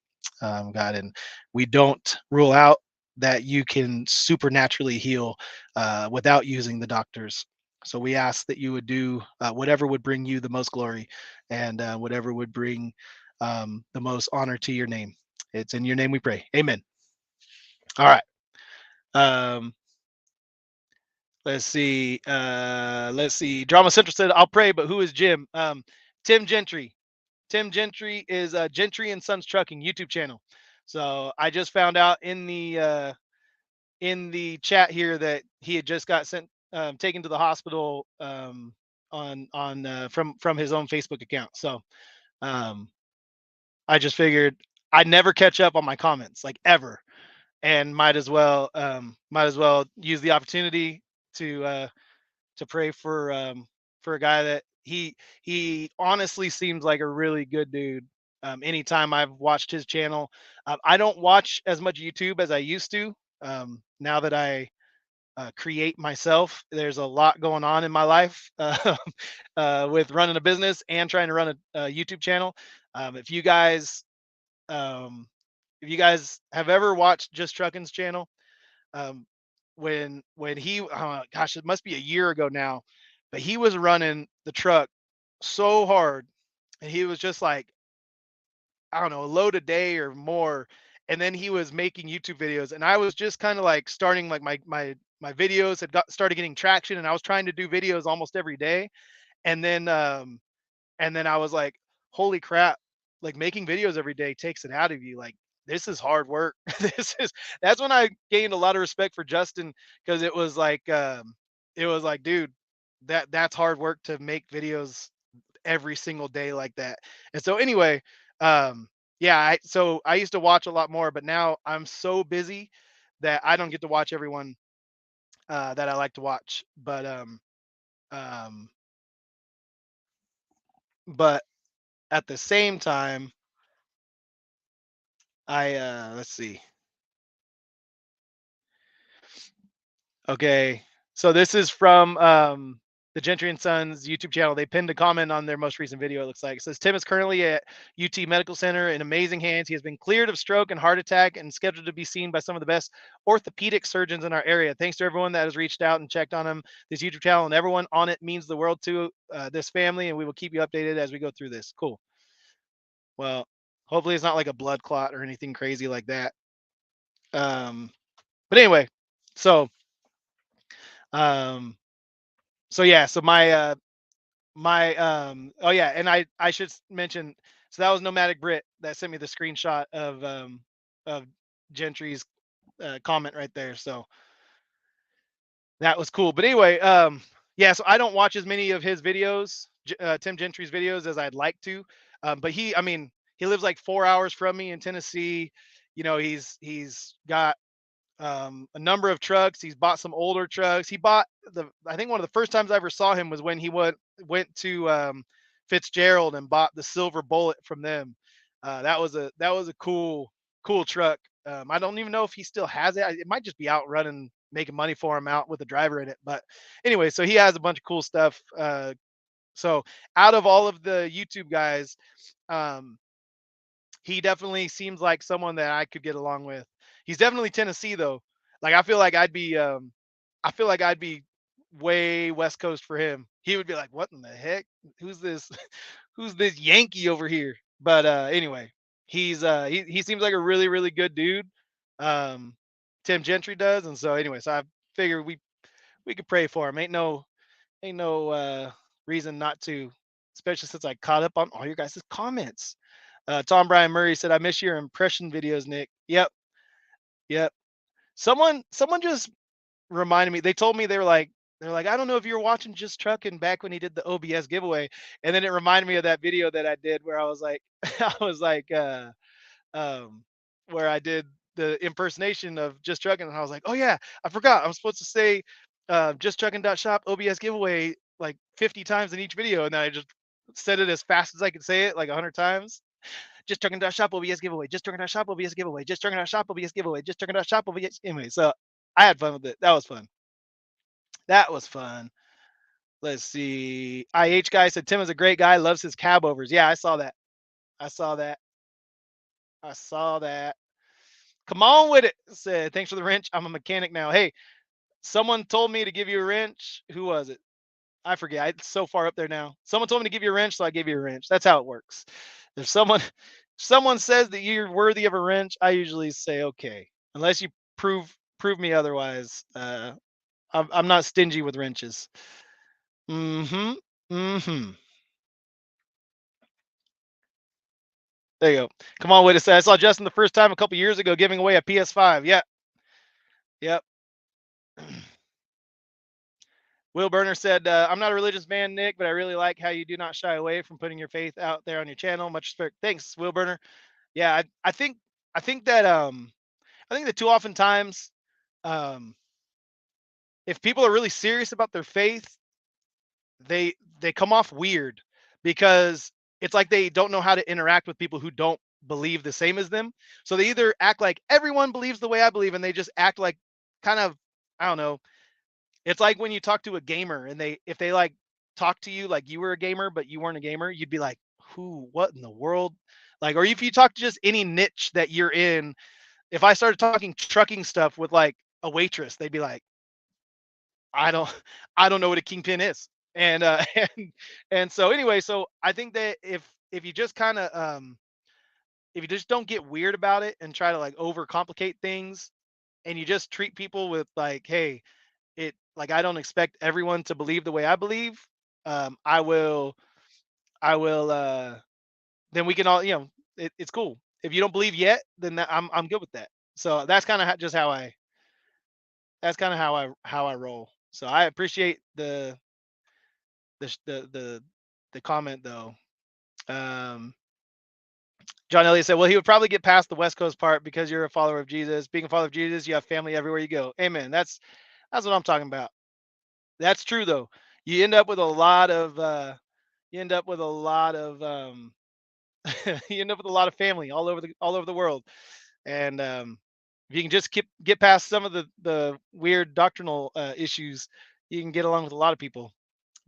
God. And we don't rule out that you can supernaturally heal without using the doctors. So we ask that you would do whatever would bring you the most glory, and whatever would bring the most honor to your name. It's in your name we pray. Amen. All right. Um, let's see. Let's see. Drama Central said, I'll pray, but who is Jim? Tim Gentry. Tim Gentry is Gentry and Sons Trucking YouTube channel. So I just found out in the chat here that he had just got sent taken to the hospital on from his own Facebook account. So um, I just figured I'd never catch up on my comments like ever, and might as well use the opportunity to pray for for a guy that he honestly seems like a really good dude. Anytime I've watched his channel, I don't watch as much YouTube as I used to. Now that I create myself, there's a lot going on in my life with running a business and trying to run a YouTube channel. Um, if you guys, um, if you guys have ever watched Just Trucking's channel, um, when he gosh, it must be a year ago now, but he was running the truck so hard, and he was just like, I don't know, a load a day or more. And then he was making YouTube videos, and I was just kind of like starting, like my videos had got started getting traction, and I was trying to do videos almost every day. And then I was like, holy crap, like making videos every day takes it out of you. Like, this is hard work. This is That's when I gained a lot of respect for Justin, because it was like, dude, that's hard work to make videos every single day like that. And so anyway, yeah, so I used to watch a lot more, but now I'm so busy that I don't get to watch everyone that I like to watch. Um, but at the same time, I let's see. Okay. So this is from the Gentry and Sons YouTube channel. They pinned a comment on their most recent video, it looks like. It says Tim is currently at UT Medical Center in amazing hands. He has been cleared of stroke and heart attack and scheduled to be seen by some of the best orthopedic surgeons in our area. Thanks to everyone that has reached out and checked on him. This YouTube channel and everyone on it means the world to this family, and we will keep you updated as we go through this. Cool. Well, hopefully it's not like a blood clot or anything crazy like that. Um, but anyway, so um, so yeah, so my oh yeah, and I should mention, so that was Nomadic Brit that sent me the screenshot of Gentry's comment right there. So that was cool. But anyway, yeah, so I don't watch as many of his videos, Tim Gentry's videos, as I'd like to. But I mean, he lives like 4 hours from me in Tennessee. You know, he's got a number of trucks. He's bought some older trucks. He bought I think one of the first times I ever saw him was when he went to Fitzgerald and bought the Silver Bullet from them. That was a cool truck. I don't even know if he still has it. It might just be out running, making money for him out with a driver in it. But anyway, so he has a bunch of cool stuff. So out of all of the YouTube guys, um, he definitely seems like someone that I could get along with. He's definitely Tennessee though. Like I feel like I'd be way West Coast for him. He would be like, "What in the heck? Who's this? Who's this Yankee over here?" But anyway, he seems like a really good dude. Um, Tim Gentry does, and so anyway, so I figured we could pray for him. Ain't no reason not to, especially since I caught up on all your guys' comments. Tom Brian Murray said, "I miss your impression videos, Nick." Yep, yep. Someone just reminded me. They told me they're like, I don't know if you were watching Just Trucking back when he did the OBS giveaway, and then it reminded me of that video that I did where I was like, I was like, um, where I did the impersonation of Just Trucking, and I was like, oh yeah, I forgot. I'm supposed to say Just Trucking.shop OBS giveaway like 50 times in each video, and then I just said it as fast as I could say it, like 100 times. Just Trucking.shop OBS giveaway. Just Trucking.shop OBS giveaway. Just Trucking.shop OBS giveaway. Just Trucking.shop OBS. Anyway, so I had fun with it. That was fun. That was fun. Let's see. IH guy said Tim is a great guy. Loves his cab overs. Yeah, I saw that. I saw that. I saw that. Come on with it. Said thanks for the wrench. I'm a mechanic now. Hey, someone told me to give you a wrench. Who was it? I forget. It's so far up there now. Someone told me to give you a wrench, so I gave you a wrench. That's how it works. If someone says that you're worthy of a wrench, I usually say okay, unless you prove me otherwise. I'm not stingy with wrenches. Mm-hmm. Mm-hmm. There you go. Come on, wait a second. I saw Justin the first time a couple years ago giving away a PS5. Yep. Yep. Will Burner said, I'm not a religious man, Nick, but I really like how you do not shy away from putting your faith out there on your channel. Much respect. Thanks, Will Burner. Yeah, I think that I think that too often times, um if people are really serious about their faith, they come off weird because it's like they don't know how to interact with people who don't believe the same as them. So they either act like everyone believes the way I believe, and they just act like kind of, I don't know. It's like when you talk to a gamer and they if they like talk to you like you were a gamer but you weren't a gamer, you'd be like, who, what in the world? Like, or if you talk to just any niche that you're in, if I started talking trucking stuff with like a waitress, they'd be like, I don't I don't know what a kingpin is. And and so anyway, so I think that if you just kind of if you just don't get weird about it and try to like overcomplicate things, and you just treat people with like, hey, it like I don't expect everyone to believe the way I believe. I will then we can all, it's cool. If you don't believe yet, then I'm good with that. So that's kind of just that's kind of how I roll. So I appreciate the comment though. Um, John Elliott said, "Well, he would probably get past the West Coast part because you're a follower of Jesus. Being a follower of Jesus, you have family everywhere you go. Amen. That's what I'm talking about. That's true though. You end up with a lot of you end up with a lot of you end up with a lot of family all over the world. And if you can just get past some of the weird doctrinal issues, you can get along with a lot of people.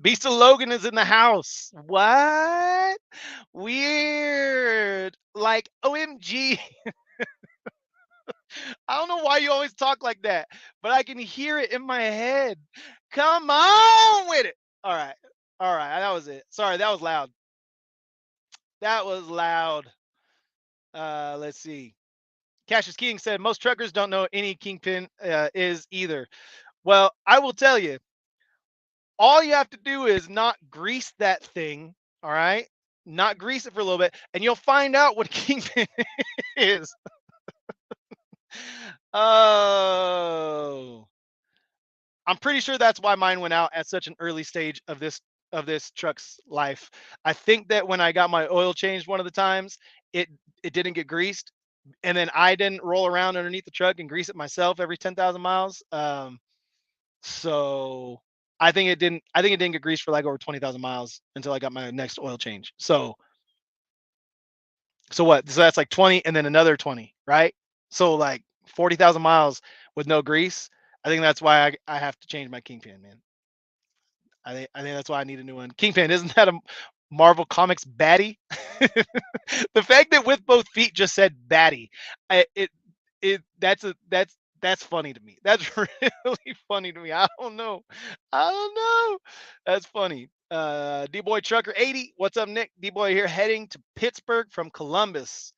Beast of Logan is in the house. What? Weird. Like, OMG. I don't know why you always talk like that, but I can hear it in my head. Come on with it. All right. All right. That was it. Sorry, that was loud. That was loud. Let's see. Cassius King said most truckers don't know any kingpin is either. Well, I will tell you, all you have to do is not grease that thing. All right. Not grease it for a little bit, and you'll find out what kingpin is. Oh, I'm pretty sure that's why mine went out at such an early stage of this truck's life. I think that when I got my oil changed one of the times, it it didn't get greased, and then I didn't roll around underneath the truck and grease it myself every 10,000 miles. So I think it didn't get greased for like over 20,000 miles until I got my next oil change. So what? So that's like 20 and then another 20, right? So like 40,000 miles with no grease. I think that's why I have to change my kingpin, man. I think that's why I need a new one. Kingpin, isn't that a Marvel Comics baddie? The fact that with both feet just said baddie, it that's funny to me. That's really funny to me. I don't know. I don't know. That's funny. D Boy Trucker 80. What's up, Nick? D Boy here heading to Pittsburgh from Columbus.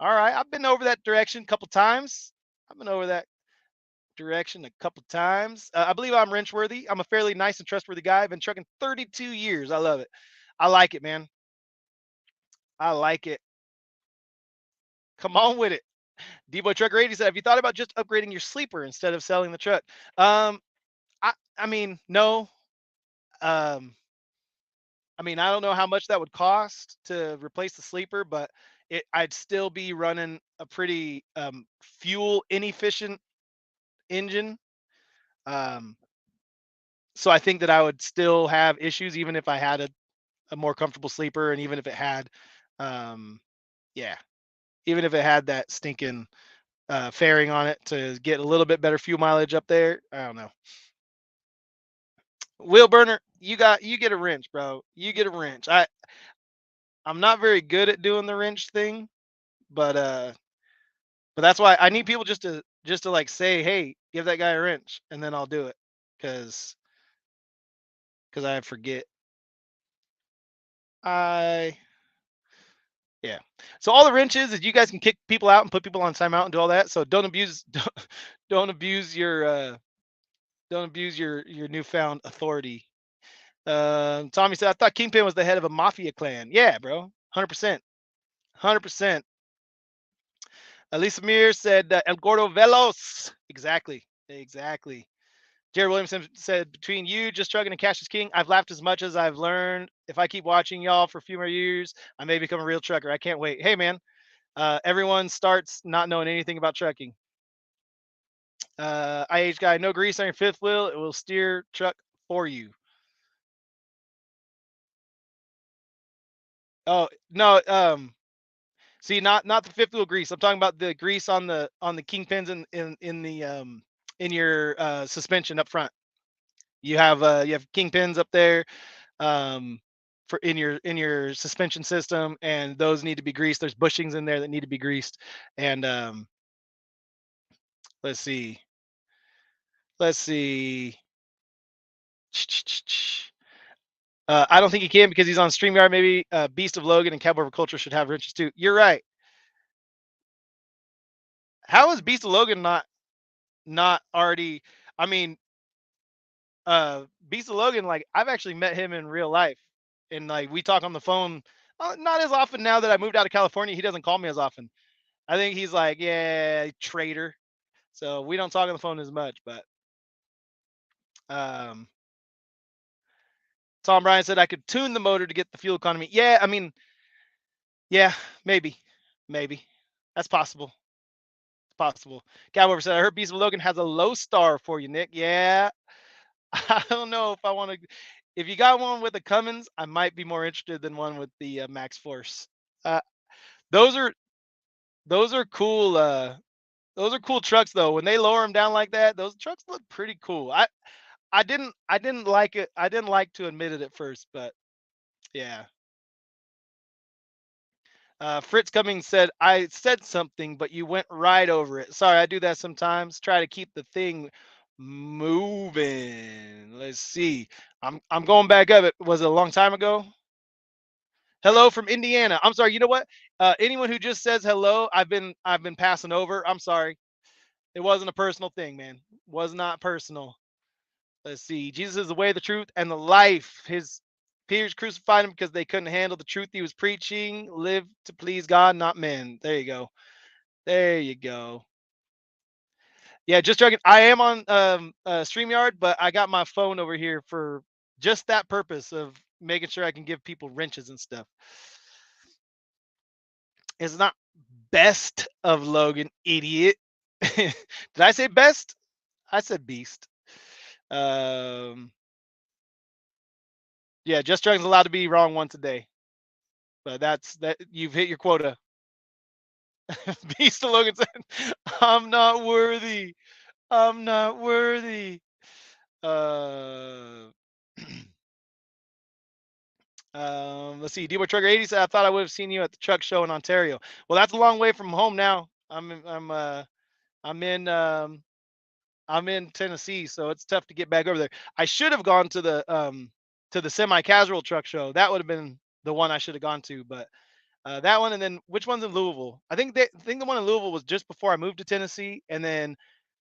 All right. I've been over that direction a couple times. I've been over that direction a couple times. I believe I'm wrenchworthy. I'm a fairly nice and trustworthy guy. I've been trucking 32 years. I love it. I like it, man. I like it. Come on with it. D-Boy Trucker 80 said, have you thought about just upgrading your sleeper instead of selling the truck? Um, I mean, no. Um, I mean, I don't know how much that would cost to replace the sleeper, but I'd still be running a pretty fuel inefficient engine. Um, so I think that I would still have issues even if I had a more comfortable sleeper, and even if it had, um, yeah, even if it had that stinking fairing on it to get a little bit better fuel mileage up there. I don't know. Wheel burner, you get a wrench, bro. You get a wrench. I'm not very good at doing the wrench thing, but but that's why I need people just to like say, hey, give that guy a wrench, and then I'll do it, because I forget. I Yeah. So all the wrenches is you guys can kick people out and put people on timeout and do all that. So don't abuse don't abuse your don't abuse your newfound authority. Tommy said, I thought Kingpin was the head of a mafia clan. Yeah, bro. 100%. 100%. Elisa Mir said, El Gordo Velos. Exactly. Exactly. Jared Williamson said, between you, Just Trucking, and Cash is King, I've laughed as much as I've learned. If I keep watching y'all for a few more years, I may become a real trucker. I can't wait. Hey, man, everyone starts not knowing anything about trucking. IH guy, no grease on your fifth wheel. It will steer truck for you. Oh no, see, not the fifth wheel grease. I'm talking about the grease on the kingpins in the in your suspension up front. You have kingpins up there for in your suspension system, and those need to be greased. There's bushings in there that need to be greased, and let's see, let's see. I don't think he can because he's on StreamYard. Maybe Beast of Logan and Cowboy for Culture should have wrenches too. You're right. How is Beast of Logan not already? I mean, Beast of Logan, like I've actually met him in real life, and like we talk on the phone. Not as often now that I moved out of California. He doesn't call me as often. I think he's like, yeah, traitor. So we don't talk on the phone as much. But um, Tom Bryan said I could tune the motor to get the fuel economy. Yeah, I mean, yeah, maybe that's possible. It's possible. Cowboy said I heard Beast of Logan has a low star for you, Nick. Yeah, I don't know if I want to. If you got one with the Cummins, I might be more interested than one with the Max Force. Uh, those are those are cool. Those are cool trucks though. When they lower them down like that, those trucks look pretty cool. I didn't like it. I didn't like to admit it at first, but yeah. Fritz Cummings said I said something, but you went right over it. Sorry, I do that sometimes. Try to keep the thing moving. Let's see. I'm going back up. It was it a long time ago. Hello from Indiana. I'm sorry. You know what? Anyone who just says hello, I've been passing over. I'm sorry. It wasn't a personal thing, man. Was not personal. Let's see. Jesus is the way, the truth, and the life. His peers crucified him because they couldn't handle the truth he was preaching. Live to please God, not men. There you go. There you go. Yeah, just joking. I am on StreamYard, but I got my phone over here for just that purpose of making sure I can give people wrenches and stuff. It's not best of Logan, idiot. Did I say best? I said beast. Um, yeah, just Dragons allowed to be wrong once a day, but that's that. You've hit your quota. Beast of Logan said, "I'm not worthy. I'm not worthy." Uh, let's see. D-Boy Trucker 80 said, "I thought I would have seen you at the truck show in Ontario." Well, that's a long way from home now. I'm in I'm in Tennessee, so it's tough to get back over there. I should have gone to the semi-casual truck show. That would have been the one I should have gone to, but that one, and then which one's in Louisville? I think the one in Louisville was just before I moved to Tennessee, and then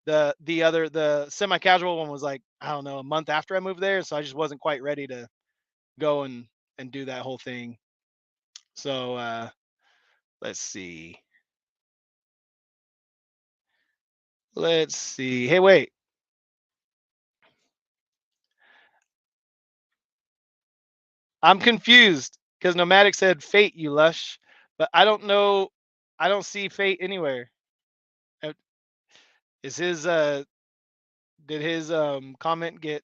the semi-casual one was like I don't know a month after I moved there, so I just wasn't quite ready to go and do that whole thing. So let's see, let's see. Hey, wait, I'm confused because Nomadic said Fate, you lush, but I don't know. I don't see Fate anywhere. Uh, Is his did his comment get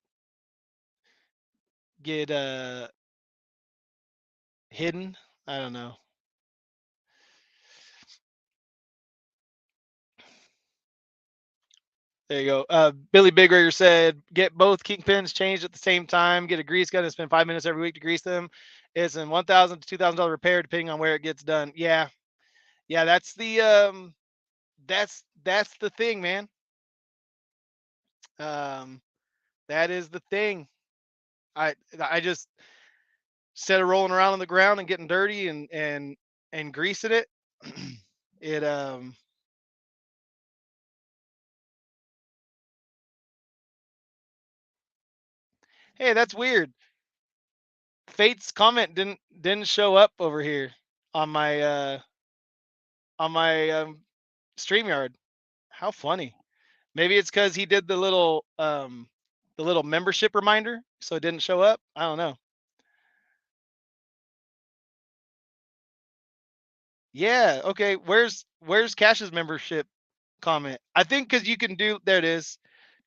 hidden? I don't know. There you go. Billy Big Rigger said, get both kingpins changed at the same time. Get a grease gun and spend 5 minutes every week to grease them. It's an $1,000 to $2,000 repair depending on where it gets done. Yeah, yeah. That's the thing, man. Um, that is the thing. I just instead of rolling around on the ground and getting dirty and greasing it, it hey, that's weird. Fate's comment didn't show up over here on my StreamYard. How funny. Maybe it's because he did the little membership reminder, so it didn't show up. I don't know. Yeah. Okay. Where's Cash's membership comment? I think because you can do there it is.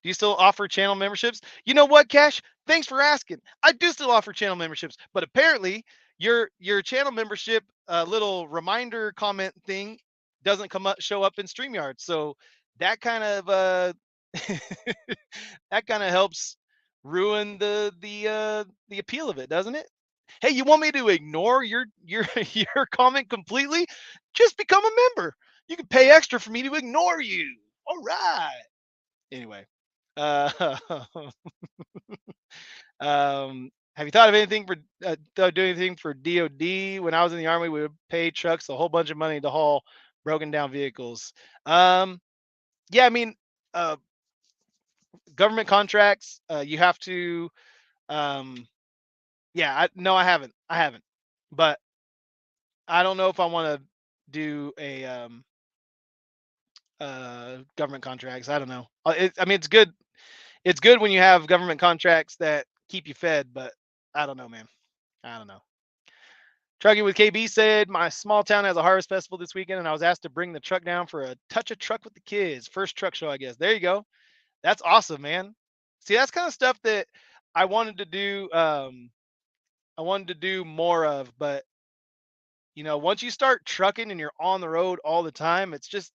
Do you still offer channel memberships? You know what, Cash? Thanks for asking. I do still offer channel memberships, but apparently your channel membership little reminder comment thing doesn't show up in StreamYard. So that kind of that kind of helps ruin the appeal of it, doesn't it? Hey, you want me to ignore your your comment completely? Just become a member. You can pay extra for me to ignore you. All right. Anyway, uh, have you thought of anything for doing anything for DoD? When I was in the army, we would pay trucks a whole bunch of money to haul broken down vehicles. Um, yeah, I mean, uh, government contracts. You have to. Um, yeah, no, I haven't, but I don't know if I want to do a government contracts. I don't know. I mean, it's good. It's good when you have government contracts that keep you fed, but I don't know, man. I don't know. Trucking with KB said, my small town has a harvest festival this weekend, and I was asked to bring the truck down for a touch of truck with the kids. First truck show, I guess. There you go. That's awesome, man. See, that's kind of stuff that I wanted to do. I wanted to do more of, but once you start trucking and you're on the road all the time, it's just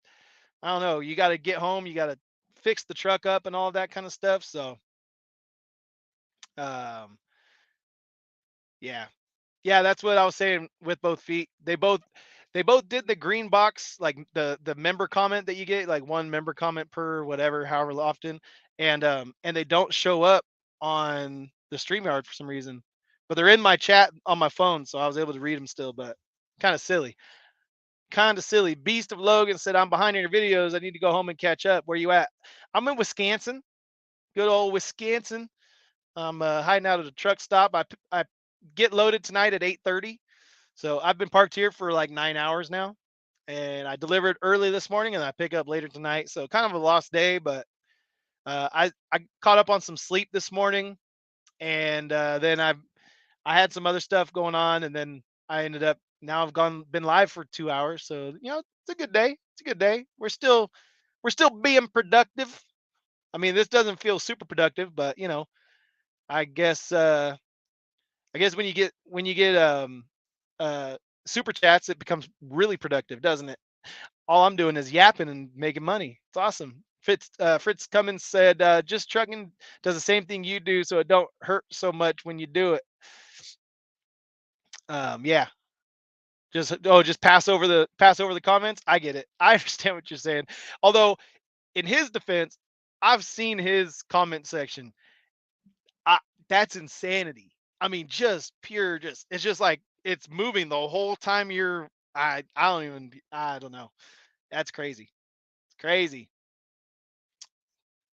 I don't know. You got to get home. You got to fix the truck up and all that kind of stuff. So, um, yeah, yeah, that's what I was saying with both feet. They both did the green box, like the member comment that you get, like one member comment per whatever, however often, and they don't show up on the StreamYard for some reason, but they're in my chat on my phone, so I was able to read them still. But kind of silly, kind of silly. Beast of Logan said, "I'm behind in your videos. I need to go home and catch up. Where you at?" I'm in Wisconsin, good old Wisconsin. I'm hiding out at a truck stop. I get loaded tonight at 8:30. So I've been parked here for like 9 hours now, and I delivered early this morning, and I pick up later tonight. So kind of a lost day, but I caught up on some sleep this morning, and then I had some other stuff going on, and then I ended up now I've been live for 2 hours. So it's a good day. It's a good day. We're still being productive. I mean, this doesn't feel super productive, but I guess when you get uh super chats, it becomes really productive, doesn't it? All I'm doing is yapping and making money. It's awesome. Fritz Cummins said, just trucking does the same thing you do, so it don't hurt so much when you do it. Yeah. Just pass over the comments. I get it. I understand what you're saying. Although in his defense, I've seen his comment section. I, that's insanity. I mean, just pure, it's just like it's moving the whole time you're. I don't know. That's crazy. It's crazy.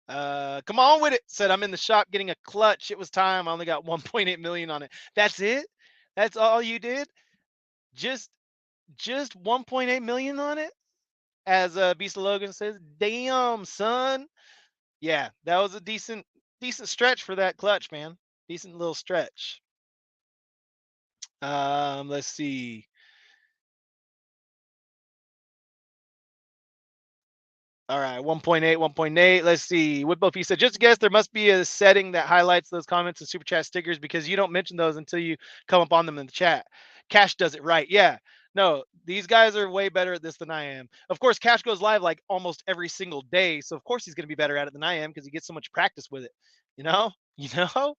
Come on with it. Said I'm in the shop getting a clutch. It was time. I only got 1.8 million on it. That's it. That's all you did. Just just 1.8 million on it. As Beast of Logan says, damn son. Yeah, that was a decent stretch for that clutch, man. Decent little stretch. Let's see. All right, 1.8, 1.8. Let's see. Whitbo P said, just guess there must be a setting that highlights those comments and super chat stickers because you don't mention those until you come up on them in the chat. Cash does it right. Yeah. No, these guys are way better at this than I am. Of course, Cash goes live like almost every single day. So of course he's gonna be better at it than I am because he gets so much practice with it. You know? You know?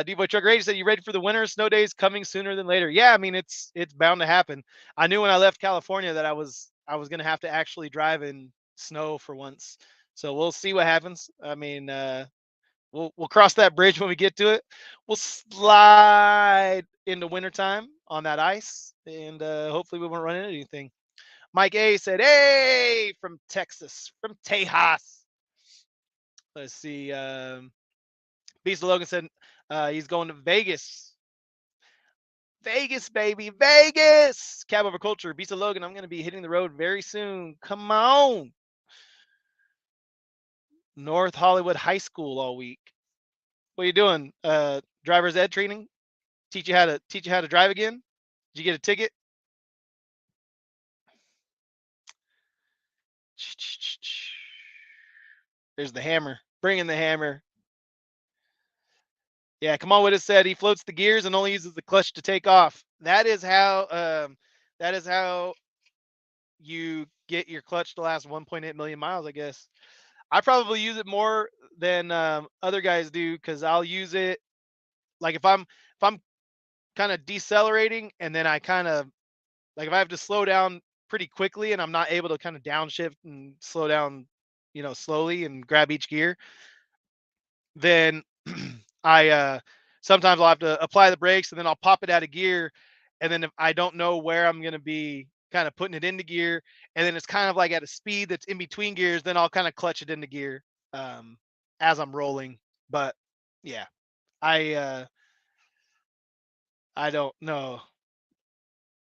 D-Boy Trucker 80 said, you ready for the winter? Snow days coming sooner than later. Yeah, I mean it's bound to happen. I knew when I left California that I was gonna have to actually drive in snow for once. So we'll see what happens. I mean, we'll cross that bridge when we get to it. We'll slide into wintertime on that ice, and hopefully we won't run into anything. Mike A said, "Hey, from Texas, from Tejas." Let's see. Beast of Logan said he's going to Vegas. Vegas, baby, Vegas. Cab over culture. Beast of Logan, I'm going to be hitting the road very soon. Come on. North Hollywood High School all week. What are you doing? Driver's ed training? Teach you how to drive again? Did you get a ticket? There's the hammer. Bring in the hammer. Yeah, come on. What it said. He floats the gears and only uses the clutch to take off. That is how you get your clutch to last 1.8 million miles. I guess I probably use it more than other guys do because I'll use it like if I'm kind of decelerating and then I kind of like if I have to slow down pretty quickly and I'm not able to kind of downshift and slow down, slowly and grab each gear, then I sometimes I'll have to apply the brakes and then I'll pop it out of gear. And then if I don't know where I'm gonna be kind of putting it into gear, and then it's kind of like at a speed that's in between gears, then I'll kind of clutch it into gear um, as I'm rolling. But yeah, I uh, I don't know.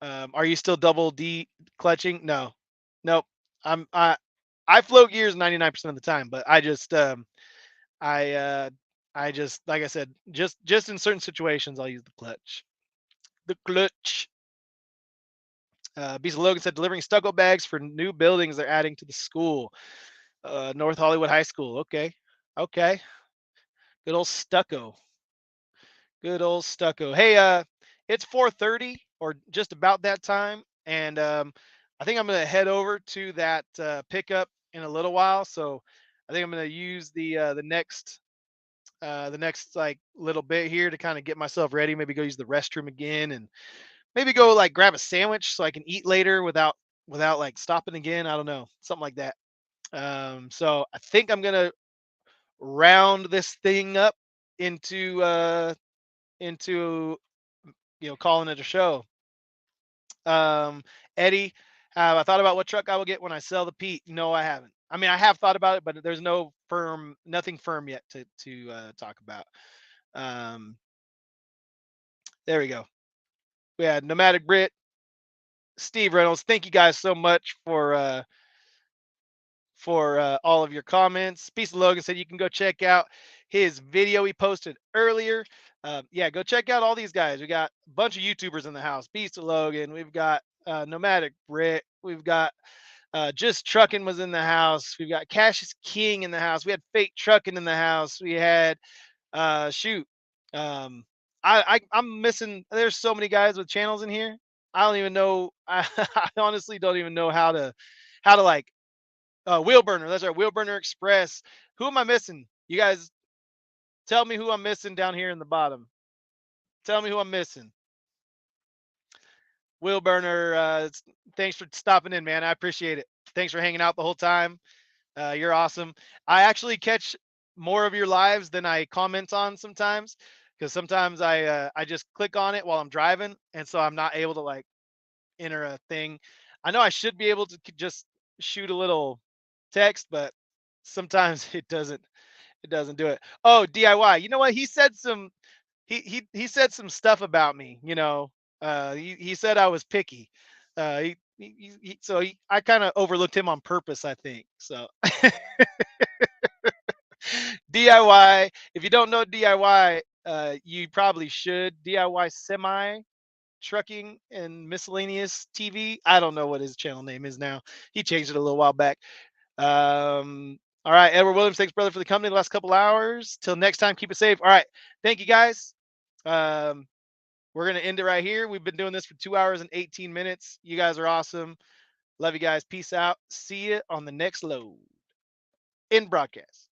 Are you still double D clutching? No, nope. I float gears 99% of the time, but I I just like I said, just in certain situations I'll use the clutch. The clutch. Beast of Logan said delivering stucco bags for new buildings they're adding to the school. North Hollywood High School. Okay. Okay. Good old stucco. Good old stucco. Hey, it's 4:30 or just about that time, and I think I'm gonna head over to that pickup in a little while. So I think I'm gonna use the next like little bit here to kind of get myself ready. Maybe go use the restroom again, and maybe go like grab a sandwich so I can eat later without like stopping again. I don't know, something like that. So I think I'm gonna round this thing up into calling it a show. Um, Eddie, have I thought about what truck I will get when I sell the Pete? No, I haven't. I mean, I have thought about it, but there's nothing firm yet to talk about. Um, there we go. We had Nomadic Brit, Steve Reynolds. Thank you guys so much for all of your comments. Peace of Logan said you can go check out his video he posted earlier. Yeah, go check out all these guys. We got a bunch of YouTubers in the house. Beast of Logan. We've got Nomadic Brit. We've got Just Trucking was in the house. We've got Cassius King in the house. We had Fake Trucking in the house. We had shoot. I'm missing. There's so many guys with channels in here. I don't even know. I honestly don't even know how to like Wheel Burner. That's our Wheel Burner Express. Who am I missing? You guys tell me who I'm missing down here in the bottom. Tell me who I'm missing. Wheel Burner, thanks for stopping in, man. I appreciate it. Thanks for hanging out the whole time. You're awesome. I actually catch more of your lives than I comment on sometimes because sometimes I just click on it while I'm driving, and so I'm not able to like enter a thing. I know I should be able to just shoot a little text, but sometimes it doesn't do it. Oh, DIY. You know what? He said some stuff about me. He said I was picky. I kind of overlooked him on purpose, I think. So DIY. If you don't know DIY, you probably should. DIY semi trucking and miscellaneous TV. I don't know what his channel name is now. He changed it a little while back. All right, Edward Williams, thanks, brother, for the company the last couple hours. Till next time, keep it safe. All right, thank you, guys. We're gonna end it right here. We've been doing this for 2 hours and 18 minutes. You guys are awesome. Love you guys. Peace out. See you on the next load in broadcast.